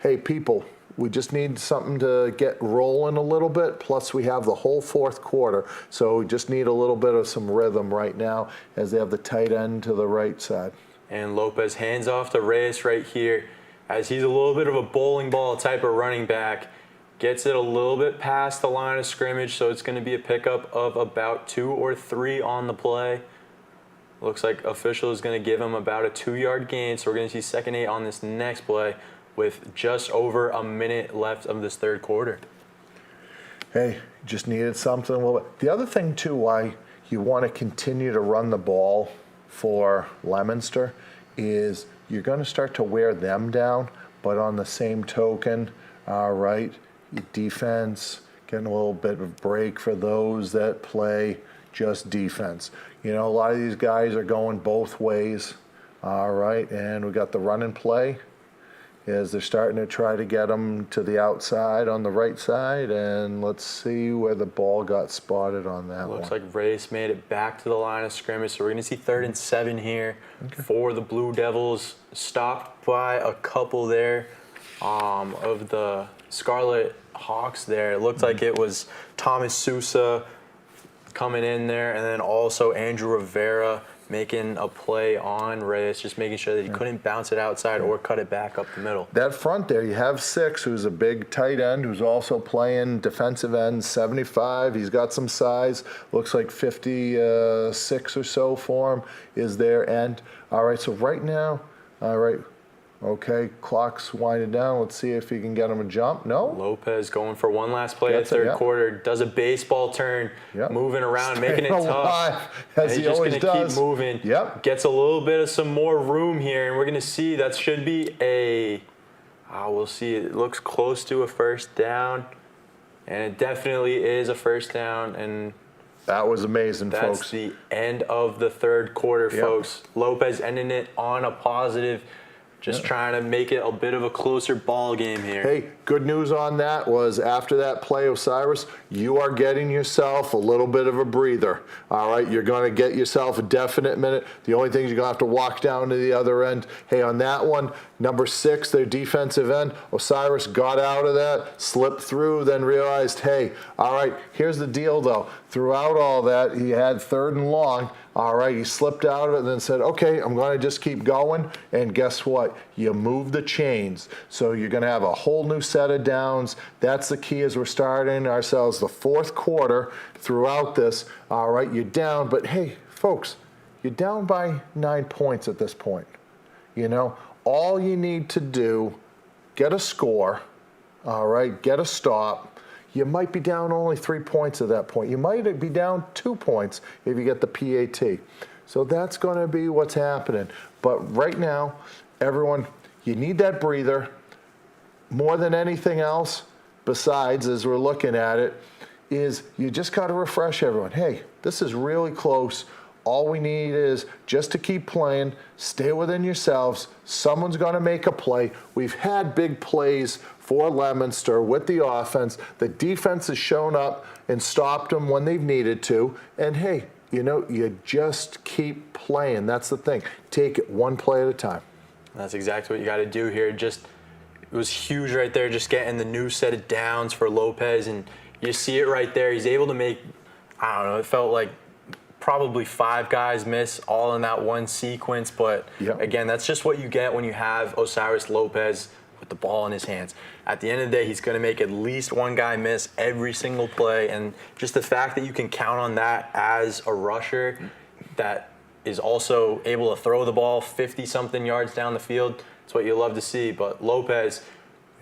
Hey, people, we just need something to get rolling a little bit, plus we have the whole 4th quarter, so we just need a little bit of some rhythm right now as they have the tight end to the right side. And Lopez hands off to Reyes right here, as he's a little bit of a bowling ball type of running back. Gets it a little bit past the line of scrimmage, so it's going to be a pickup of about 2 or 3 on the play. Looks like official is going to give him about a 2-yard gain, so we're going to see 2nd and 8 on this next play with just over a minute left of this 3rd quarter. Hey, just needed something a little bit. The other thing, too, why you want to continue to run the ball for Leominster is you're going to start to wear them down, but on the same token, all right, defense, getting a little bit of break for those that play just defense. You know, a lot of these guys are going both ways. All right, and we got the run and play as they're starting to try to get them to the outside on the right side, and let's see where the ball got spotted on that one. Looks like Reyes made it back to the line of scrimmage, so we're going to see 3rd and 7 here for the Blue Devils. Stopped by a couple there of the Scarlet Hawks there. It looked like it was Thomas Sousa coming in there, and then also Andrew Rivera making a play on Reyes, just making sure that he couldn't bounce it outside or cut it back up the middle. That front there, you have 6, who's a big tight end, who's also playing defensive end, 75. He's got some size. Looks like 56 or so for him is their end. All right, so right now, all right, okay, clock's winding down. Let's see if he can get him a jump. No? Lopez going for one last play Gets at it, third quarter. Does a baseball turn, moving around, making it tough. As he always he's just going to does. keep moving. Gets a little bit of some more room here, and we're going to see that should be a, we'll see. It looks close to a first down, and it definitely is a first down. And that was amazing, that's folks. the end of the third quarter, folks. Lopez ending it on a positive. Just trying to make it a bit of a closer ball game here. Hey, good news on that was after that play, Osiris, you are getting yourself a little bit of a breather. All right, you're going to get yourself a definite minute. The only thing is you're going to have to walk down to the other end. Hey, on that one, number 6, their defensive end, Osiris got out of that, slipped through, then realized, hey, all right, here's the deal, though. Throughout all that, he had 3rd and long. All right, he slipped out of it and then said, okay, I'm going to just keep going. And guess what? You move the chains. So you're going to have a whole new set of downs. That's the key as we're starting ourselves the 4th quarter throughout this. All right, you're down. But, hey, folks, you're down by 9 points at this point. You know, all you need to do, get a score, all right, get a stop. You might be down only 3 points at that point. You might be down 2 points if you get the PAT. So that's going to be what's happening. But right now, everyone, you need that breather. More than anything else, besides, as we're looking at it, is you just got to refresh everyone. Hey, this is really close. All we need is just to keep playing, stay within yourselves. Someone's going to make a play. We've had big plays for Leominster with the offense. The defense has shown up and stopped them when they've needed to. And hey, you know, you just keep playing. That's the thing. Take it one play at a time. That's exactly what you got to do here. It was huge right there, just getting the new set of downs for Lopez. And you see it right there. He's able to make, I don't know, it felt like probably 5 guys miss all in that one sequence. But again, that's just what you get when you have Osiris Lopez with the ball in his hands. At the end of the day, he's going to make at least one guy miss every single play. And just the fact that you can count on that as a rusher that is also able to throw the ball 50-something yards down the field, it's what you love to see. But Lopez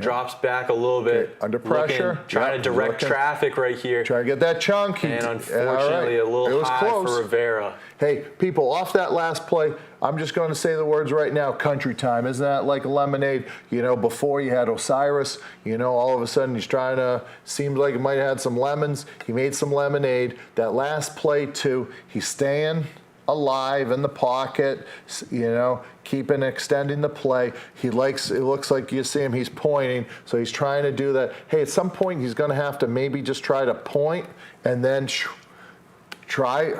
drops back a little bit. Under pressure. Trying to direct traffic right here. Try to get that chunk. And unfortunately, a little high for Rivera. Hey, people, off that last play, I'm just going to say the words right now, country time. Isn't that like a lemonade? You know, before you had Osiris, you know, all of a sudden he's trying to, seems like he might have had some lemons. He made some lemonade. That last play, too, he's staying alive in the pocket, you know, extending the play. It looks like you see him, he's pointing, so he's trying to do that. Hey, at some point he's going to have to maybe just try to point and then try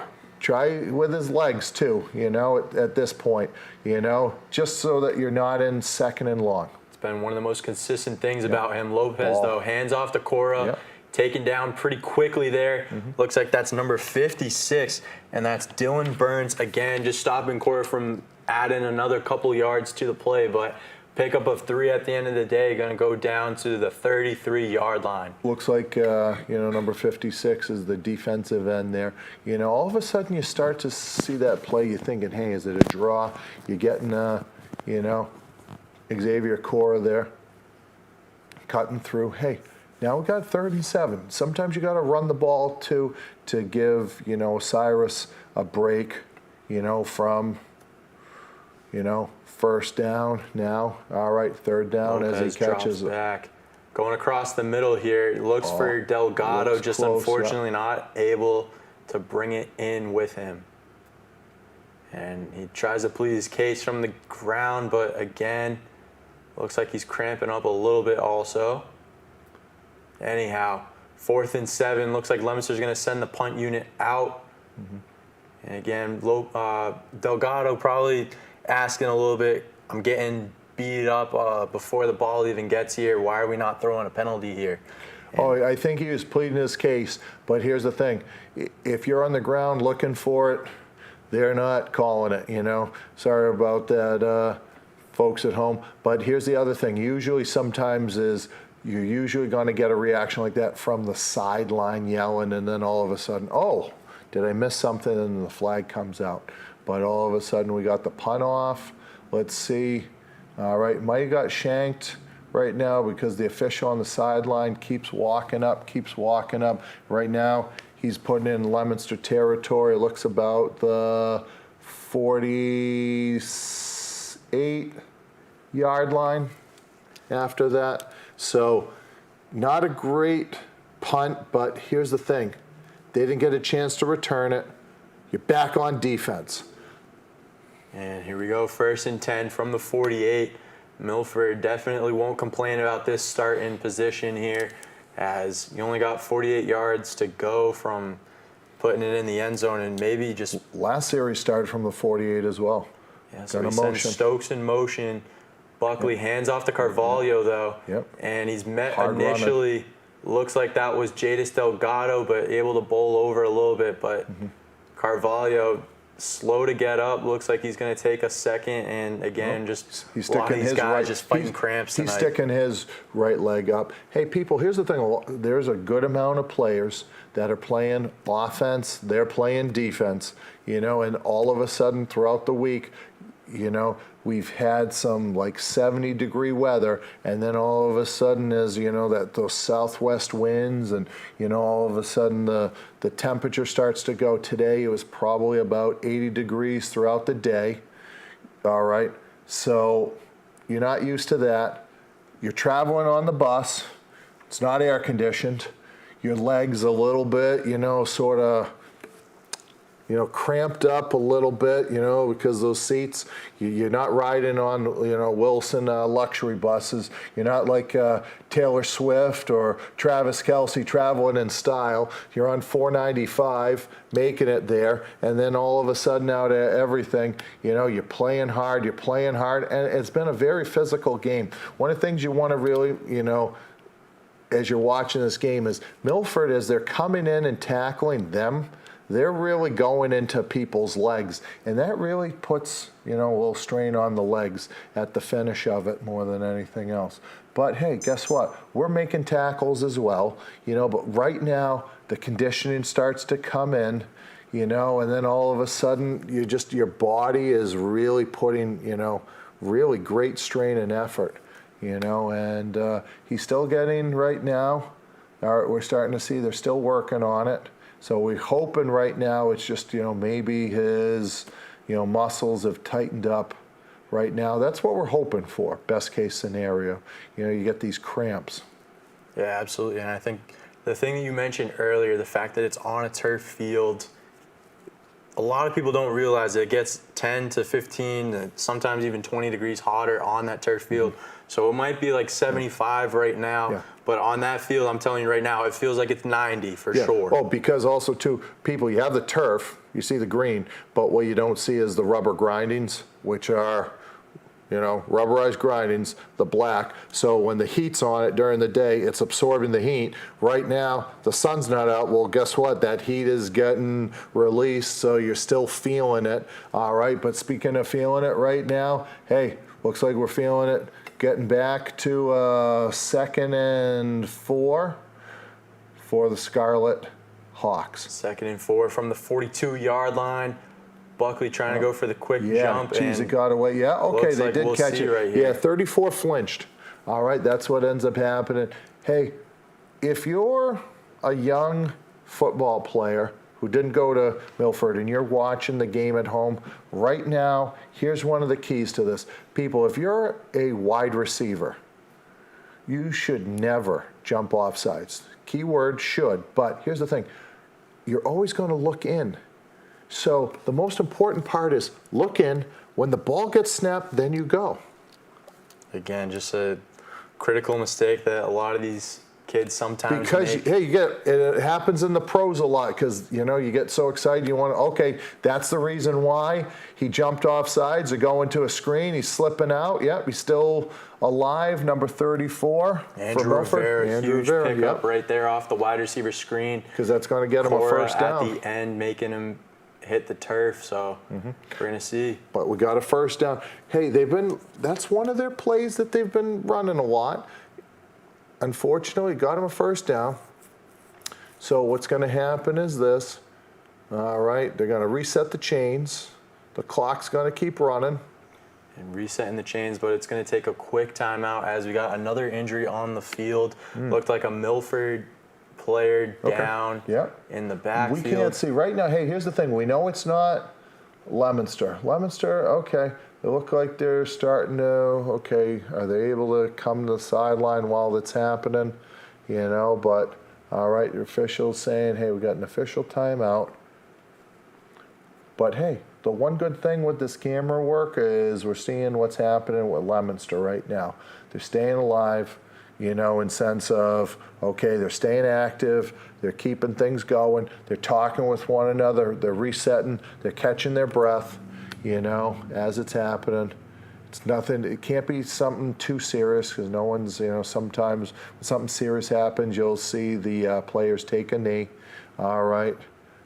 with his legs too, you know, at this point, you know, just so that you're not in 2nd and long. It's been one of the most consistent things about him. Lopez, though, hands off to Cora. Taken down pretty quickly there. Looks like that's number 56, and that's Dylan Burns again, just stopping Cora from adding another couple yards to the play. But pickup of 3 at the end of the day, going to go down to the 33-yard line. Looks like, you know, number 56 is the defensive end there. You know, all of a sudden you start to see that play. You're thinking, hey, is it a draw? You're getting, you know, Xavier Cora there cutting through. Hey, now we got 3rd and 7. Sometimes you got to run the ball to give, you know, Osiris a break, you know, from, you know, 1st down now. All right, 3rd down Lopez as he catches drops back. Going across the middle here, looks for Delgado, looks just close, unfortunately not able to bring it in with him. And he tries to plead his case from the ground, but again, looks like he's cramping up a little bit also. Anyhow, 4th and 7, looks like Leominster's going to send the punt unit out. And again, Delgado probably asking a little bit, I'm getting beat up before the ball even gets here. Why are we not throwing a penalty here? Oh, I think he was pleading his case, but here's the thing. If you're on the ground looking for it, they're not calling it, you know. Sorry about that, folks at home. But here's the other thing. Usually sometimes is you're usually going to get a reaction like that from the sideline yelling, and then all of a sudden, oh, did I miss something? And the flag comes out. But all of a sudden we got the punt off. Let's see. All right, might have got shanked right now because the official on the sideline keeps walking up. Right now, he's putting in Leominster territory. It looks about the 48-yard line after that. So not a great punt, but here's the thing. They didn't get a chance to return it. You're back on defense. And here we go, 1st and 10 from the 48. Milford definitely won't complain about this start in position here, as you only got 48 yards to go from putting it in the end zone, and maybe just... Last series started from the 48 as well. Yeah, so he sends Stokes in motion. Buckley hands off to Carvalho, though. And he's met Hard initially, running. Looks like that was Jadis Delgado, but able to bowl over a little bit. But Carvalho, slow to get up. Looks like he's going to take a second, and again, just he's a lot sticking of these his guys right, just fighting cramps tonight. He's sticking his right leg up. Hey, people, here's the thing. There's a good amount of players that are playing offense. They're playing defense, you know, and all of a sudden throughout the week, you know, we've had some like 70-degree weather, and then all of a sudden, as you know, those southwest winds, and you know, all of a sudden the temperature starts to go. Today it was probably about 80 degrees throughout the day. All right, so you're not used to that. You're traveling on the bus. It's not air conditioned. Your legs a little bit, you know, sort of, you know, cramped up a little bit, you know, because those seats, you're not riding on, you know, Wilson luxury buses. You're not like Taylor Swift or Travis Kelce traveling in style. You're on 495, making it there, and then all of a sudden out of everything, you know, you're playing hard, and it's been a very physical game. One of the things you want to really, you know, as you're watching this game is Milford, as they're coming in and tackling them, they're really going into people's legs, and that really puts, you know, a little strain on the legs at the finish of it more than anything else. But hey, guess what? We're making tackles as well, you know, but right now the conditioning starts to come in, you know, and then all of a sudden your body is really putting, you know, really great strain and effort, you know, and he's still getting right now. We're starting to see they're still working on it. So we're hoping right now it's just, you know, maybe his, you know, muscles have tightened up right now. That's what we're hoping for, best case scenario. You know, you get these cramps. Yeah, absolutely. And I think the thing that you mentioned earlier, the fact that it's on a turf field, a lot of people don't realize that it gets 10 to 15, sometimes even 20 degrees hotter on that turf field. So it might be like 75 right now, but on that field, I'm telling you right now, it feels like it's 90 for sure. Oh, because also too, people, you have the turf, you see the green, but what you don't see is the rubber grindings, which are, you know, rubberized grindings, the black. So when the heat's on it during the day, it's absorbing the heat. Right now, the sun's not out. Well, guess what? That heat is getting released, so you're still feeling it. All right, but speaking of feeling it right now, hey, looks like we're feeling it. Getting back to 2nd and 4 for the Scarlet Hawks. 2nd and 4 from the 42-yard line. Buckley trying to go for the quick jump. Geez, it got away. Yeah, okay, they did catch it. Right here. Yeah, 34 flinched. All right, that's what ends up happening. Hey, if you're a young football player who didn't go to Milford and you're watching the game at home, right now, here's one of the keys to this. People, if you're a wide receiver, you should never jump off sides. Keyword should, but here's the thing. You're always going to look in. So the most important part is look in. When the ball gets snapped, then you go. Again, just a critical mistake that a lot of these kids sometimes because make. hey, it happens in the pros a lot because you get so excited you want to. Okay, that's the reason why he jumped off sides to go into a screen. He's slipping out. Yep, he's still alive. Number 34 Andrew for Milford. Rivera, huge Rivera, pickup right there off the wide receiver screen. Because that's going to get him a first down at the end, making him hit the turf. So we're gonna see. But we got a first down. Hey, that's one of their plays that they've been running a lot. Unfortunately, got him a first down. So what's going to happen is this. All right, they're going to reset the chains. The clock's going to keep running. And resetting the chains, but it's going to take a quick timeout as we got another injury on the field. Looked like a Milford player down in the backfield. We can't see right now. Hey, here's the thing. We know it's not Leominster. Leominster, okay. They look like they're starting to, okay, are they able to come to the sideline while it's happening? But all right, your official's saying, hey, we got an official timeout. But hey, the one good thing with this camera work is we're seeing what's happening with Leominster right now. They're staying alive, in sense of, okay, they're staying active, they're keeping things going, they're talking with one another, they're resetting, they're catching their breath. As it's happening. It's nothing, it can't be something too serious because no one's, sometimes when something serious happens, you'll see the players take a knee. All right.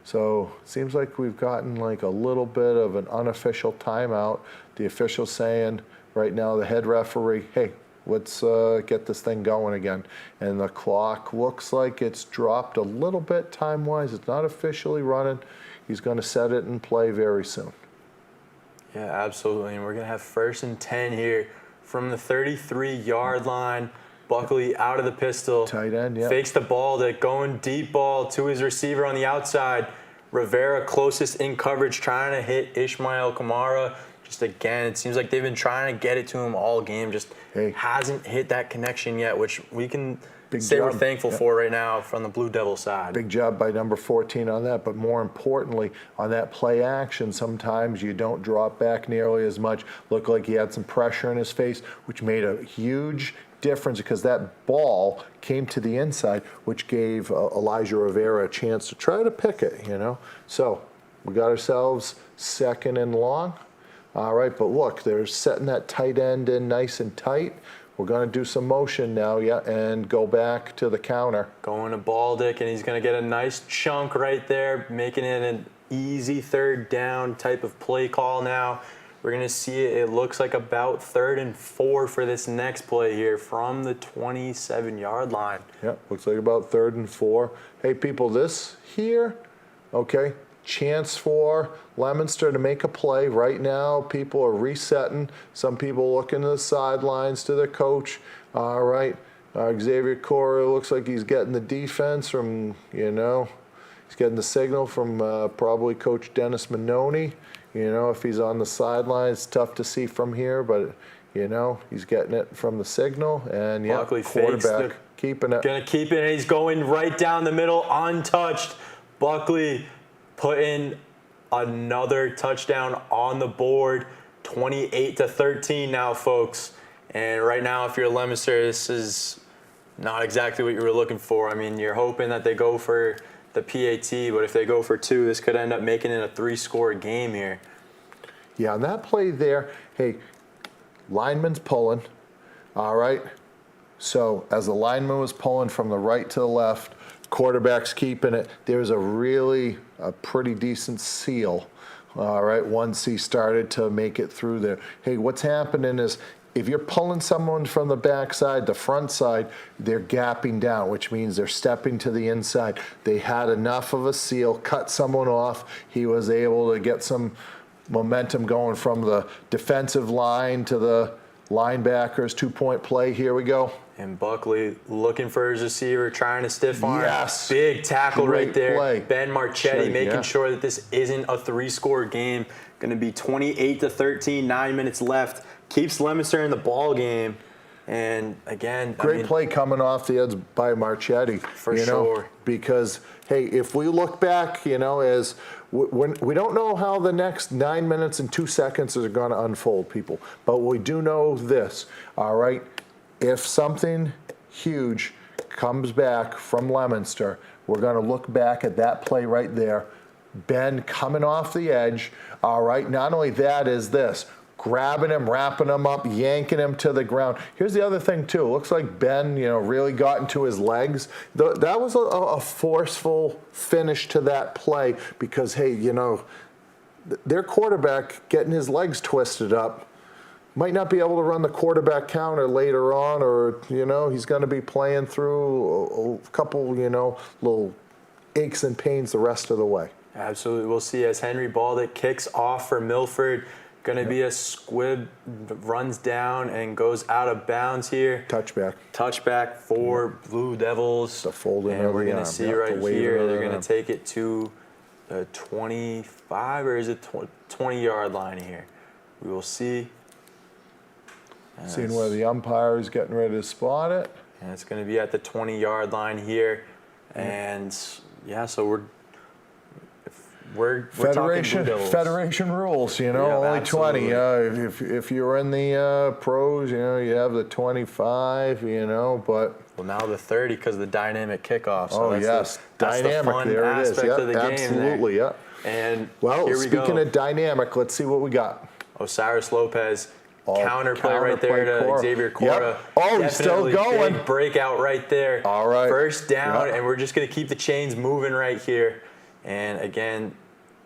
So it seems like we've gotten like a little bit of an unofficial timeout. The official saying right now, the head referee, hey, let's get this thing going again. And the clock looks like it's dropped a little bit time-wise. It's not officially running. He's going to set it in play very soon. Yeah, absolutely. And we're going to have 1st and 10 here from the 33-yard line. Buckley out of the pistol. Tight end, yeah. Fakes the ball to going deep ball to his receiver on the outside. Rivera closest in coverage, trying to hit Ishmael Kamara. Just again, it seems like they've been trying to get it to him all game. Just hasn't hit that connection yet, which we can say we're thankful for right now from the Blue Devil side. Big job by number 14 on that, but more importantly, on that play action, sometimes you don't drop back nearly as much. Looked like he had some pressure in his face, which made a huge difference because that ball came to the inside, which gave Elijah Rivera a chance to try to pick it, So we got ourselves 2nd and long. All right, but look, they're setting that tight end in nice and tight. We're going to do some motion now, and go back to the counter. Going to Baldick, and he's going to get a nice chunk right there, making it an easy 3rd down type of play call now. We're going to see it. It looks like about 3rd and 4 for this next play here from the 27-yard line. Yep, looks like about 3rd and 4. Hey, people, this here, okay, chance for Leominster to make a play. Right now, people are resetting. Some people looking to the sidelines to their coach. All right, Xavier Corey looks like he's getting the defense from, he's getting the signal from probably Coach Dennis Minoni. If he's on the sidelines, it's tough to see from here, but, he's getting it from the signal. And, quarterback keeping it. Going to keep it, and he's going right down the middle, untouched. Buckley putting another touchdown on the board, 28-13 now, folks. And right now, if you're Leominster, this is not exactly what you were looking for. I mean, you're hoping that they go for the PAT, but if they go for 2, this could end up making it a 3-score game here. Yeah, on that play there, hey, lineman's pulling, all right? So as the lineman was pulling from the right to the left, quarterback's keeping it. There's a pretty decent seal, all right, once he started to make it through there. Hey, what's happening is if you're pulling someone from the backside, the front side, they're gapping down, which means they're stepping to the inside. They had enough of a seal, cut someone off. He was able to get some momentum going from the defensive line to the linebackers. 2-point play. Here we go. And Buckley looking for his receiver, trying to stiff arm. Yes. Big tackle Great right there. play. Ben Marchetti making sure that this isn't a 3-score game. Going to be 28-13, 9 minutes left. Keeps Leominster in the ball game. And again, Great play coming off the edge by Marchetti. For you know, sure. Because, hey, if we look back, as when we don't know how the next 9 minutes and 2 seconds are going to unfold, people. But we do know this, all right? If something huge comes back from Leominster, we're going to look back at that play right there. Ben coming off the edge, all right? Not only that is this. Grabbing him, wrapping him up, yanking him to the ground. Here's the other thing, too. It looks like Ben, really got into his legs. That was a forceful finish to that play because, hey, their quarterback getting his legs twisted up might not be able to run the quarterback counter later on, or, he's going to be playing through a couple, little aches and pains the rest of the way. Absolutely. We'll see as Henry Baldick kicks off for Milford. Going to be a squib, runs down and goes out of bounds here. Touchback for Blue Devils. The folding and of we're the going to arm. see Yep, right the here, they're going to take it to the 25 or is it 20-yard line here? We will see. Seeing where the umpire is getting ready to spot it. And it's going to be at the 20-yard line here. And, so we're Federation talking Blue Devils. Federation rules, only absolutely. 20. If you're in the pros, you have the 25, but. Well, now the 30 because of the dynamic kickoff. So Oh, that's yes. That's Dynamic, the fun there it is. aspect Yep, of the game absolutely, there. yep. And Well, here we speaking go. of dynamic, let's see what we got. Osiris Lopez, counterplay right there to Cora. Xavier Cora. Yep. Oh, he's still Definitely going. Big breakout right there. All right. First down, Yep. and we're just going to keep the chains moving right here. And again,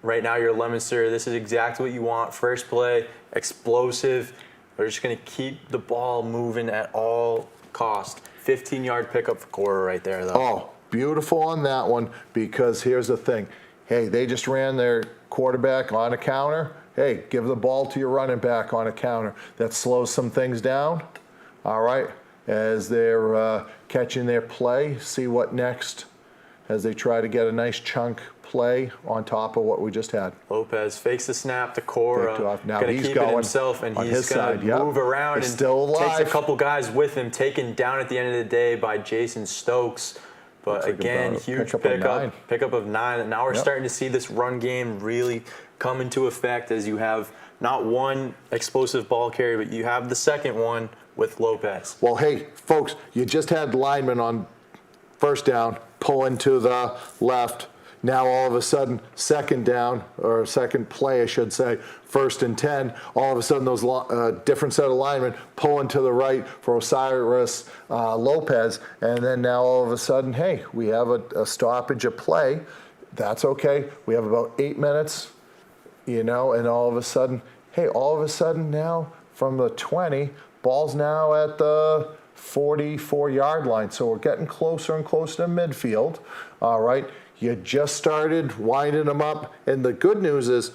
right now you're Leominster. This is exactly what you want. First play, explosive. We're just going to keep the ball moving at all cost. 15-yard pickup for Cora right there, though. Oh, beautiful on that one, because here's the thing. Hey, they just ran their quarterback on a counter. Hey, give the ball to your running back on a counter. That slows some things down, all right, as they're catching their play. See what next as they try to get a nice chunk play on top of what we just had. Lopez fakes the snap to Cora. Now gonna he's keep going it himself, and on he's his going side. to Yep. move around He's and still alive. takes a couple guys with him, taken down at the end of the day by Jason Stokes. But Looks like again, about a huge pickup pickup of 9. And now we're Yep. starting to see this run game really come into effect as you have not one explosive ball carrier, but you have the second one with Lopez. Well, hey, folks, you just had linemen on first down pulling to the left. Now all of a sudden, second down, or second play, I should say, 1st and 10. All of a sudden, those different set of linemen pulling to the right for Osiris Lopez. And then now all of a sudden, hey, we have a stoppage of play. That's okay. We have about 8 minutes, and all of a sudden, now from the 20, ball's now at the 44-yard line. So we're getting closer and closer to midfield. All right. You just started winding them up. And the good news is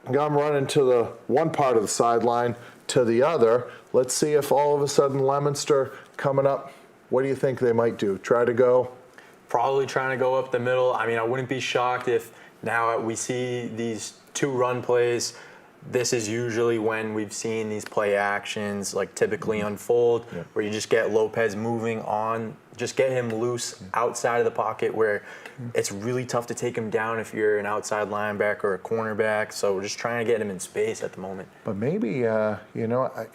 I'm running to the one part of the sideline to the other. Let's see if all of a sudden Leominster coming up, what do you think they might do? Try to go? Probably trying to go up the middle. I mean, I wouldn't be shocked if now we see these 2 run plays. This is usually when we've seen these play actions like typically unfold, where you just get Lopez moving on, just get him loose outside of the pocket where it's really tough to take him down if you're an outside linebacker or a cornerback. So we're just trying to get him in space at the moment. But maybe, I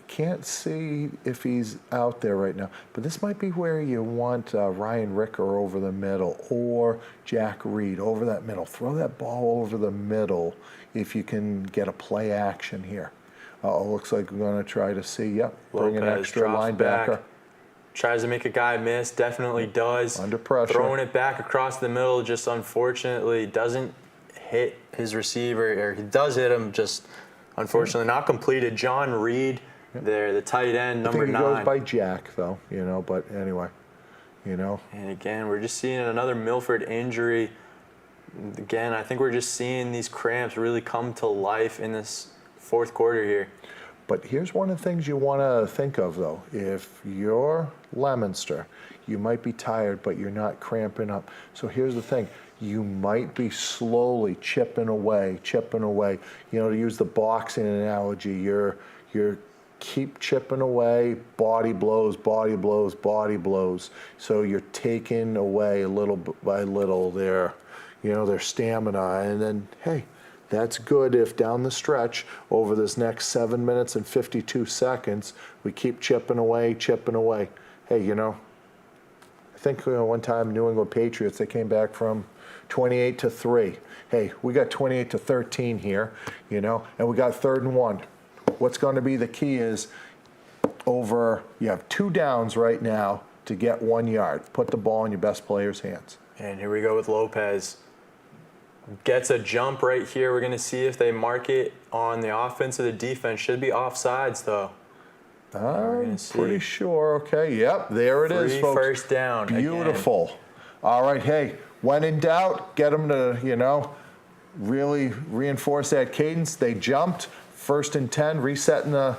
can't see if he's out there right now. But this might be where you want Ryan Ricker over the middle or Jack Reed over that middle. Throw that ball over the middle if you can get a play action here. Looks like we're going to try to see, bring an Lopez extra drops linebacker. back, tries to make a guy miss, definitely does. Under pressure. Throwing it back across the middle, just unfortunately doesn't hit his receiver, or he does hit him, just unfortunately not completed. John Reed there, the tight end, number I think 9. he goes by Jack, though, but anyway, And again, we're just seeing another Milford injury. Again, I think we're just seeing these cramps really come to life in this 4th quarter here. But here's one of the things you want to think of, though. If you're Leominster, you might be tired, but you're not cramping up. So here's the thing. You might be slowly chipping away. To use the boxing analogy, you're keep chipping away, body blows, body blows, body blows. So you're taking away little by little their stamina. And then, hey, that's good if down the stretch over this next 7 minutes and 52 seconds, we keep chipping away, chipping away. Hey, I think one time New England Patriots, they came back from 28-3. Hey, we got 28-13 here, and we got 3rd and 1. What's going to be the key is you have 2 downs right now to get 1 yard. Put the ball in your best player's hands. And here we go with Lopez. Gets a jump right here. We're going to see if they mark it on the offense or the defense. Should be offsides, though. I'm pretty sure. Okay, yep, there it is, folks. First down. Beautiful. Again. All right, hey, when in doubt, get them to, really reinforce that cadence. They jumped. 1st and 10, resetting the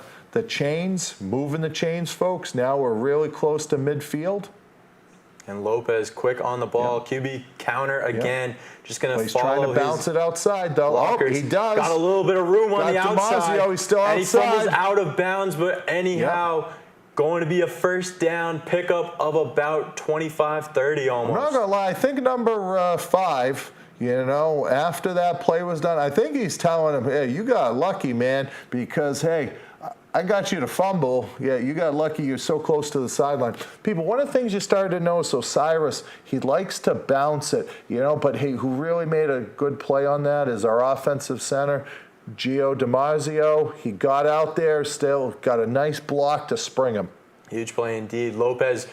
chains, moving the chains, folks. Now we're really close to midfield. And Lopez quick on the ball. Yep. QB counter again. Yep. Just going to follow. He's trying to bounce it outside, though. Blockers. Oh, he does. Got a little bit of room on the outside. He's still outside. And he fumbles out of bounds, but anyhow, going to be a first down pickup of about 25-30 almost. I'm not going to lie. I think number 5, after that play was done, I think he's telling him, hey, you got lucky, man, because, hey, I got you to fumble. Yeah, you got lucky. You're so close to the sideline. People, one of the things you started to notice, Osiris, he likes to bounce it, but hey, who really made a good play on that is our offensive center, Gio DiMarzio. He got out there, still got a nice block to spring him. Huge play indeed. Lopez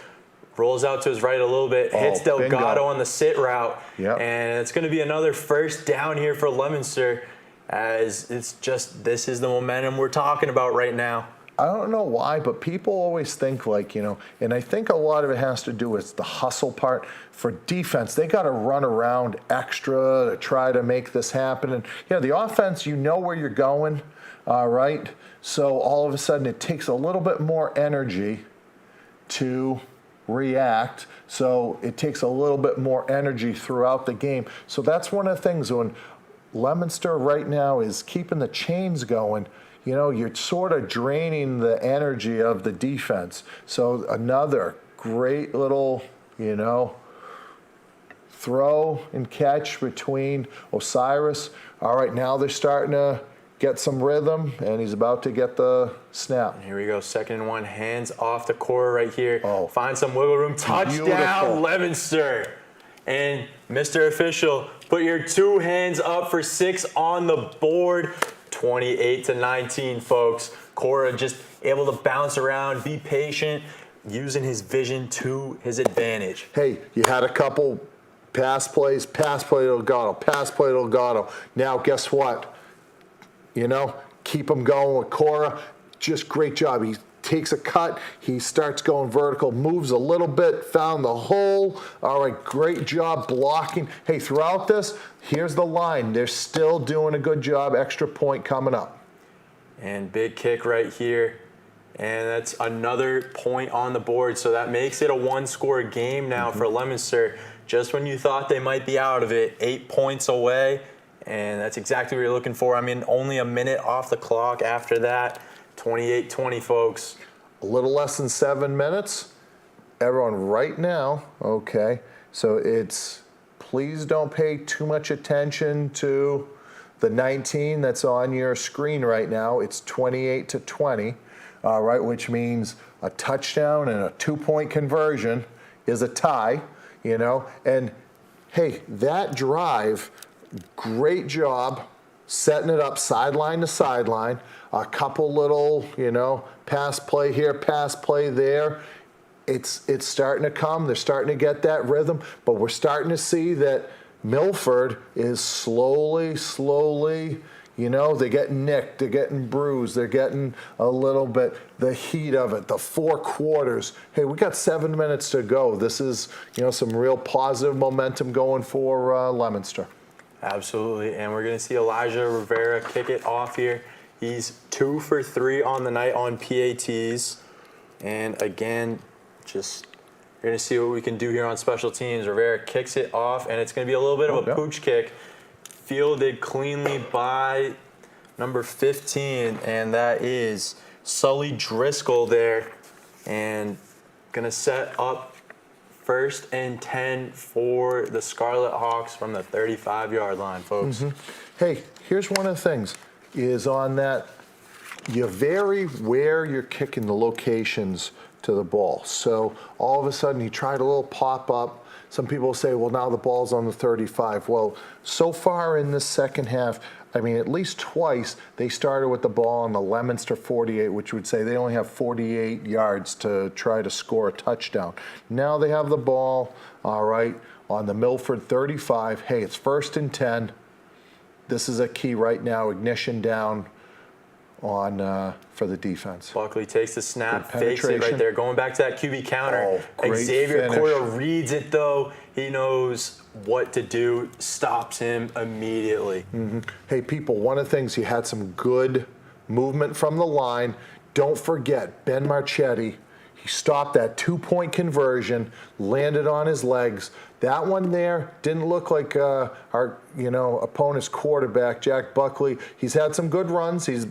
rolls out to his right a little bit, hits Delgado on the sit route, and it's going to be another first down here for Leominster. As this is the momentum we're talking about right now. I don't know why, but people always think and I think a lot of it has to do with the hustle part. For defense, they got to run around extra to try to make this happen. And, the offense, where you're going, right? So all of a sudden it takes a little bit more energy to react. So it takes a little bit more energy throughout the game. So that's one of the things when Leominster right now is keeping the chains going. You're sort of draining the energy of the defense. So another great little, throw and catch between Osiris. All right, now they're starting to get some rhythm, and he's about to get the snap. And here we go, 2nd and 1, hands off the core right here. Oh, find some wiggle room, touchdown, Leominster. And Mr. Official, put your 2 hands up for 6 on the board. 28-19, folks. Cora just able to bounce around, be patient, using his vision to his advantage. Hey, you had a couple pass play to Delgado, pass play to Delgado. Now, guess what? Keep him going with Cora. Just great job. He takes a cut, he starts going vertical, moves a little bit, found the hole. All right, great job blocking. Hey, throughout this, here's the line. They're still doing a good job. Extra point coming up. And big kick right here. And that's another point on the board. So that makes it a 1-score game now for Leominster. Just when you thought they might be out of it, 8 points away. And that's exactly what you're looking for. Only a minute off the clock after that. 28-20, folks. A little less than 7 minutes. Everyone right now, okay, so please don't pay too much attention to the 19 that's on your screen right now. It's 28-20, right, which means a touchdown and a 2-point conversion is a tie, and hey, that drive, great job setting it up sideline to sideline. A couple little, pass play here, pass play there. It's starting to come. They're starting to get that rhythm, but we're starting to see that Milford is slowly, they're getting nicked, they're getting bruised, they're getting a little bit the heat of it, the 4 quarters. Hey, we got 7 minutes to go. This is, some real positive momentum going for Leominster. Absolutely, and we're going to see Elijah Rivera kick it off here. He's 2 for 3 on the night on PATs. And again, you're going to see what we can do here on special teams. Rivera kicks it off, and it's going to be a little bit of a pooch kick. Fielded cleanly by number 15, and that is Sully Driscoll there. And going to set up 1st and 10 for the Scarlet Hawks from the 35-yard line, folks. Hey, here's one of the things, is on that, you vary where you're kicking the locations to the ball. So all of a sudden he tried a little pop-up. Some people say, well, now the ball's on the 35. Well, so far in this second half, I mean, at least twice they started with the ball on the Leominster 48, which would say they only have 48 yards to try to score a touchdown. Now they have the ball, all right, on the Milford 35. Hey, it's 1st and 10. This is a key right now, ignition down on for the defense. Buckley takes the snap, Good fakes it right penetration. there, going back to that QB counter. Oh, great Xavier finish. Cora reads it, though. He knows what to do, stops him immediately. Hey, people, one of the things, you had some good movement from the line. Don't forget, Ben Marchetti, he stopped that 2-point conversion, landed on his legs. That one there didn't look like our opponent's quarterback, Jack Buckley. He's had some good runs. He's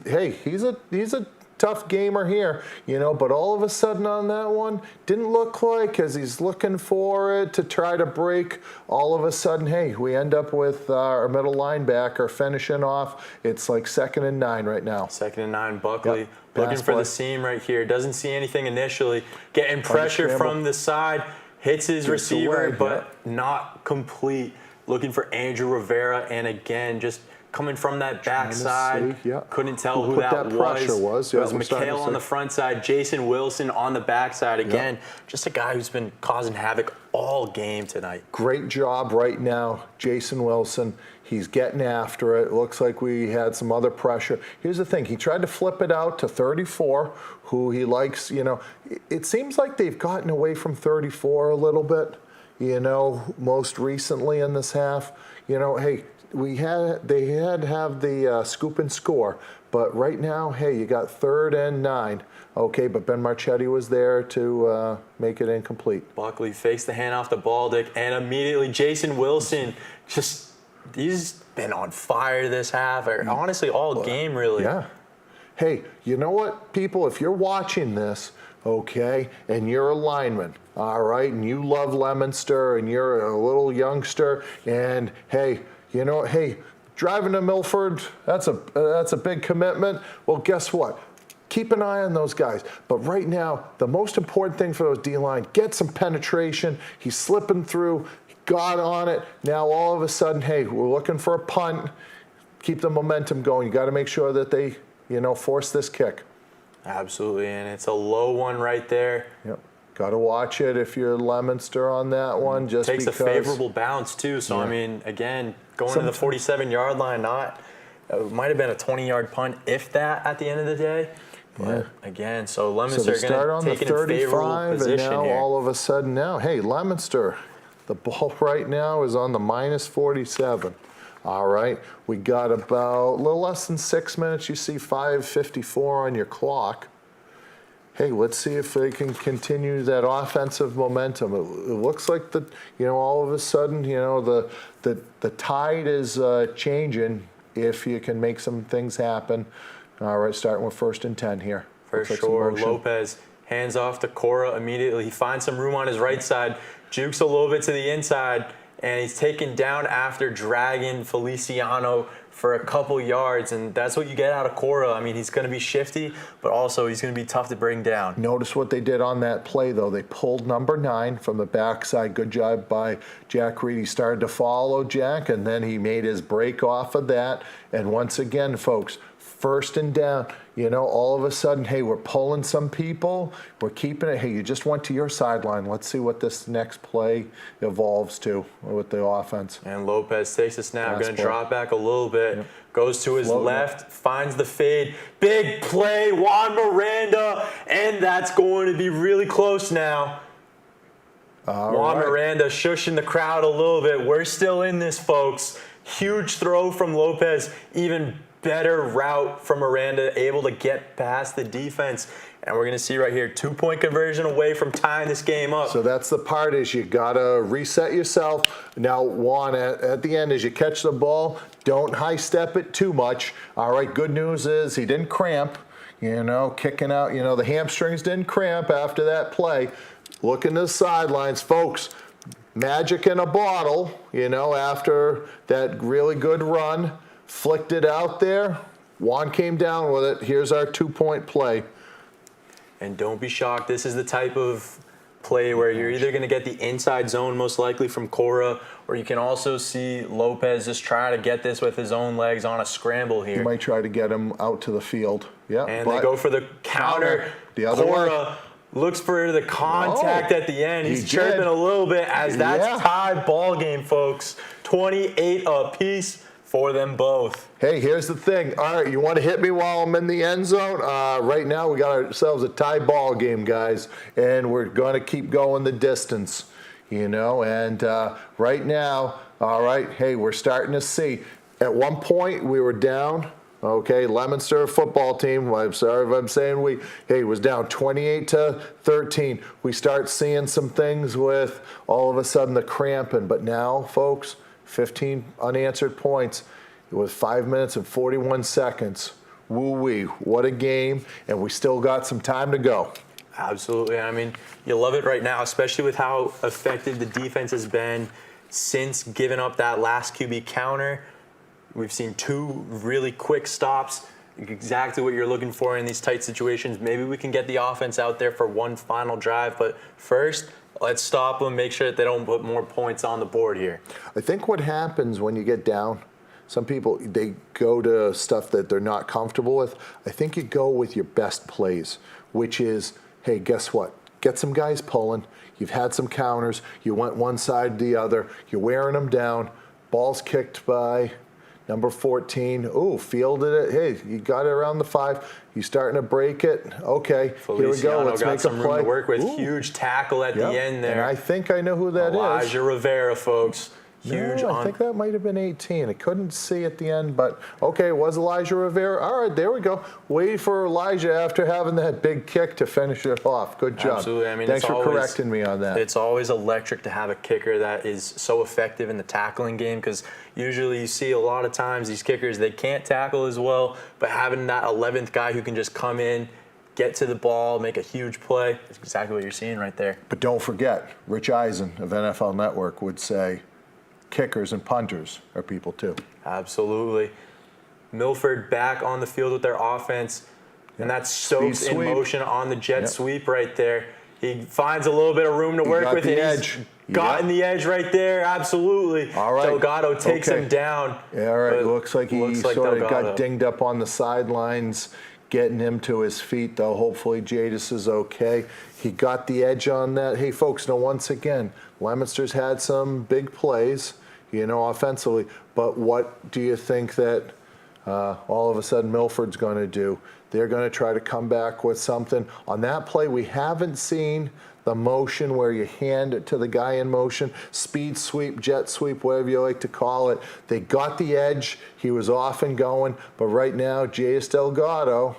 a tough gamer here, but all of a sudden on that one, didn't look like, as he's looking for it to try to break, all of a sudden, hey, we end up with our middle linebacker finishing off. It's like 2nd and 9 right now. 2nd and 9, Buckley. Yep. Looking Pass for play. the seam right here. Doesn't see anything initially. Getting pressure scramble. from the side. Hits his Gets receiver, away, but not complete. Looking for Andrew Rivera, and again, just coming from that backside. see, yeah. Couldn't tell who put that that pressure was. It Yeah, was we're starting to McHale on see. the front side, Jason Wilson on the backside. Again, just a guy who's been causing havoc all game tonight. Great job right now, Jason Wilson. He's getting after it. Looks like we had some other pressure. Here's the thing. He tried to flip it out to 34, who he likes. It seems like they've gotten away from 34 a little bit, most recently in this half. Hey, they had to have the scoop and score. But right now, hey, you got 3rd and 9. Okay, but Ben Marchetti was there to make it incomplete. Buckley fakes the handoff to Baldick, and immediately Jason Wilson he's been on fire this half, or honestly all game really. Yeah. Hey, you know what, people? If you're watching this, okay, and you're a lineman, all right, and you love Leominster, and you're a little youngster, and hey, driving to Milford, that's a big commitment. Well, guess what? Keep an eye on those guys. But right now, the most important thing for those D-line, get some penetration. He's slipping through. He got on it. Now, all of a sudden, hey, we're looking for a punt. Keep the momentum going. You got to make sure that they, force this kick. Absolutely, and it's a low one right there. Yep. Got to watch it if you're Leominster on that one. Just Takes because a favorable bounce, too. So, Yeah. I mean, again, going to the 47-yard line, it might have been a 20-yard punt, if that, at the end of the day. But, again, so So Leominster they start on the taking a favorable 35, and position now here. all of a sudden hey, Leominster, the ball right now is on the minus 47. All right, we got about a little less than 6 minutes. You see 5:54 on your clock. Hey, let's see if they can continue that offensive momentum. It looks like all of a sudden, the tide is changing if you can make some things happen. All right, starting with 1st and 10 here. For Looks like some sure. motion. Lopez hands off to Cora immediately. He finds some room on his right side, jukes a little bit to the inside, and he's taken down after dragging Feliciano for a couple yards, and that's what you get out of Cora. I mean, he's going to be shifty, but also he's going to be tough to bring down. Notice what they did on that play, though. They pulled number 9 from the backside. Good job by Jack Reed. He started to follow Jack, and then he made his break off of that. And once again, folks, 1st and down, all of a sudden, hey, we're pulling some people. We're keeping it. Hey, you just went to your sideline. Let's see what this next play evolves to with the offense. And Lopez takes a snap, Last going to play. drop back a little bit, goes to his Floating left, finds the fade. Big play, Juan Miranda, and that's going to be really close now. Juan right. Miranda shushing the crowd a little bit. We're still in this, folks. Huge throw from Lopez, even better route from Miranda, able to get past the defense. And we're going to see right here, 2-point conversion away from tying this game up. So that's the part, is you got to reset yourself. Now, Juan, at the end, as you catch the ball, don't high step it too much. All right, good news is he didn't cramp. kicking out. The hamstrings didn't cramp after that play. Looking to the sidelines, folks. Magic in a bottle, after that really good run. Flicked it out there. Juan came down with it. Here's our 2-point play. And don't be shocked. This is the type of play where you're either going to get the inside zone most likely from Cora, or you can also see Lopez just try to get this with his own legs on a scramble here. You might try to get him out to the field. Yeah. And they go for the counter. The other Cora looks for the contact at the end. He's chirping a little bit as that's tied ball game, folks. 28 apiece for them both. Hey, here's the thing. All right, you want to hit me while I'm in the end zone? Right now, we got ourselves a tie ball game, guys, and we're going to keep going the distance, And right now, all right, hey, we're starting to see. At one point, we were down. Okay, Leominster football team, I'm sorry if I'm saying it was down 28-13. We start seeing some things with all of a sudden the cramping. But now, folks, 15 unanswered points with 5 minutes and 41 seconds. Woo-wee, what a game, and we still got some time to go. Absolutely. I mean, you love it right now, especially with how effective the defense has been since giving up that last QB counter. We've seen 2 really quick stops, exactly what you're looking for in these tight situations. Maybe we can get the offense out there for one final drive, but first, let's stop them, make sure that they don't put more points on the board here. I think what happens when you get down, some people, they go to stuff that they're not comfortable with. I think you go with your best plays, which is, hey, guess what? Get some guys pulling. You've had some counters. You went one side to the other. You're wearing them down. Ball's kicked by number 14. Ooh, fielded it. Hey, you got it around the 5. You starting to break it. Okay, Feliciano, here we go. Let's got make some a play. room to work with. Ooh. Huge tackle at the end there. And I think I know who that is. Elijah Rivera, folks. Huge. No, I think that might have been 18. I couldn't see at the end, but okay, it was Elijah Rivera. All right, there we go. Wait for Elijah after having that big kick to finish it off. Good job. Absolutely. I mean, thanks for correcting me on that. It's always electric to have a kicker that is so effective in the tackling game, because usually you see a lot of times these kickers, they can't tackle as well, but having that 11th guy who can just come in, get to the ball, make a huge play, that's exactly what you're seeing right there. But don't forget, Rich Eisen of NFL Network would say, kickers and punters are people too. Absolutely. Milford back on the field with their offense, and that's soaked in motion on the jet sweep right there. He finds a little bit of room to work with. Edge. Gotten the edge right there, absolutely. All right. Delgado takes him down. Yeah, all right, looks like he sort of got dinged up on the sidelines, getting him to his feet, though. Hopefully Jadis is okay. He got the edge on that. Hey, folks, now once again, Leominster's had some big plays, offensively. But what do you think that all of a sudden Milford's going to do? They're going to try to come back with something. On that play, we haven't seen the motion where you hand it to the guy in motion, speed sweep, jet sweep, whatever you like to call it. They got the edge. He was off and going. But right now, J.S. Delgado,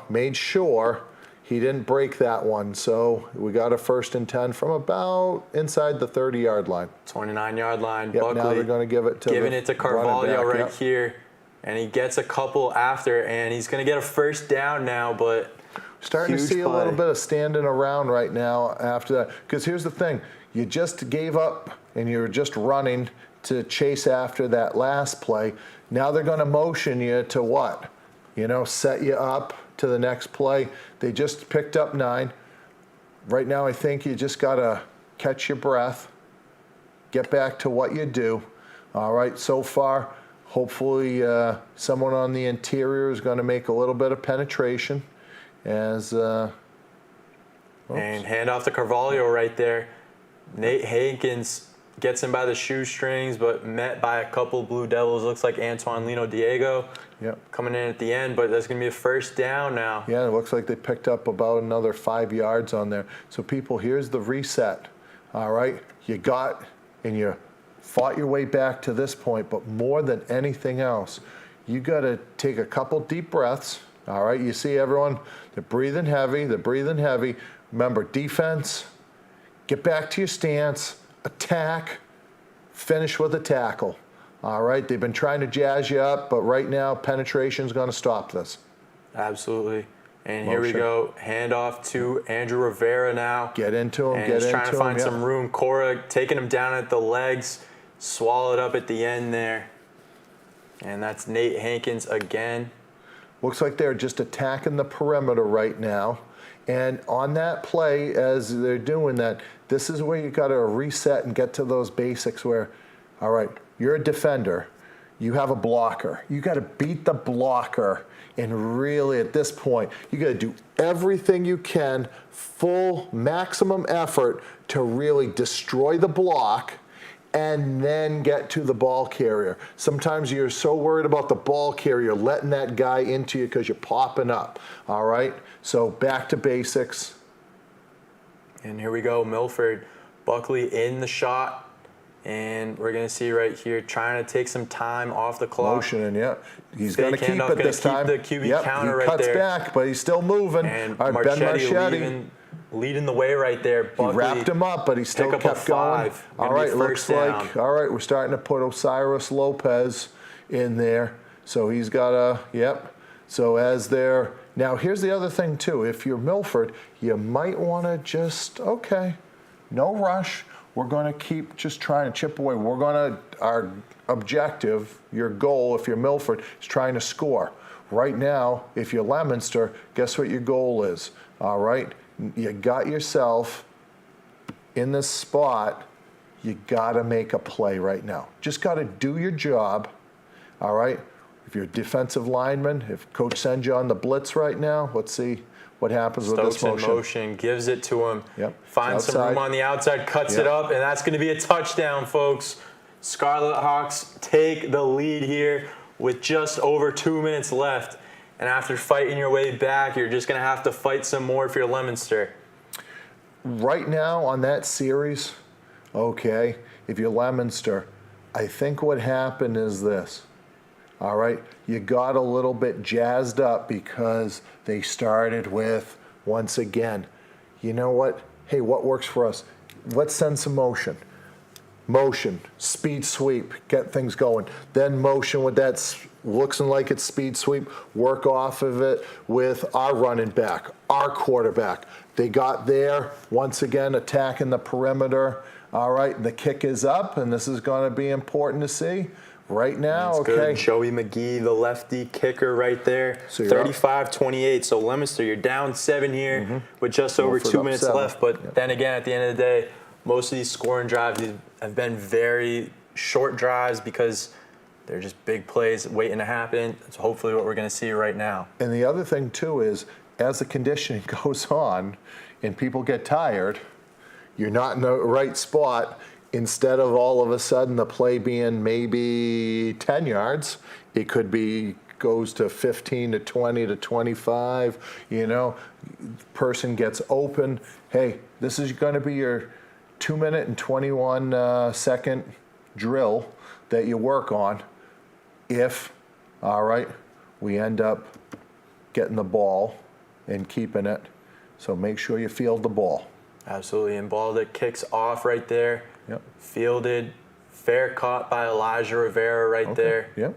made sure he didn't break that one. So we got a 1st and 10 from about inside the 30-yard line. 29-yard line. Yep, Buckley now they're going to give it to giving it to Carvalho right here. And he gets a couple after, and he's going to get a 1st down now, but starting to see a little bit of standing around right now after that. Because here's the thing. You just gave up, and you're just running to chase after that last play. Now they're going to motion you to what? Set you up to the next play. They just picked up 9. Right now, I think you just got to catch your breath, get back to what you do. All right, so far, hopefully someone on the interior is going to make a little bit of penetration. And hand off to Carvalho right there. Nate Hankins gets him by the shoestrings, but met by a couple Blue Devils. Looks like Antoine Lino Diego coming in at the end, but that's going to be a 1st down now. Yeah, it looks like they picked up about another 5 yards on there. So people, here's the reset. All right, you got and you fought your way back to this point, but more than anything else, you got to take a couple deep breaths. All right, you see everyone, they're breathing heavy. Remember, defense, get back to your stance, attack, finish with a tackle. All right, they've been trying to jazz you up, but right now, penetration's going to stop this. Absolutely. And here we Motion. go. Handoff to Andrew Rivera now. Get into him, And get he's into him. trying to find yeah. some room. Cora taking him down at the legs. Swallowed up at the end there. And that's Nate Hankins again. Looks like they're just attacking the perimeter right now. And on that play, as they're doing that, this is where you got to reset and get to those basics where, all right, you're a defender. You have a blocker. You got to beat the blocker. And really, at this point, you got to do everything you can, full maximum effort to really destroy the block and then get to the ball carrier. Sometimes you're so worried about the ball carrier letting that guy into you because you're popping up, all right? So back to basics. And here we go, Milford. Buckley in the shot. And we're going to see right here, trying to take some time off the clock. Motioning, yeah. He's Fake going to keep handoff, it gonna this time. keep the QB yep, counter he right cuts there. back, but he's still moving. And all right, Ben Marchetti leading the way right there. He Buckley, wrapped him up, but he still pick up a kept going. 5. All Gonna be right, looks first down. like, all right, we're starting to put Osiris Lopez in there. So he's got a, yep. So as they're, now here's the other thing too. If you're Milford, you might want to just, okay, no rush. We're going to keep just trying to chip away. We're going to, our objective, your goal, if you're Milford, is trying to score. Right now, if you're Leominster, guess what your goal is? All right? You got yourself in this spot. You got to make a play right now. Just got to do your job. All right? If you're a defensive lineman, if coach sends you on the blitz right now, let's see what happens with this Stokes motion. in motion, gives it to him. Yep. Finds some room on the outside, cuts it up, and that's going to be a touchdown, folks. Scarlet Hawks take the lead here with just over 2 minutes left. And after fighting your way back, you're just going to have to fight some more if you're Leominster. Right now on that series, okay, if you're Leominster, I think what happened is this. All right, you got a little bit jazzed up because they started with, once again, you know what? Hey, what works for us? Let's send some motion. Motion, speed sweep, get things going. Then motion with that, looks like it's speed sweep, work off of it with our running back, our quarterback. They got there, once again, attacking the perimeter. All right, the kick is up, and this is going to be important to see. Right now, That's okay. Good. Joey McGee, the lefty kicker right there. So you're 35-28. So Leominster, you're down 7 here with just over Milford 2 up minutes 7. left. But Yep. then again, at the end of the day, most of these scoring drives have been very short drives because they're just big plays waiting to happen. That's hopefully what we're going to see right now. And the other thing, too, is as the conditioning goes on and people get tired, you're not in the right spot. Instead of all of a sudden the play being maybe 10 yards, it could be goes to 15 to 20 to 25, you know, person gets open. Hey, this is going to be your 2 minute and 21 second drill that you work on. If, all right, we end up getting the ball and keeping it. So make sure you field the ball. Absolutely. And ball that kicks off right there. Yep. Fielded. Fair caught by Elijah Rivera right there. Yep.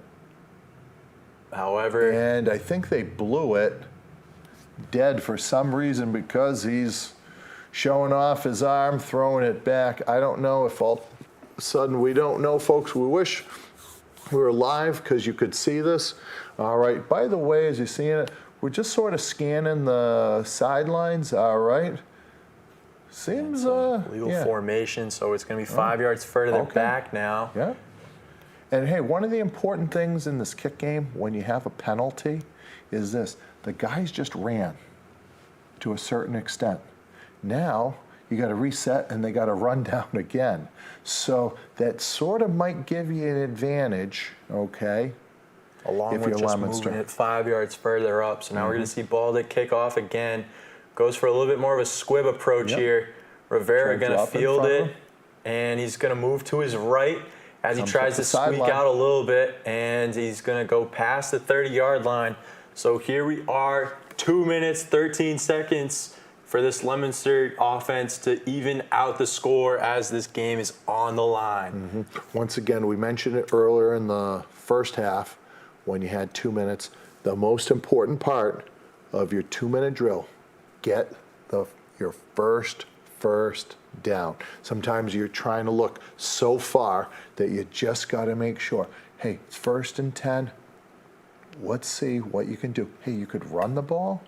However, And I think they blew it dead for some reason because he's showing off his arm, throwing it back. I don't know if all of a sudden we don't know, folks. We wish we were live because you could see this. All right. By the way, as you're seeing it, we're just sort of scanning the sidelines. All right. Seems legal yeah. formation, so it's going to be 5 yards further Okay. back now. Yeah. And hey, one of the important things in this kick game when you have a penalty is this. The guys just ran to a certain extent. Now you got to reset and they got to run down again. So that sort of might give you an advantage, okay? Along If with you're just Leominster. moving it 5 yards further up. So now we're going to see ball that kick off again. Goes for a little bit more of a squib approach Yep. here. Rivera Try to going to drop in field front of it, him. and he's going to move to his right as he Comes tries up to the squeak sideline. out a little bit, and he's going to go past the 30-yard line. So here we are, 2 minutes, 13 seconds for this Leominster offense to even out the score as this game is on the line. Once again, we mentioned it earlier in the first half when you had 2 minutes. the most important part of your 2-minute drill, get your first down. Sometimes you're trying to look so far that you just got to make sure, hey, it's 1st and 10. Let's see what you can do. Hey, you could run the ball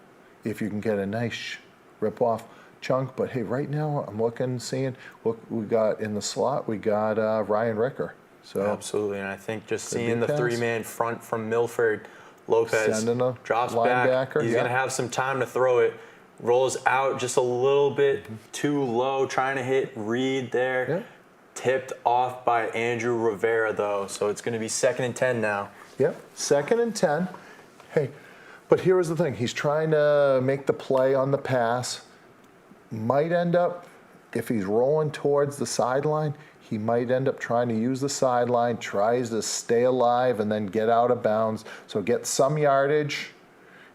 if you can get a nice rip-off chunk. But hey, right now I'm looking, seeing what we got in the slot. We got Ryan Ricker. So absolutely, and I think just seeing the 3-man front from Milford, Lopez drops back. He's going to have some time to throw it. Rolls out just a little bit too low, trying to hit Reed there. Yeah. Tipped off by Andrew Rivera, though. So it's going to be 2nd and 10 now. Yep, 2nd and 10. Hey, but here's the thing. He's trying to make the play on the pass. Might end up, if he's rolling towards the sideline, he might end up trying to use the sideline, tries to stay alive, and then get out of bounds. So get some yardage,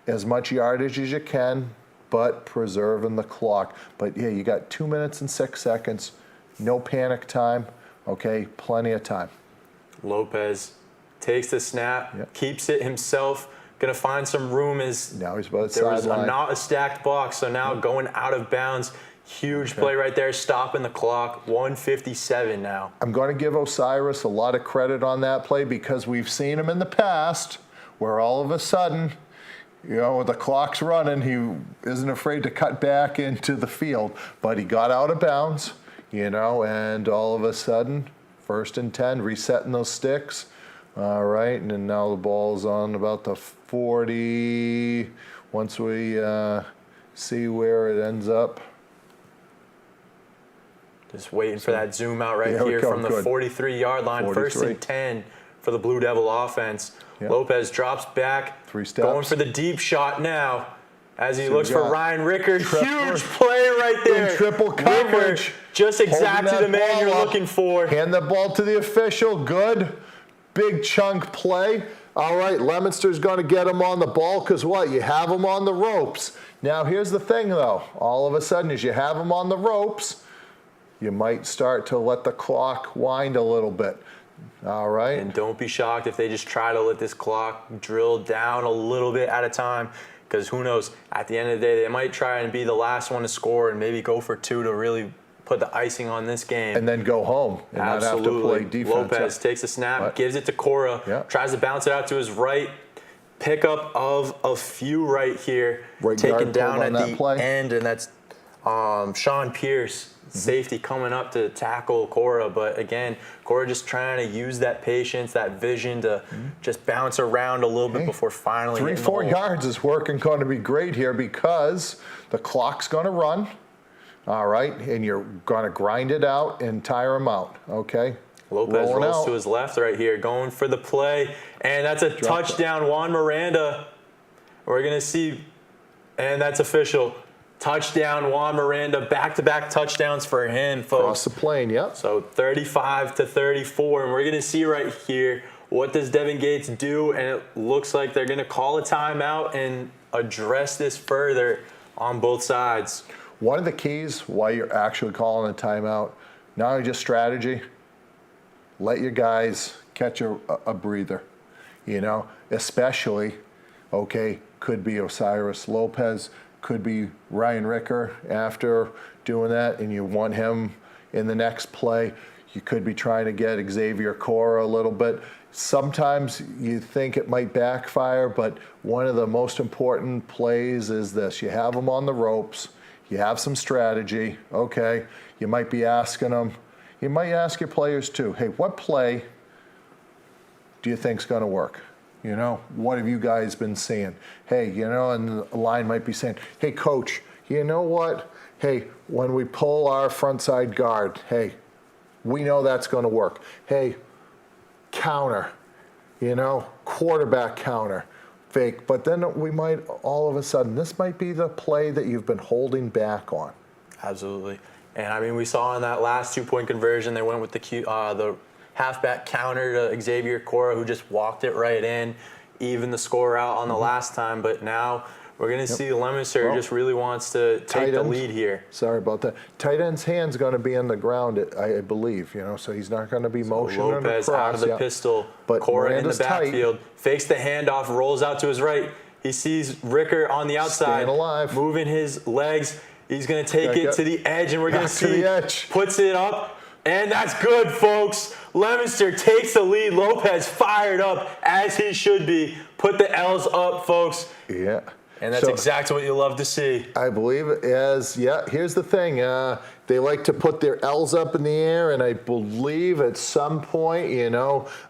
as much yardage as you can, but preserving the clock. But yeah, you got 2 minutes and 6 seconds. No panic time. Okay, plenty of time. Lopez takes the snap, keeps it himself. Gonna find some room as now he's about there was sideline. not a stacked box, so now going out of bounds. Huge play right there, stopping the clock. 1:57 now. I'm going to give Osiris a lot of credit on that play because we've seen him in the past where all of a sudden, you know, the clock's running, he isn't afraid to cut back into the field, but he got out of bounds, you know, and all of a sudden, 1st and 10, resetting those sticks. All right, and then now the ball's on about the 40. Once we see where it ends up. Just waiting for that zoom out right here from the 43-yard line. 43. 1st and 10 for the Blue Devil offense. Yep. Lopez drops back. 3 steps. Going for the deep shot now as he So looks for Ryan Ricker. Huge play right there. In triple coverage. Ricker, just exactly the man you're looking for. Hand the ball to the official. Good. Big chunk play. All right, Leominster's going to get him on the ball because what? You have him on the ropes. Now, here's the thing, though. All of a sudden, as you have him on the ropes, you might start to let the clock wind a little bit. All right? And don't be shocked if they just try to let this clock drill down a little bit at a time, because who knows, at the end of the day, they might try and be the last one to score and maybe go for 2 to really put the icing on this game. And then go home and Absolutely. not have to play defense. Lopez takes a snap, gives it to Cora, tries to bounce it out to his right. Pickup of a few right here, Right taken guard down pulled at on the that play. end, and that's Sean Pierce, safety, coming up to tackle Cora. But again, Cora just trying to use that patience, that vision to just bounce around a little bit before finally 3-4 yards is going to be great here because the clock's going to run. All right, and you're going to grind it out and tire him out, okay? Lopez rolls to his left right here, going for the play, and that's a touchdown. Juan Miranda, we're going to see, and that's official. Touchdown, Juan Miranda, back-to-back touchdowns for him, folks. Across the plane, yep. So 35-34, and we're going to see right here, what does Devin Gates do? And it looks like they're going to call a timeout and address this further on both sides. One of the keys why you're actually calling a timeout, not only just strategy, let your guys catch a breather, you know, especially, okay, could be Osiris Lopez, could be Ryan Ricker after doing that, and you want him in the next play. You could be trying to get Xavier Cora a little bit. Sometimes you think it might backfire, but one of the most important plays is this. You have them on the ropes. You have some strategy, okay? You might be asking them. You might ask your players too, hey, what play do you think's going to work? You know, what have you guys been seeing? Hey, you know, and the line might be saying, hey, coach, you know what? Hey, when we pull our front side guard, hey, we know that's going to work. Hey, counter, you know, quarterback counter. Fake, but then we might all of a sudden, this might be the play that you've been holding back on. Absolutely. And I mean, we saw in that last 2-point conversion, they went with the halfback counter to Xavier Cora, who just walked it right in, even the score out on the last time. But now We're going to see Leominster Well, just really wants to take the lead here. Sorry about that. Tight end's hand's going to be on the ground, I believe, so he's not going to be motioning Lopez across. out of the pistol. But Cora in the Miranda's tight. backfield. Fakes the handoff, rolls out to his right. He sees Ricker on the outside. Staying alive. Moving his legs. He's going to take it to the edge, and we're going to see the edge. Puts it up. And that's good, folks. Leominster takes the lead. Lopez fired up, as he should be. Put the L's up, folks. Yeah. And that's exactly what you love to see. I believe it is. Yeah, here's the thing. They like to put their L's up in the air, and I believe at some point,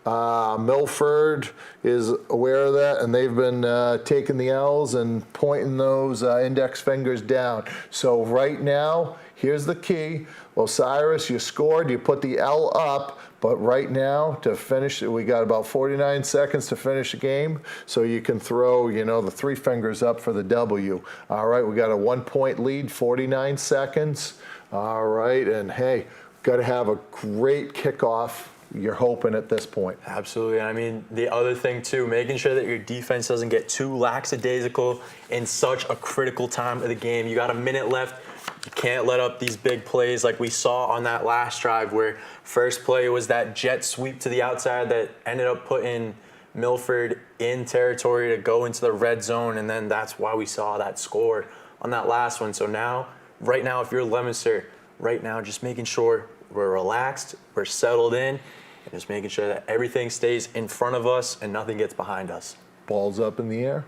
Milford is aware of that, and they've been taking the L's and pointing those index fingers down. So right now, here's the key. Osiris, you scored, you put the L up, but right now, to finish, we got about 49 seconds to finish the game, so you can throw, the 3 fingers up for the W. All right, we got a 1-point lead, 49 seconds. All right, and hey, got to have a great kickoff, you're hoping at this point. Absolutely. I mean, the other thing, too, making sure that your defense doesn't get too lackadaisical in such a critical time of the game. You got a minute left. You can't let up these big plays like we saw on that last drive where first play was that jet sweep to the outside that ended up putting Milford in territory to go into the red zone, and then that's why we saw that score on that last one. So now, right now, if you're Leominster, right now, just making sure we're relaxed, we're settled in, and just making sure that everything stays in front of us and nothing gets behind us. Ball's up in the air.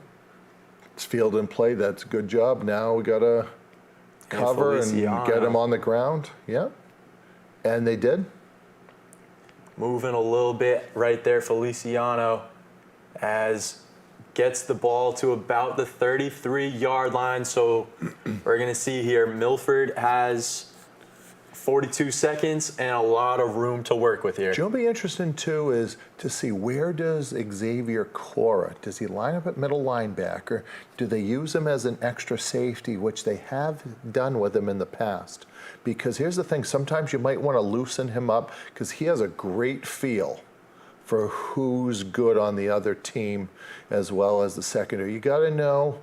It's field and play. That's a good job. Now we got to cover and get him on the ground. Yeah. And they did. Moving a little bit right there, Feliciano, as gets the ball to about the 33-yard line. So we're going to see here Milford has 42 seconds and a lot of room to work with here. What'll be interesting, too, is to see where does Xavier Cora, does he line up at middle linebacker? Do they use him as an extra safety, which they have done with him in the past? Because here's the thing, sometimes you might want to loosen him up because he has a great feel for who's good on the other team as well as the secondary. You got to know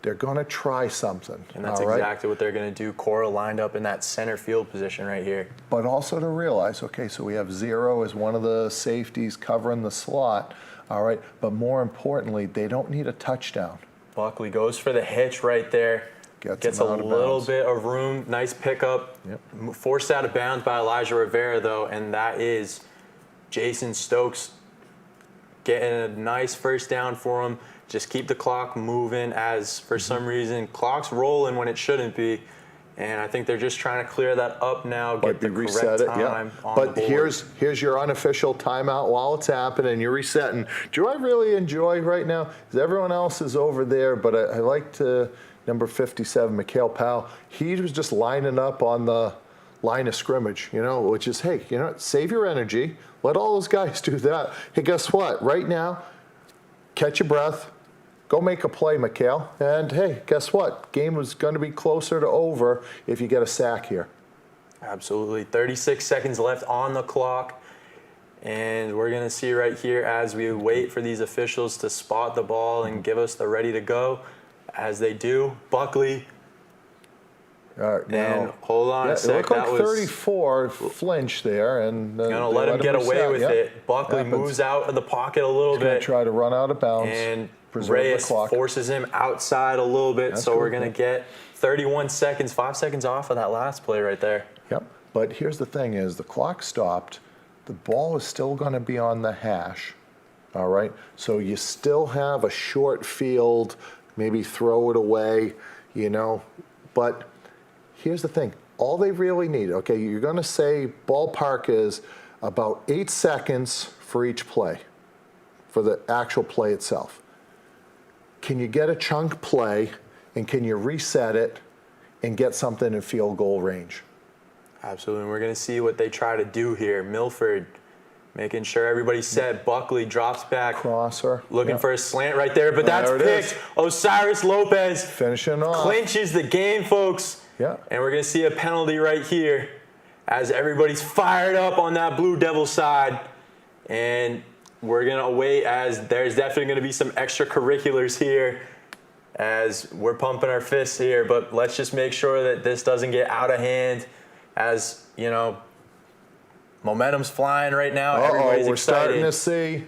they're going to try something. And that's exactly what they're going to do. Cora lined up in that center field position right here. But also to realize, okay, so we have 0 as one of the safeties covering the slot. All right, but more importantly, they don't need a touchdown. Buckley goes for the hitch right there. Gets a little bit of room. Nice pickup. Yep. Forced out of bounds by Elijah Rivera, though, and that is Jason Stokes getting a nice first down for him. Just keep the clock moving as, for some reason, clock's rolling when it shouldn't be. And I think they're just trying to clear that up now, get the correct time on the board. But here's your unofficial timeout while it's happening. You're resetting. Do I really enjoy right now? Because everyone else is over there, but I like to, number 57, Mikhail Powell, he was just lining up on the line of scrimmage, which is, hey, save your energy. Let all those guys do that. Hey, guess what? Right now, catch your breath. Go make a play, Mikhail. And, hey, guess what? Game was going to be closer to over if you get a sack here. Absolutely. 36 seconds left on the clock. And we're going to see right here as we wait for these officials to spot the ball and give us the ready to go. As they do, Buckley. All right, now, and hold on a sec. It looked like 34 flinch there, and going to let him get away with it. Buckley moves out of the pocket a little bit. Try to run out of bounds. And Reyes forces him outside a little bit. So we're going to get 31 seconds, 5 seconds off of that last play right there. Yep. But here's the thing: is the clock stopped. The ball is still going to be on the hash. All right. So you still have a short field. Maybe throw it away. But here's the thing. All they really need, okay, you're going to say ballpark is about 8 seconds for each play, for the actual play itself. Can you get a chunk play, and can you reset it and get something in field goal range? Absolutely. And we're going to see what they try to do here. Milford making sure everybody's set. Buckley drops back. Crosser. Looking for a slant right there, but that's picked. Osiris Lopez finishing off. Clinches the game, folks. Yeah. And we're going to see a penalty right here as everybody's fired up on that Blue Devil side. And we're going to wait as there's definitely going to be some extracurriculars here as we're pumping our fists here, but let's just make sure that this doesn't get out of hand. As you know, momentum's flying right now. Everybody's we're excited. Starting to see,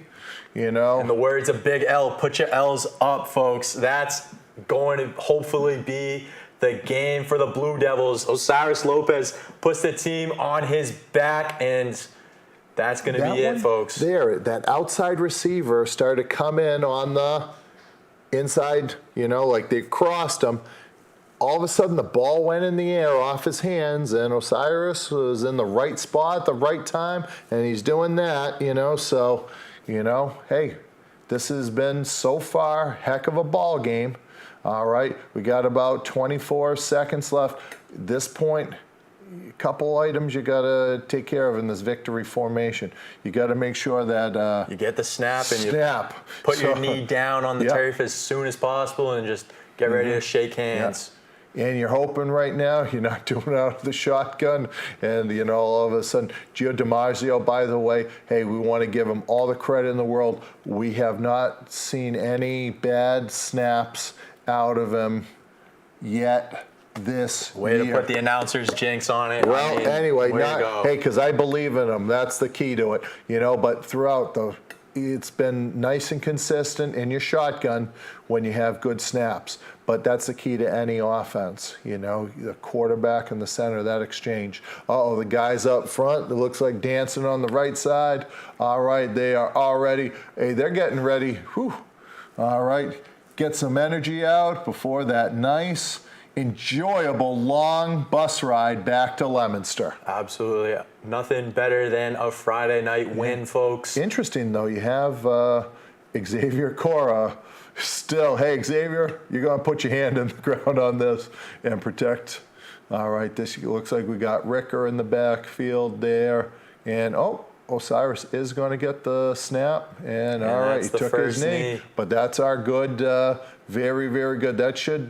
In the words of Big L, put your L's up, folks. That's going to hopefully be the game for the Blue Devils. Osiris Lopez puts the team on his back, and that's going to be it, folks. That outside receiver started to come in on the inside, like they crossed him. All of a sudden, the ball went in the air off his hands, and Osiris was in the right spot at the right time, and he's doing that, So, hey, this has been so far heck of a ball game. All right, we got about 24 seconds left. At this point, a couple items you got to take care of in this victory formation. You got to make sure that you get the snap and you put your knee down on the turf as soon as possible and just get ready to shake hands. Yeah. And you're hoping right now you're not doing it out of the shotgun. And, all of a sudden, Gio DiMarzio, by the way, hey, we want to give him all the credit in the world. We have not seen any bad snaps out of him yet this Way year. to put the announcer's jinx on it. Well, anyway, hey, because I believe in him. That's the key to it. But throughout it's been nice and consistent in your shotgun when you have good snaps. But that's the key to any offense, the quarterback and the center, that exchange. The guys up front, it looks like dancing on the right side. All right, they are already, they're getting ready. Whew. All right, get some energy out before that nice, enjoyable long bus ride back to Leominster. Absolutely. Nothing better than a Friday night win, folks. Interesting, though, you have Xavier Cora still. Hey, Xavier, you're going to put your hand in the ground on this and protect. All right, this looks like we got Ricker in the backfield there. And, Osiris is going to get the snap. And all right, he took his knee. But that's our good, very, very good. That should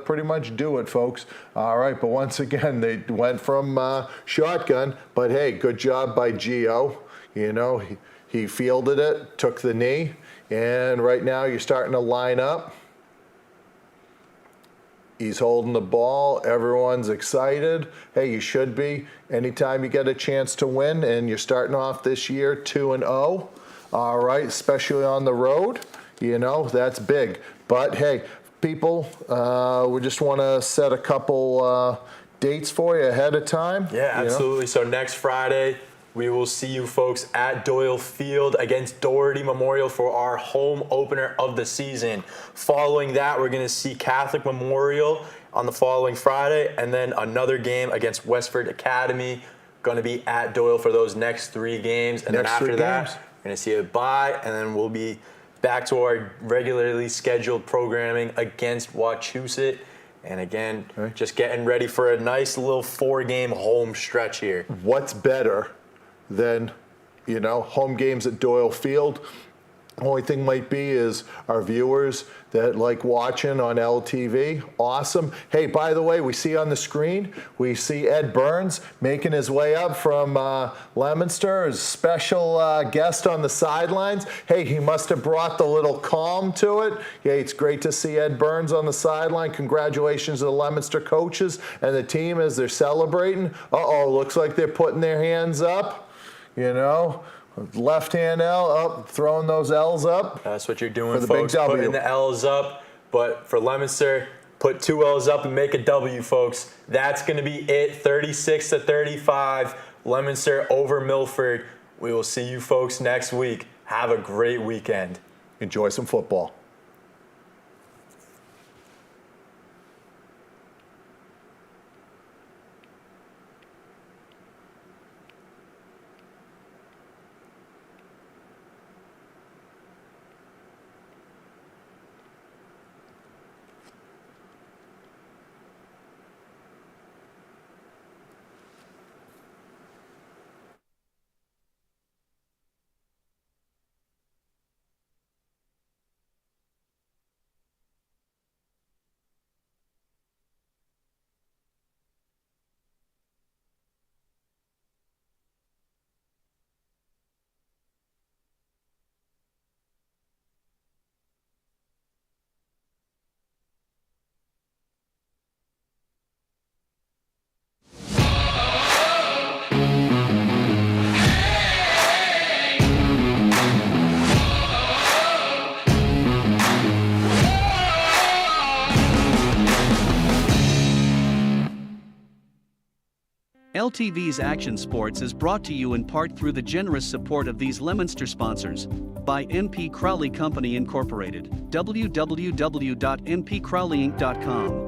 pretty much do it, folks. All right, but once again, they went from shotgun. But, hey, good job by Gio. He fielded it, took the knee. And right now you're starting to line up. He's holding the ball. Everyone's excited. Hey, you should be. Anytime you get a chance to win and you're starting off this year 2-0, all right, especially on the road, that's big. But, hey, people, we just want to set a couple dates for you ahead of time. Yeah, absolutely. So next Friday, we will see you folks at Doyle Field against Doherty Memorial for our home opener of the season. Following that, we're going to see Catholic Memorial on the following Friday, and then another game against Westford Academy. Going to be at Doyle for those next 3 games. And then after that, we're going to see a bye, and then we'll be back to our regularly scheduled programming against Wachusett. And again, just getting ready for a nice little 4-game home stretch here. What's better than, home games at Doyle Field? Only thing might be is our viewers that like watching on LTV. Awesome. Hey, by the way, we see on the screen, we see Ed Burns making his way up from Leominster as special guest on the sidelines. Hey, he must have brought the little calm to it. Yeah, it's great to see Ed Burns on the sideline. Congratulations to the Leominster coaches and the team as they're celebrating. Looks like they're putting their hands up. Left hand L up, throwing those L's up. That's what you're doing, folks. Putting the L's up. But for Leominster, put 2 L's up and make a W, folks. That's going to be it. 36-35. Leominster over Milford. We will see you folks next week. Have a great weekend. Enjoy some football. LTV's Action Sports is brought to you in part through the generous support of these Leominster sponsors by NP Crowley Company Incorporated, www.npcrowleyinc.com.